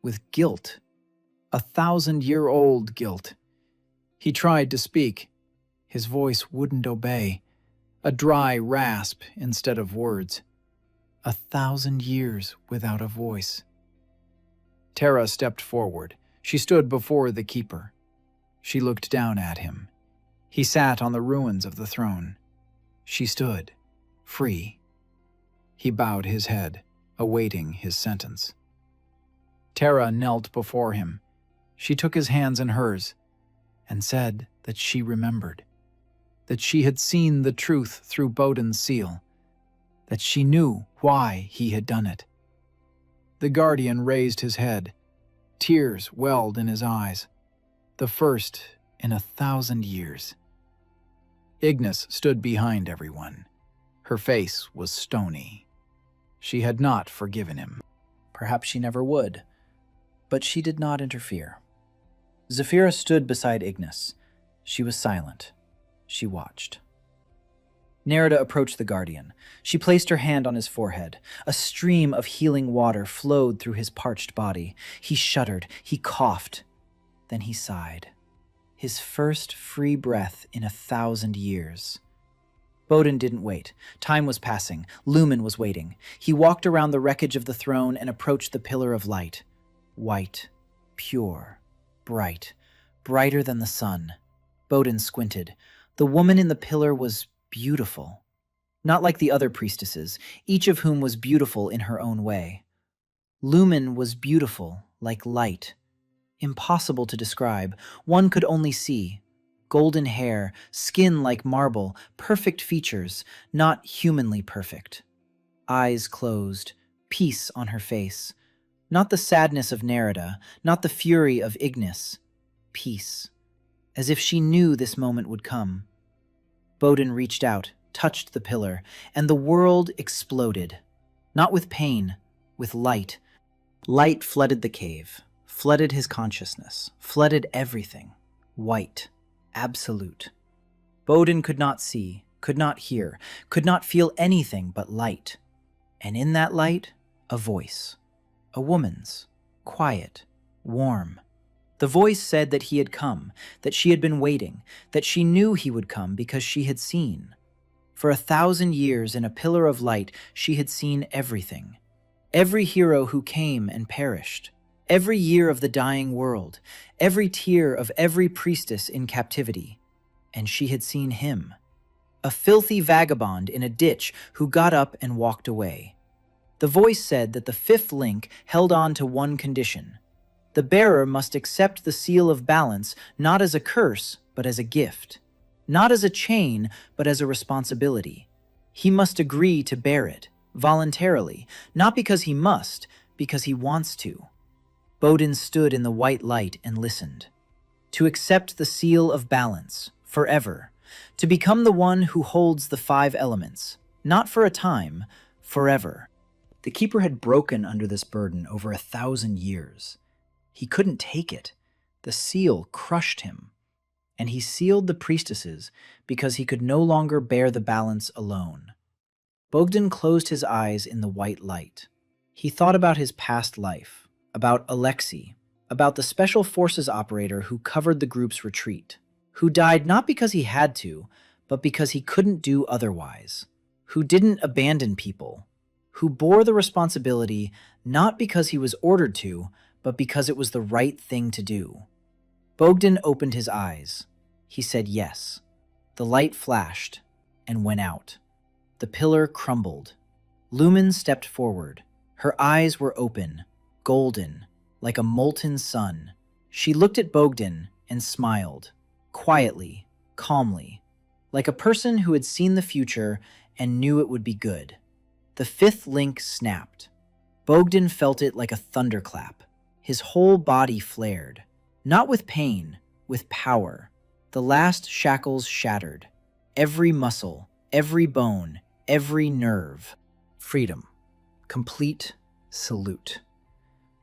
with guilt, 1,000-year-old guilt. He tried to speak. His voice wouldn't obey, a dry rasp instead of words. 1,000 years without a voice. Terra stepped forward. She stood before the keeper. She looked down at him. He sat on the ruins of the throne. She stood, free. He bowed his head, awaiting his sentence. Terra knelt before him. She took his hands in hers and said that she remembered, that she had seen the truth through Bodin's seal, that she knew why he had done it. The guardian raised his head. Tears welled in his eyes, the first in 1,000 years. Ignis stood behind everyone. Her face was stony. She had not forgiven him. Perhaps she never would, but she did not interfere. Zafira stood beside Ignis. She was silent. She watched. Nerida approached the guardian. She placed her hand on his forehead. A stream of healing water flowed through his parched body. He shuddered. He coughed. Then he sighed. His first free breath in 1,000 years. Bodin didn't wait. Time was passing. Lumen was waiting. He walked around the wreckage of the throne and approached the pillar of light. White, pure, bright, brighter than the sun. Bodin squinted. The woman in the pillar was beautiful. Not like the other priestesses, each of whom was beautiful in her own way. Lumen was beautiful, like light. Impossible to describe. One could only see. Golden hair, skin like marble, perfect features, not humanly perfect. Eyes closed, peace on her face. Not the sadness of Nerida, not the fury of Ignis. Peace. As if she knew this moment would come. Bodin reached out, touched the pillar, and the world exploded. Not with pain, with light. Light flooded the cave, flooded his consciousness, flooded everything. White. Absolute. Bodin could not see, could not hear, could not feel anything but light. And in that light, a voice. A woman's. Quiet. Warm. The voice said that he had come, that she had been waiting, that she knew he would come because she had seen. For 1,000 years in a pillar of light, she had seen everything. Every hero who came and perished. Every year of the dying world. Every tear of every priestess in captivity. And she had seen him. A filthy vagabond in a ditch who got up and walked away. The voice said that the 5th link held on to one condition. The bearer must accept the seal of balance not as a curse, but as a gift. Not as a chain, but as a responsibility. He must agree to bear it, voluntarily, not because he must, because he wants to. Bodin stood in the white light and listened. To accept the seal of balance, forever. To become the one who holds the 5 elements, not for a time, forever. The keeper had broken under this burden over 1,000 years. He couldn't take it. The seal crushed him. And he sealed the priestesses because he could no longer bear the balance alone. Bogdan closed his eyes in the white light. He thought about his past life, about Alexei, about the special forces operator who covered the group's retreat, who died not because he had to, but because he couldn't do otherwise, who didn't abandon people, who bore the responsibility not because he was ordered to, but because it was the right thing to do. Bogdan opened his eyes. He said yes. The light flashed and went out. The pillar crumbled. Lumen stepped forward. Her eyes were open, golden, like a molten sun. She looked at Bogdan and smiled, quietly, calmly, like a person who had seen the future and knew it would be good. The fifth link snapped. Bogdan felt it like a thunderclap. His whole body flared, not with pain, with power. The last shackles shattered. Every muscle, every bone, every nerve. Freedom. Complete salute.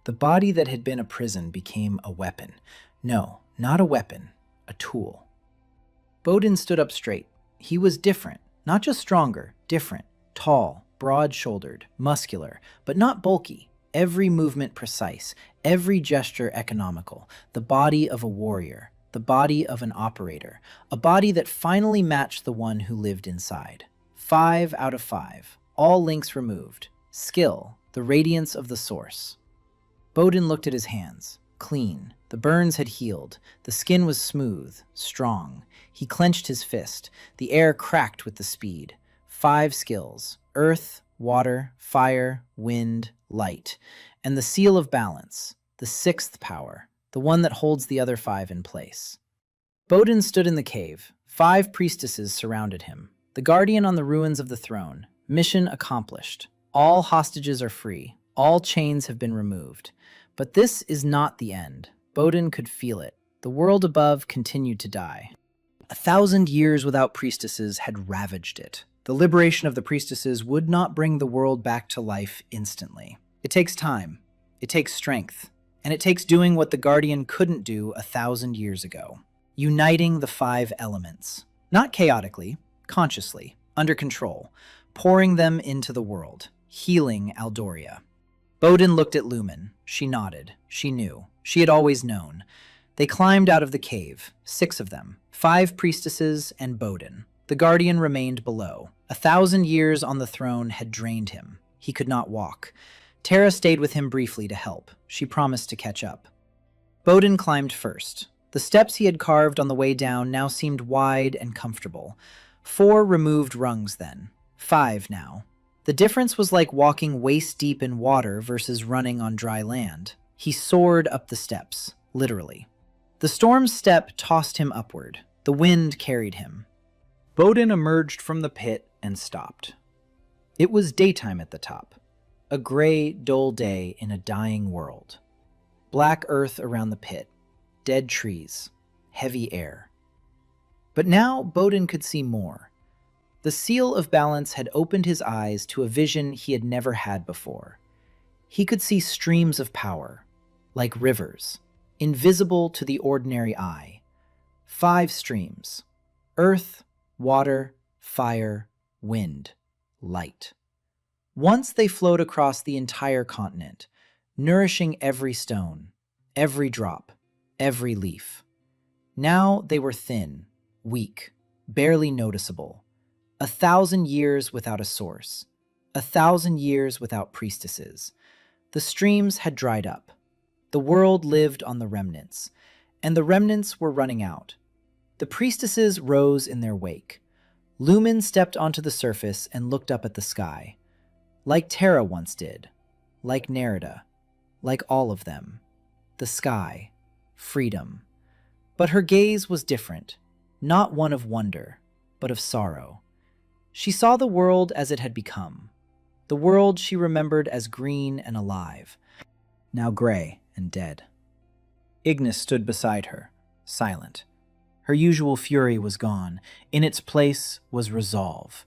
The body that had been a prison became a weapon. No, not a weapon, a tool. Bogdan stood up straight. He was different, not just stronger, different, tall, broad-shouldered, muscular, but not bulky. Every movement precise, every gesture economical. The body of a warrior, the body of an operator, a body that finally matched the one who lived inside. 5 out of 5. All links removed. Skill, the radiance of the source. Bogdan looked at his hands. Clean. The burns had healed. The skin was smooth, strong. He clenched his fist. The air cracked with the speed. 5 skills. Earth, water, fire, wind, light. And the seal of balance. The 6th power. The one that holds the other 5 in place. Bogdan stood in the cave. 5 priestesses surrounded him. The guardian on the ruins of the throne. Mission accomplished. All hostages are free. All chains have been removed. But this is not the end. Bogdan could feel it. The world above continued to die. 1,000 years without priestesses had ravaged it. The liberation of the priestesses would not bring the world back to life instantly. It takes time. It takes strength. And it takes doing what the Guardian couldn't do 1,000 years ago. Uniting the 5 elements. Not chaotically, consciously, under control. Pouring them into the world. Healing Aldoria. Bogdan looked at Lumen. She nodded. She knew. She had always known. They climbed out of the cave, 6 of them, 5 priestesses and Bogdan. The Guardian remained below. 1,000 years on the throne had drained him. He could not walk. Terra stayed with him briefly to help. She promised to catch up. Bogdan climbed first. The steps he had carved on the way down now seemed wide and comfortable. 4 removed rungs then. 5 now. The difference was like walking waist-deep in water versus running on dry land. He soared up the steps, literally. The storm's step tossed him upward. The wind carried him. Bogdan emerged from the pit and stopped. It was daytime at the top. A gray, dull day in a dying world. Black earth around the pit. Dead trees. Heavy air. But now Bogdan could see more. The seal of balance had opened his eyes to a vision he had never had before. He could see streams of power, like rivers, invisible to the ordinary eye. 5 streams: earth, water, fire, wind, light. Once they flowed across the entire continent, nourishing every stone, every drop, every leaf. Now they were thin, weak, barely noticeable. 1,000 years without a source. 1,000 years without priestesses. The streams had dried up. The world lived on the remnants, and the remnants were running out. The priestesses rose in their wake. Lumen stepped onto the surface and looked up at the sky. Like Terra once did. Like Nerida. Like all of them. The sky. Freedom. But her gaze was different. Not one of wonder, but of sorrow. She saw the world as it had become. The world she remembered as green and alive. Now gray and dead. Ignis stood beside her, silent. Her usual fury was gone. In its place was resolve.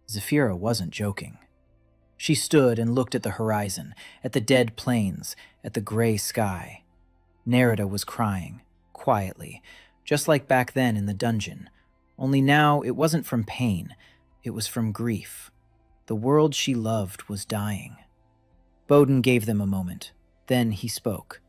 Zephyra wasn't joking. She stood and looked at the horizon, at the dead plains, at the gray sky. Nerida was crying, quietly, just like back then in the dungeon. Only now it wasn't from pain. It was from grief. The world she loved was dying. Bogdan gave them a moment. Then he spoke.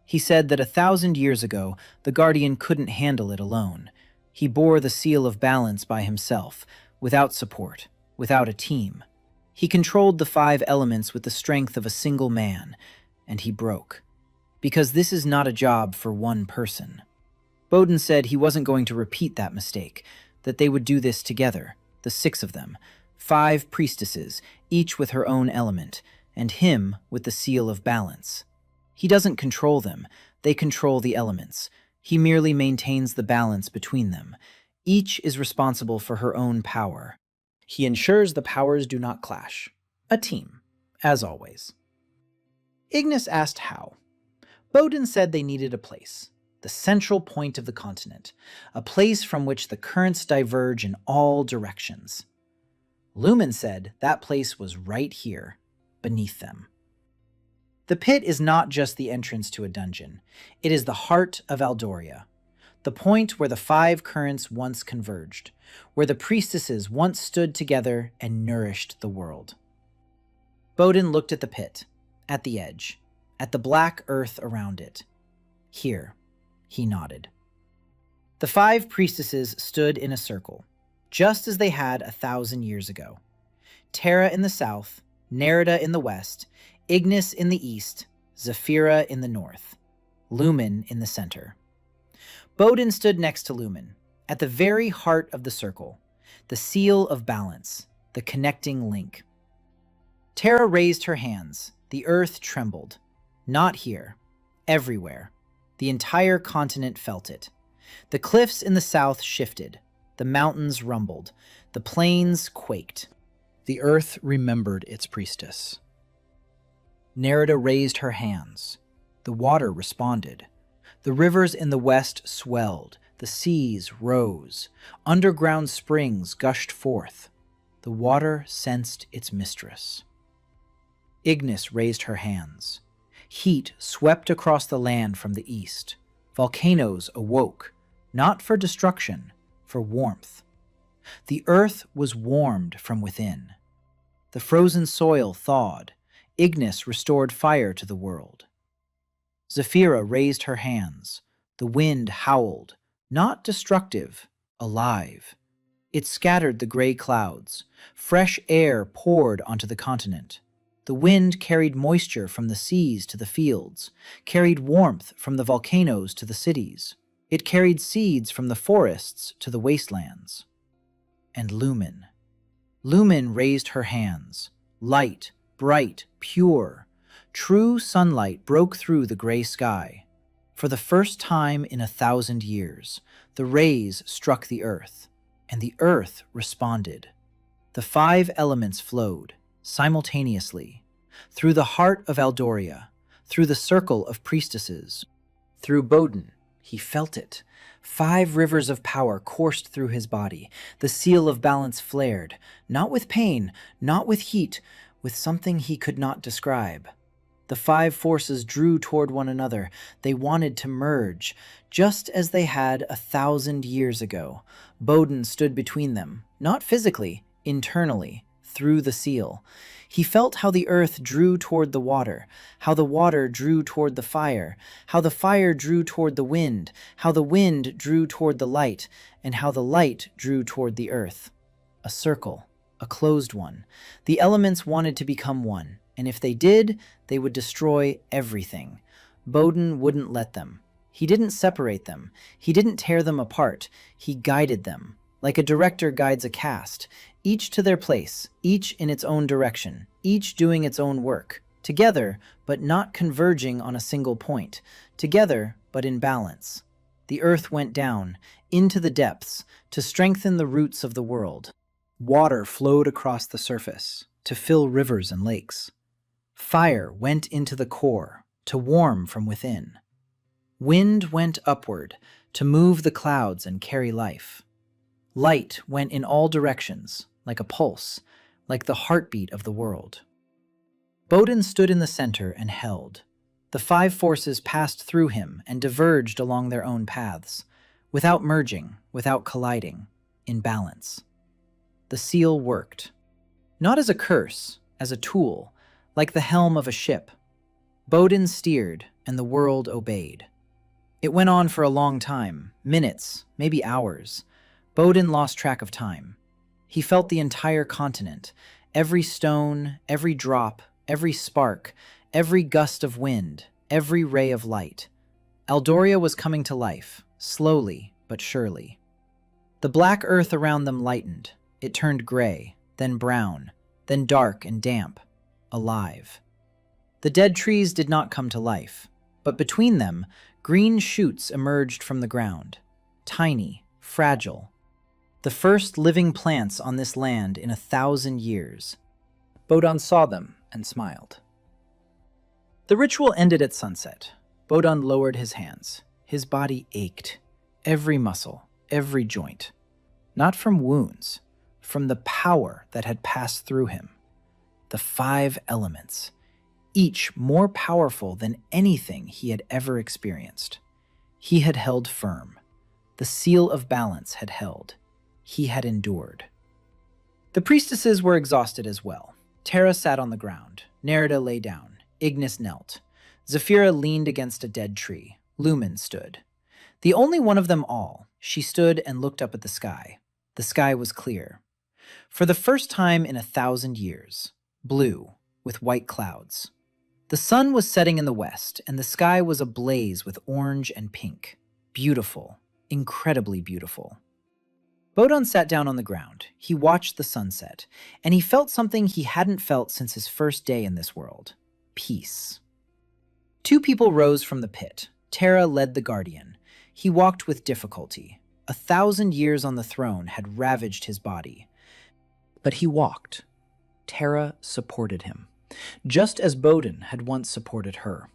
He said that 1,000 years ago, the Guardian couldn't handle it alone. He bore the seal of balance by himself, without support, without a team. He controlled the 5 elements with the strength of a single man, and he broke. Because this is not a job for one person. Bowden said he wasn't going to repeat that mistake, that they would do this together, the 6 of them, 5 priestesses, each with her own element, and him with the seal of balance. He doesn't control them, they control the elements. He merely maintains the balance between them. Each is responsible for her own power. He ensures the powers do not clash. A team, as always. Ignis asked how. Bowden said they needed a place, the central point of the continent, a place from which the currents diverge in all directions. Lumen said that place was right here, beneath them. The pit is not just the entrance to a dungeon. It is the heart of Aldoria, the point where the 5 currents once converged, where the priestesses once stood together and nourished the world. Bowden looked at the pit, at the edge, at the black earth around it. Here, he nodded. The 5 priestesses stood in a circle, just as they had 1,000 years ago. Terra in the south, Nerida in the west, Ignis in the east, Zephyra in the north, Lumen in the center. Bowden stood next to Lumen, at the very heart of the circle, the seal of balance, the connecting link. Terra raised her hands. The earth trembled. Not here, everywhere. The entire continent felt it. The cliffs in the south shifted. The mountains rumbled. The plains quaked. The earth remembered its priestess. Nerida raised her hands. The water responded. The rivers in the west swelled. The seas rose. Underground springs gushed forth. The water sensed its mistress. Ignis raised her hands. Heat swept across the land from the east. Volcanoes awoke, not for destruction, for warmth. The earth was warmed from within. The frozen soil thawed. Ignis restored fire to the world. Zephyra raised her hands. The wind howled, not destructive, alive. It scattered the gray clouds. Fresh air poured onto the continent. The wind carried moisture from the seas to the fields, carried warmth from the volcanoes to the cities. It carried seeds from the forests to the wastelands. And Lumen. Lumen raised her hands. Light, bright, pure. True sunlight broke through the gray sky. For the first time in 1,000 years, the rays struck the earth, and the earth responded. The 5 elements flowed, simultaneously, through the heart of Aldoria, through the circle of priestesses, through Bowden. He felt it. 5 rivers of power coursed through his body. The seal of balance flared, not with pain, not with heat, with something he could not describe. The 5 forces drew toward one another. They wanted to merge, just as they had 1,000 years ago. Bowden stood between them, not physically, internally, through the seal. He felt how the earth drew toward the water, how the water drew toward the fire, how the fire drew toward the wind, how the wind drew toward the light, and how the light drew toward the earth. A circle, a closed one. The elements wanted to become one, and if they did, they would destroy everything. Bowden wouldn't let them. He didn't separate them. He didn't tear them apart. He guided them, like a director guides a cast, each to their place, each in its own direction, each doing its own work, together but not converging on a single point, together but in balance. The earth went down, into the depths, to strengthen the roots of the world. Water flowed across the surface, to fill rivers and lakes. Fire went into the core, to warm from within. Wind went upward, to move the clouds and carry life. Light went in all directions, like a pulse, like the heartbeat of the world. Bowden stood in the center and held. The 5 forces passed through him and diverged along their own paths, without merging, without colliding, in balance. The seal worked. Not as a curse, as a tool, like the helm of a ship. Bodin steered, and the world obeyed. It went on for a long time, minutes, maybe hours. Bodin lost track of time. He felt the entire continent, every stone, every drop, every spark, every gust of wind, every ray of light. Aldoria was coming to life, slowly but surely. The black earth around them lightened. It turned gray, then brown, then dark and damp, alive. The dead trees did not come to life, but between them, green shoots emerged from the ground, tiny, fragile. The first living plants on this land in 1,000 years. Bodin saw them and smiled. The ritual ended at sunset. Bodin lowered his hands. His body ached, every muscle, every joint. Not from wounds, from the power that had passed through him. The 5 elements, each more powerful than anything he had ever experienced. He had held firm. The seal of balance had held. He had endured. The priestesses were exhausted as well. Terra sat on the ground. Nerida lay down. Ignis knelt. Zephyra leaned against a dead tree. Lumen stood. The only one of them all, she stood and looked up at the sky. The sky was clear. For the first time in 1,000 years, blue with white clouds. The sun was setting in the west, and the sky was ablaze with orange and pink. Beautiful, incredibly beautiful. Bodin sat down on the ground. He watched the sunset, and he felt something he hadn't felt since his first day in this world. Peace. 2 people rose from the pit. Terra led the guardian. He walked with difficulty. 1,000 years on the throne had ravaged his body. But he walked. Terra supported him, just as Bodin had once supported her.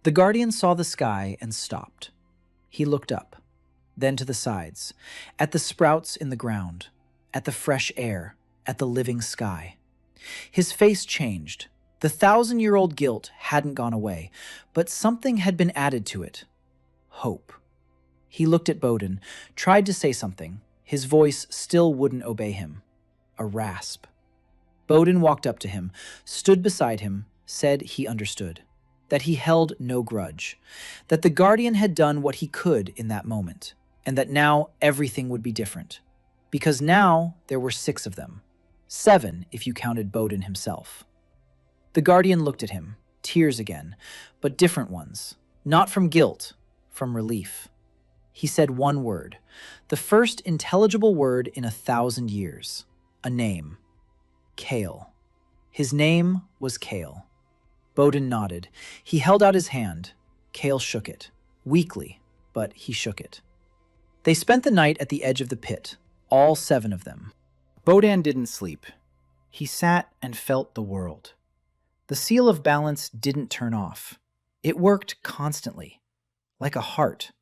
The guardian saw the sky and stopped. He looked up, then to the sides, at the sprouts in the ground, at the fresh air, at the living sky. His face changed. The 1,000-year-old guilt hadn't gone away, but something had been added to it. Hope. He looked at Bodin, tried to say something. His voice still wouldn't obey him. A rasp. Bodin walked up to him, stood beside him, said he understood, that he held no grudge, that the guardian had done what he could in that moment, and that now everything would be different. Because now there were 6 of them. 7 if you counted Bodin himself. The guardian looked at him, tears again, but different ones. Not from guilt, from relief. He said one word, the first intelligible word in 1,000 years. A name. Kale. His name was Kale. Bodin nodded. He held out his hand. Kale shook it. Weakly, but he shook it. They spent the night at the edge of the pit, all 7 of them. Bodin didn't sleep. He sat and felt the world. The seal of balance didn't turn off. It worked constantly, like a heart.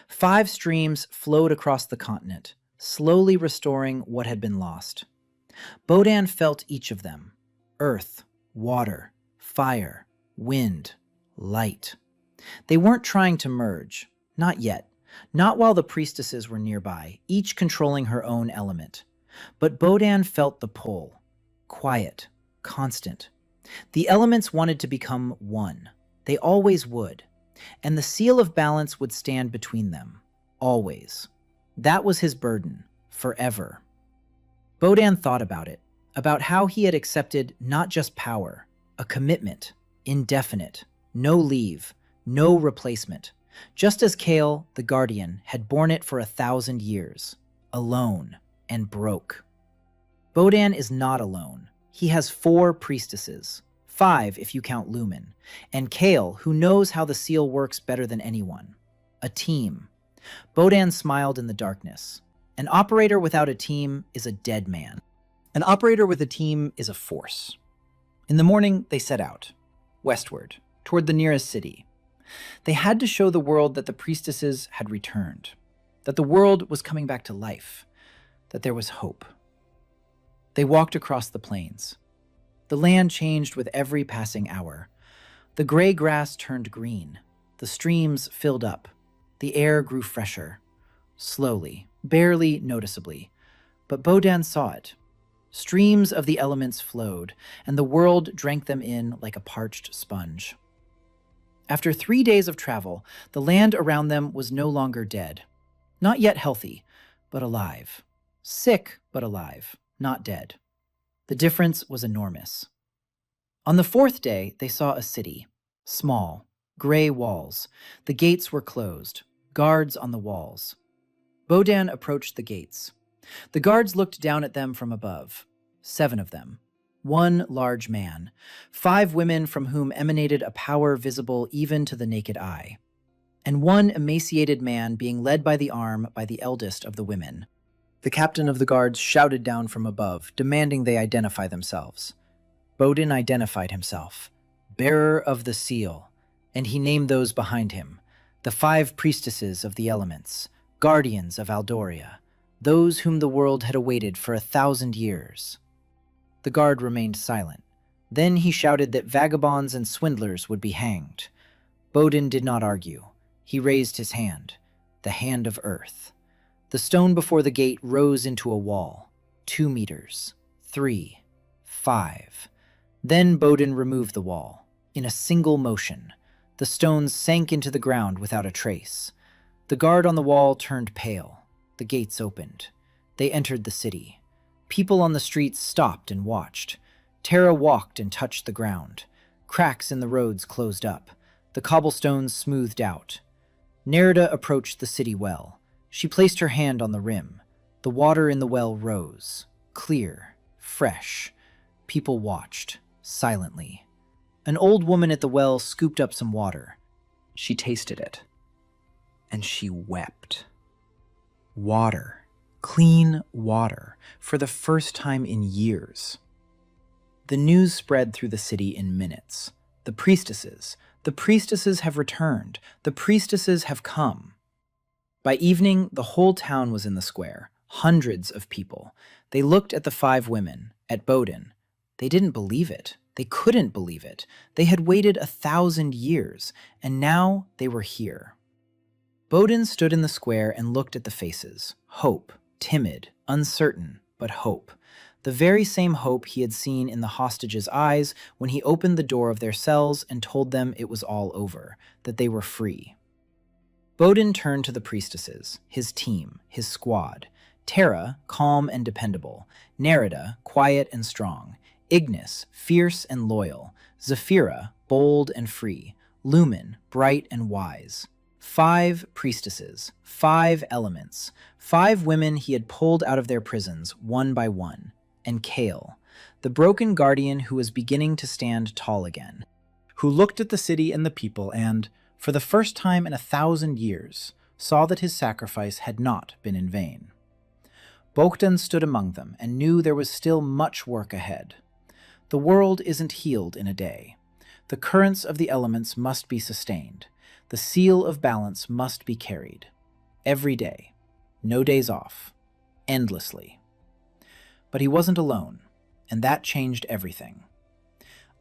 5 streams flowed across the continent, slowly restoring what had been lost. Bodin felt each of them. Earth, water, fire, wind, light. They weren't trying to merge. Not yet. Not while the priestesses were nearby, each controlling her own element. But Bodin felt the pull. Quiet, constant. The elements wanted to become one. They always would. And the seal of balance would stand between them. Always. That was his burden. Forever. Bodin thought about it. About how he had accepted not just power, a commitment, indefinite, no leave, no replacement. Just as Kale, the guardian, had borne it for 1,000 years. Alone. And broke. Bodin is not alone. He has 4 priestesses, 5 if you count Lumen, and Kale, who knows how the seal works better than anyone. A team. Bodin smiled in the darkness. An operator without a team is a dead man. An operator with a team is a force. In the morning, they set out, westward, toward the nearest city. They had to show the world that the priestesses had returned, that the world was coming back to life, that there was hope. They walked across the plains. The land changed with every passing hour. The gray grass turned green. The streams filled up. The air grew fresher. Slowly, barely noticeably. But Bodin saw it. Streams of the elements flowed, and the world drank them in like a parched sponge. After 3 days of travel, the land around them was no longer dead. Not yet healthy, but alive. Sick, but alive, not dead. The difference was enormous. On the 4th day, they saw a city. Small, gray walls. The gates were closed, guards on the walls. Bodan approached the gates. The guards looked down at them from above. 7 of them. 1 large man. 5 women from whom emanated a power visible even to the naked eye. And 1 emaciated man being led by the arm by the eldest of the women. The captain of the guards shouted down from above, demanding they identify themselves. Bodan identified himself, bearer of the seal, and he named those behind him, the 5 priestesses of the elements, guardians of Aldoria, those whom the world had awaited for 1,000 years. The guard remained silent. Then he shouted that vagabonds and swindlers would be hanged. Bodan did not argue. He raised his hand, the hand of earth. The stone before the gate rose into a wall, 2 meters, 3, 5. Then Bodan removed the wall. In a single motion, the stones sank into the ground without a trace. The guard on the wall turned pale. The gates opened. They entered the city. People on the streets stopped and watched. Tara walked and touched the ground. Cracks in the roads closed up. The cobblestones smoothed out. Nerida approached the city well. She placed her hand on the rim. The water in the well rose, clear, fresh. People watched, silently. An old woman at the well scooped up some water. She tasted it. And she wept. Water. Clean water, for the first time in years. The news spread through the city in minutes. The priestesses have returned. The priestesses have come. By evening, the whole town was in the square. Hundreds of people. They looked at the 5 women, at Bodan. They didn't believe it. They couldn't believe it. They had waited 1,000 years, and now they were here. Bodan stood in the square and looked at the faces. Hope. Timid, uncertain, but hope. The very same hope he had seen in the hostages' eyes when he opened the door of their cells and told them it was all over, that they were free. Bodan turned to the priestesses, his team, his squad. Tara, calm and dependable. Nerida, quiet and strong. Ignis, fierce and loyal. Zephyra, bold and free. Lumen, bright and wise. 5 priestesses, 5 elements, 5 women he had pulled out of their prisons, one by one, and Kale, the broken guardian who was beginning to stand tall again, who looked at the city and the people and, for the first time in 1,000 years, saw that his sacrifice had not been in vain. Bogdan stood among them and knew there was still much work ahead. The world isn't healed in a day. The currents of the elements must be sustained. The seal of balance must be carried. Every day. No days off. Endlessly. But he wasn't alone, and that changed everything.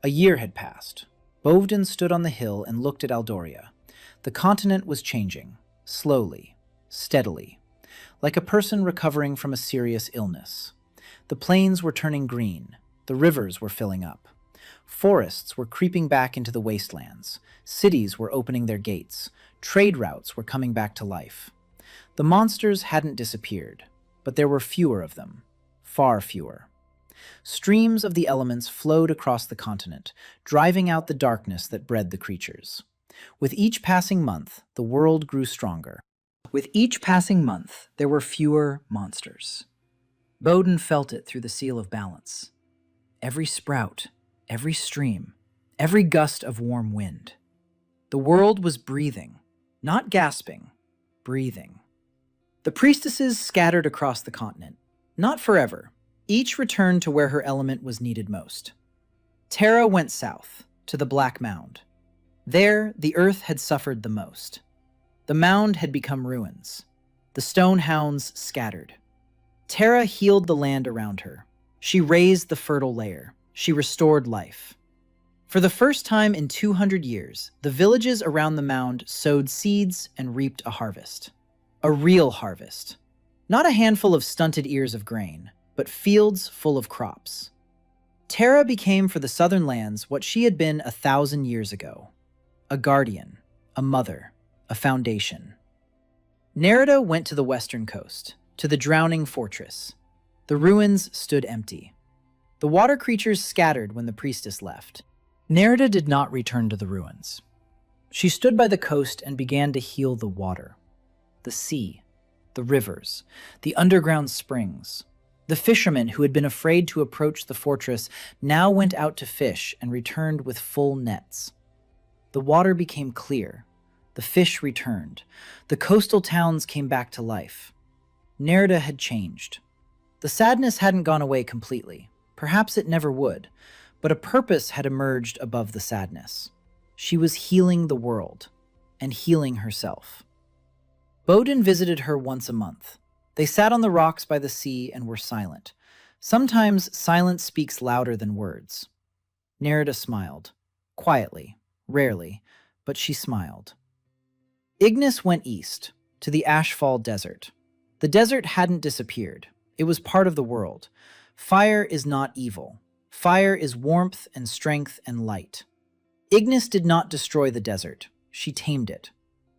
A year had passed. Bogdan stood on the hill and looked at Aldoria. The continent was changing, slowly, steadily, like a person recovering from a serious illness. The plains were turning green. The rivers were filling up. Forests were creeping back into the wastelands. Cities were opening their gates. Trade routes were coming back to life. The monsters hadn't disappeared, but there were fewer of them. Far fewer. Streams of the elements flowed across the continent, driving out the darkness that bred the creatures. With each passing month, the world grew stronger. With each passing month, there were fewer monsters. Bodan felt it through the seal of balance. Every sprout, every stream, every gust of warm wind. The world was breathing, not gasping, breathing. The priestesses scattered across the continent, not forever. Each returned to where her element was needed most. Tara went south, to the Black Mound. There, the earth had suffered the most. The mound had become ruins. The stone hounds scattered. Tara healed the land around her. She raised the fertile layer. She restored life. For the first time in 200 years, the villages around the mound sowed seeds and reaped a harvest. A real harvest. Not a handful of stunted ears of grain, but fields full of crops. Terra became for the southern lands what she had been 1,000 years ago: a guardian, a mother, a foundation. Nerida went to the western coast, to the drowning fortress. The ruins stood empty. The water creatures scattered when the priestess left. Nerida did not return to the ruins. She stood by the coast and began to heal the water. The sea, the rivers, the underground springs. The fishermen who had been afraid to approach the fortress now went out to fish and returned with full nets. The water became clear. The fish returned. The coastal towns came back to life. Nerida had changed. The sadness hadn't gone away completely. Perhaps it never would, but a purpose had emerged above the sadness. She was healing the world and healing herself. Bowden visited her once a month. They sat on the rocks by the sea and were silent. Sometimes silence speaks louder than words. Nerida smiled. Quietly, rarely, but she smiled. Ignis went east, to the Ashfall Desert. The desert hadn't disappeared. It was part of the world. Fire is not evil. Fire is warmth and strength and light. Ignis did not destroy the desert. She tamed it.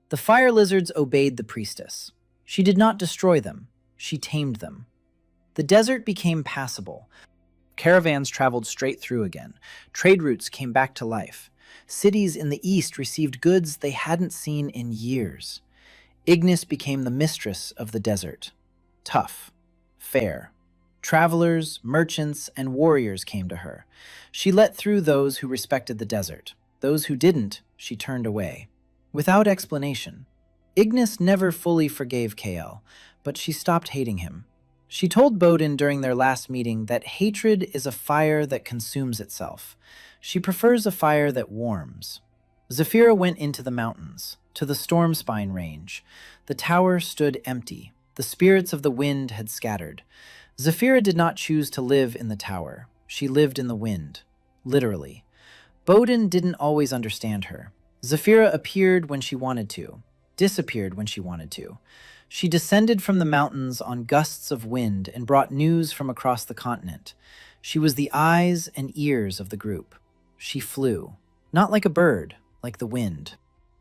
The fire lizards obeyed the priestess. She did not destroy them. She tamed them. The desert became passable. Caravans traveled straight through again. Trade routes came back to life. Cities in the east received goods they hadn't seen in years. Ignis became the mistress of the desert. Tough, fair. Travelers, merchants, and warriors came to her. She let through those who respected the desert. Those who didn't, she turned away. Without explanation. Ignis never fully forgave KL, but she stopped hating him. She told Bowden during their last meeting that hatred is a fire that consumes itself. She prefers a fire that warms. Zephyra went into the mountains, to the Stormspine range. The tower stood empty. The spirits of the wind had scattered. Zephyra did not choose to live in the tower. She lived in the wind, literally. Bowden didn't always understand her. Zephyra appeared when she wanted to, disappeared when she wanted to. She descended from the mountains on gusts of wind and brought news from across the continent. She was the eyes and ears of the group. She flew, not like a bird, like the wind.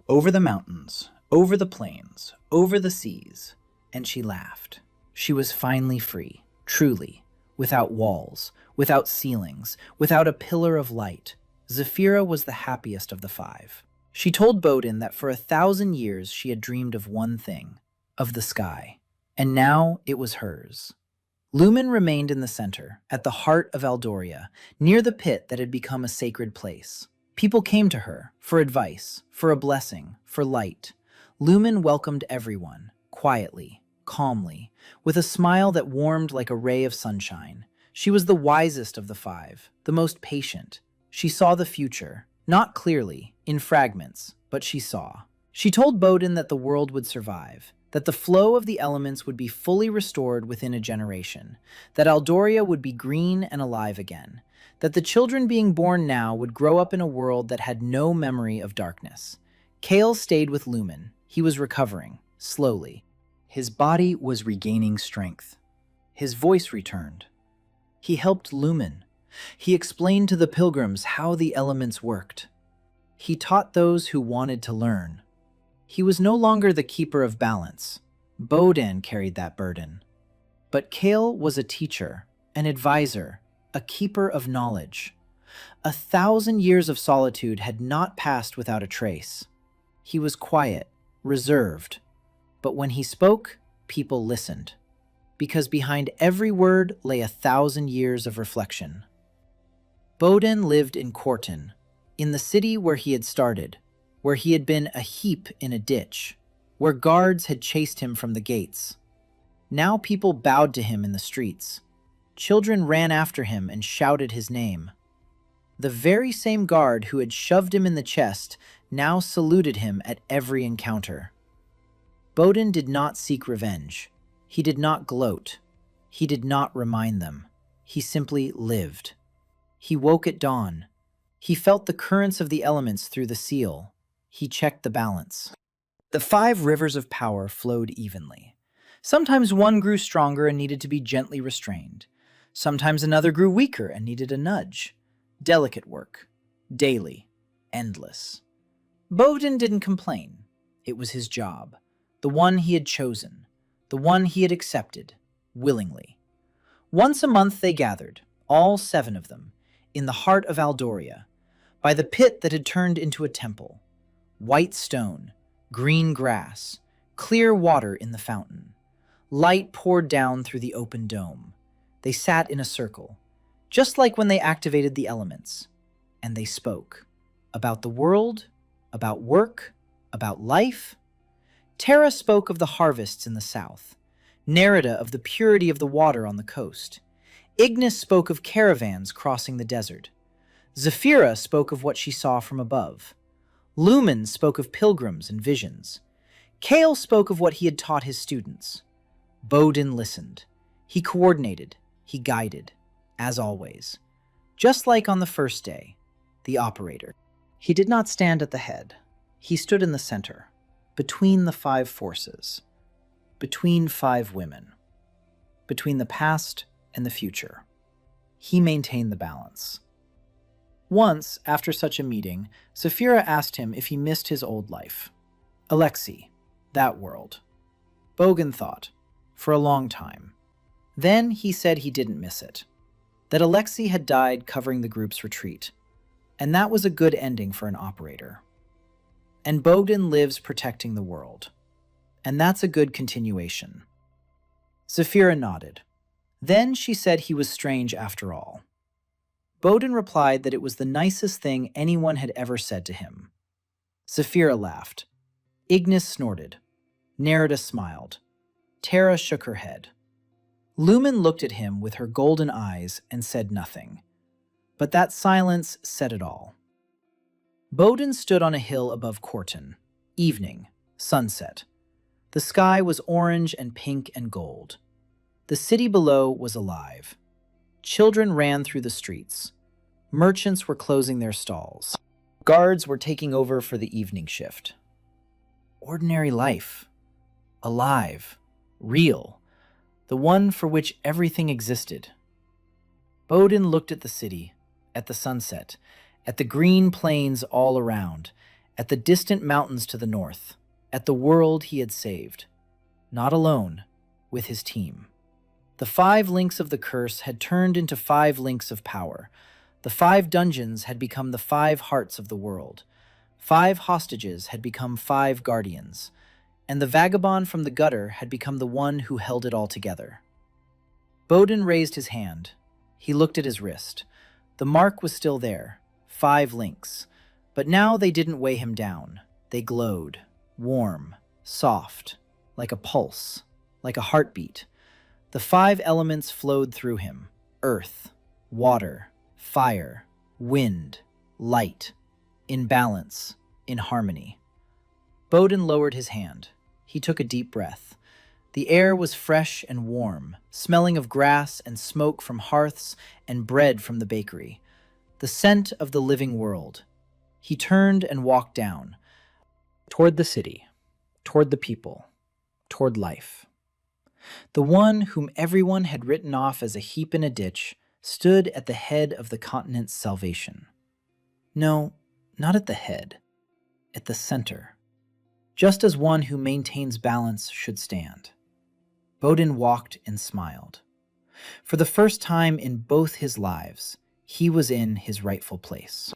Over the mountains, over the plains, over the seas, and she laughed. She was finally free, truly, without walls, without ceilings, without a pillar of light. Zephyra was the happiest of the five. She told Bowden that for 1,000 years she had dreamed of one thing, of the sky, and now it was hers. Lumen remained in the center, at the heart of Aldoria, near the pit that had become a sacred place. People came to her, for advice, for a blessing, for light. Lumen welcomed everyone, quietly, calmly, with a smile that warmed like a ray of sunshine. She was the wisest of the five, the most patient. She saw the future, not clearly, in fragments, but she saw. She told Bowden that the world would survive, that the flow of the elements would be fully restored within a generation, that Aldoria would be green and alive again, that the children being born now would grow up in a world that had no memory of darkness. Kale stayed with Lumen. He was recovering, slowly. His body was regaining strength. His voice returned. He helped Lumen. He explained to the pilgrims how the elements worked. He taught those who wanted to learn. He was no longer the keeper of balance. Bowden carried that burden. But Kale was a teacher, an advisor, a keeper of knowledge. 1,000 years of solitude had not passed without a trace. He was quiet, reserved. But when he spoke, people listened. Because behind every word lay 1,000 years of reflection. Bowden lived in Corton, in the city where he had started, where he had been a heap in a ditch, where guards had chased him from the gates. Now people bowed to him in the streets. Children ran after him and shouted his name. The very same guard who had shoved him in the chest now saluted him at every encounter. Bowden did not seek revenge. He did not gloat. He did not remind them. He simply lived. He woke at dawn. He felt the currents of the elements through the seal. He checked the balance. The 5 rivers of power flowed evenly. Sometimes one grew stronger and needed to be gently restrained. Sometimes another grew weaker and needed a nudge. Delicate work. Daily. Endless. Bodin didn't complain. It was his job. The one he had chosen. The one he had accepted. Willingly. Once a month they gathered, all 7 of them, in the heart of Aldoria, by the pit that had turned into a temple. White stone, green grass, clear water in the fountain. Light poured down through the open dome. They sat in a circle, just like when they activated the elements. And they spoke. About the world, about work, about life. Terra spoke of the harvests in the south. Nerida of the purity of the water on the coast. Ignis spoke of caravans crossing the desert. Zephyra spoke of what she saw from above. Lumen spoke of pilgrims and visions. Kale spoke of what he had taught his students. Bodin listened. He coordinated. He guided. As always. Just like on the first day, the operator. He did not stand at the head. He stood in the center, between the 5 forces, between 5 women, between the past and the future. He maintained the balance. Once, after such a meeting, Zephyra asked him if he missed his old life. Alexei, that world. Bogan thought, for a long time. Then he said he didn't miss it. That Alexei had died covering the group's retreat. And that was a good ending for an operator. And Bogdan lives protecting the world. And that's a good continuation. Zephyra nodded. Then she said he was strange after all. Bowden replied that it was the nicest thing anyone had ever said to him. Zephyra laughed. Ignis snorted. Nerida smiled. Terra shook her head. Lumen looked at him with her golden eyes and said nothing. But that silence said it all. Bowden stood on a hill above Corton. Evening. Sunset. The sky was orange and pink and gold. The city below was alive. Children ran through the streets. Merchants were closing their stalls. Guards were taking over for the evening shift. Ordinary life. Alive. Real. The one for which everything existed. Bowden looked at the city, at the sunset, at the green plains all around, at the distant mountains to the north, at the world he had saved. Not alone, with his team. The 5 links of the curse had turned into 5 links of power. The 5 dungeons had become the 5 hearts of the world. 5 hostages had become 5 guardians. And the vagabond from the gutter had become the one who held it all together. Bowden raised his hand. He looked at his wrist. The mark was still there, 5 links. But now they didn't weigh him down. They glowed, warm, soft, like a pulse, like a heartbeat. The 5 elements flowed through him. Earth, water, fire, wind, light. In balance, in harmony. Bowden lowered his hand. He took a deep breath. The air was fresh and warm, smelling of grass and smoke from hearths and bread from the bakery. The scent of the living world. He turned and walked down, toward the city, toward the people, toward life. The one whom everyone had written off as a heap in a ditch stood at the head of the continent's salvation. No, not at the head, at the center. Just as one who maintains balance should stand. Bowden walked and smiled. For the first time in both his lives, he was in his rightful place.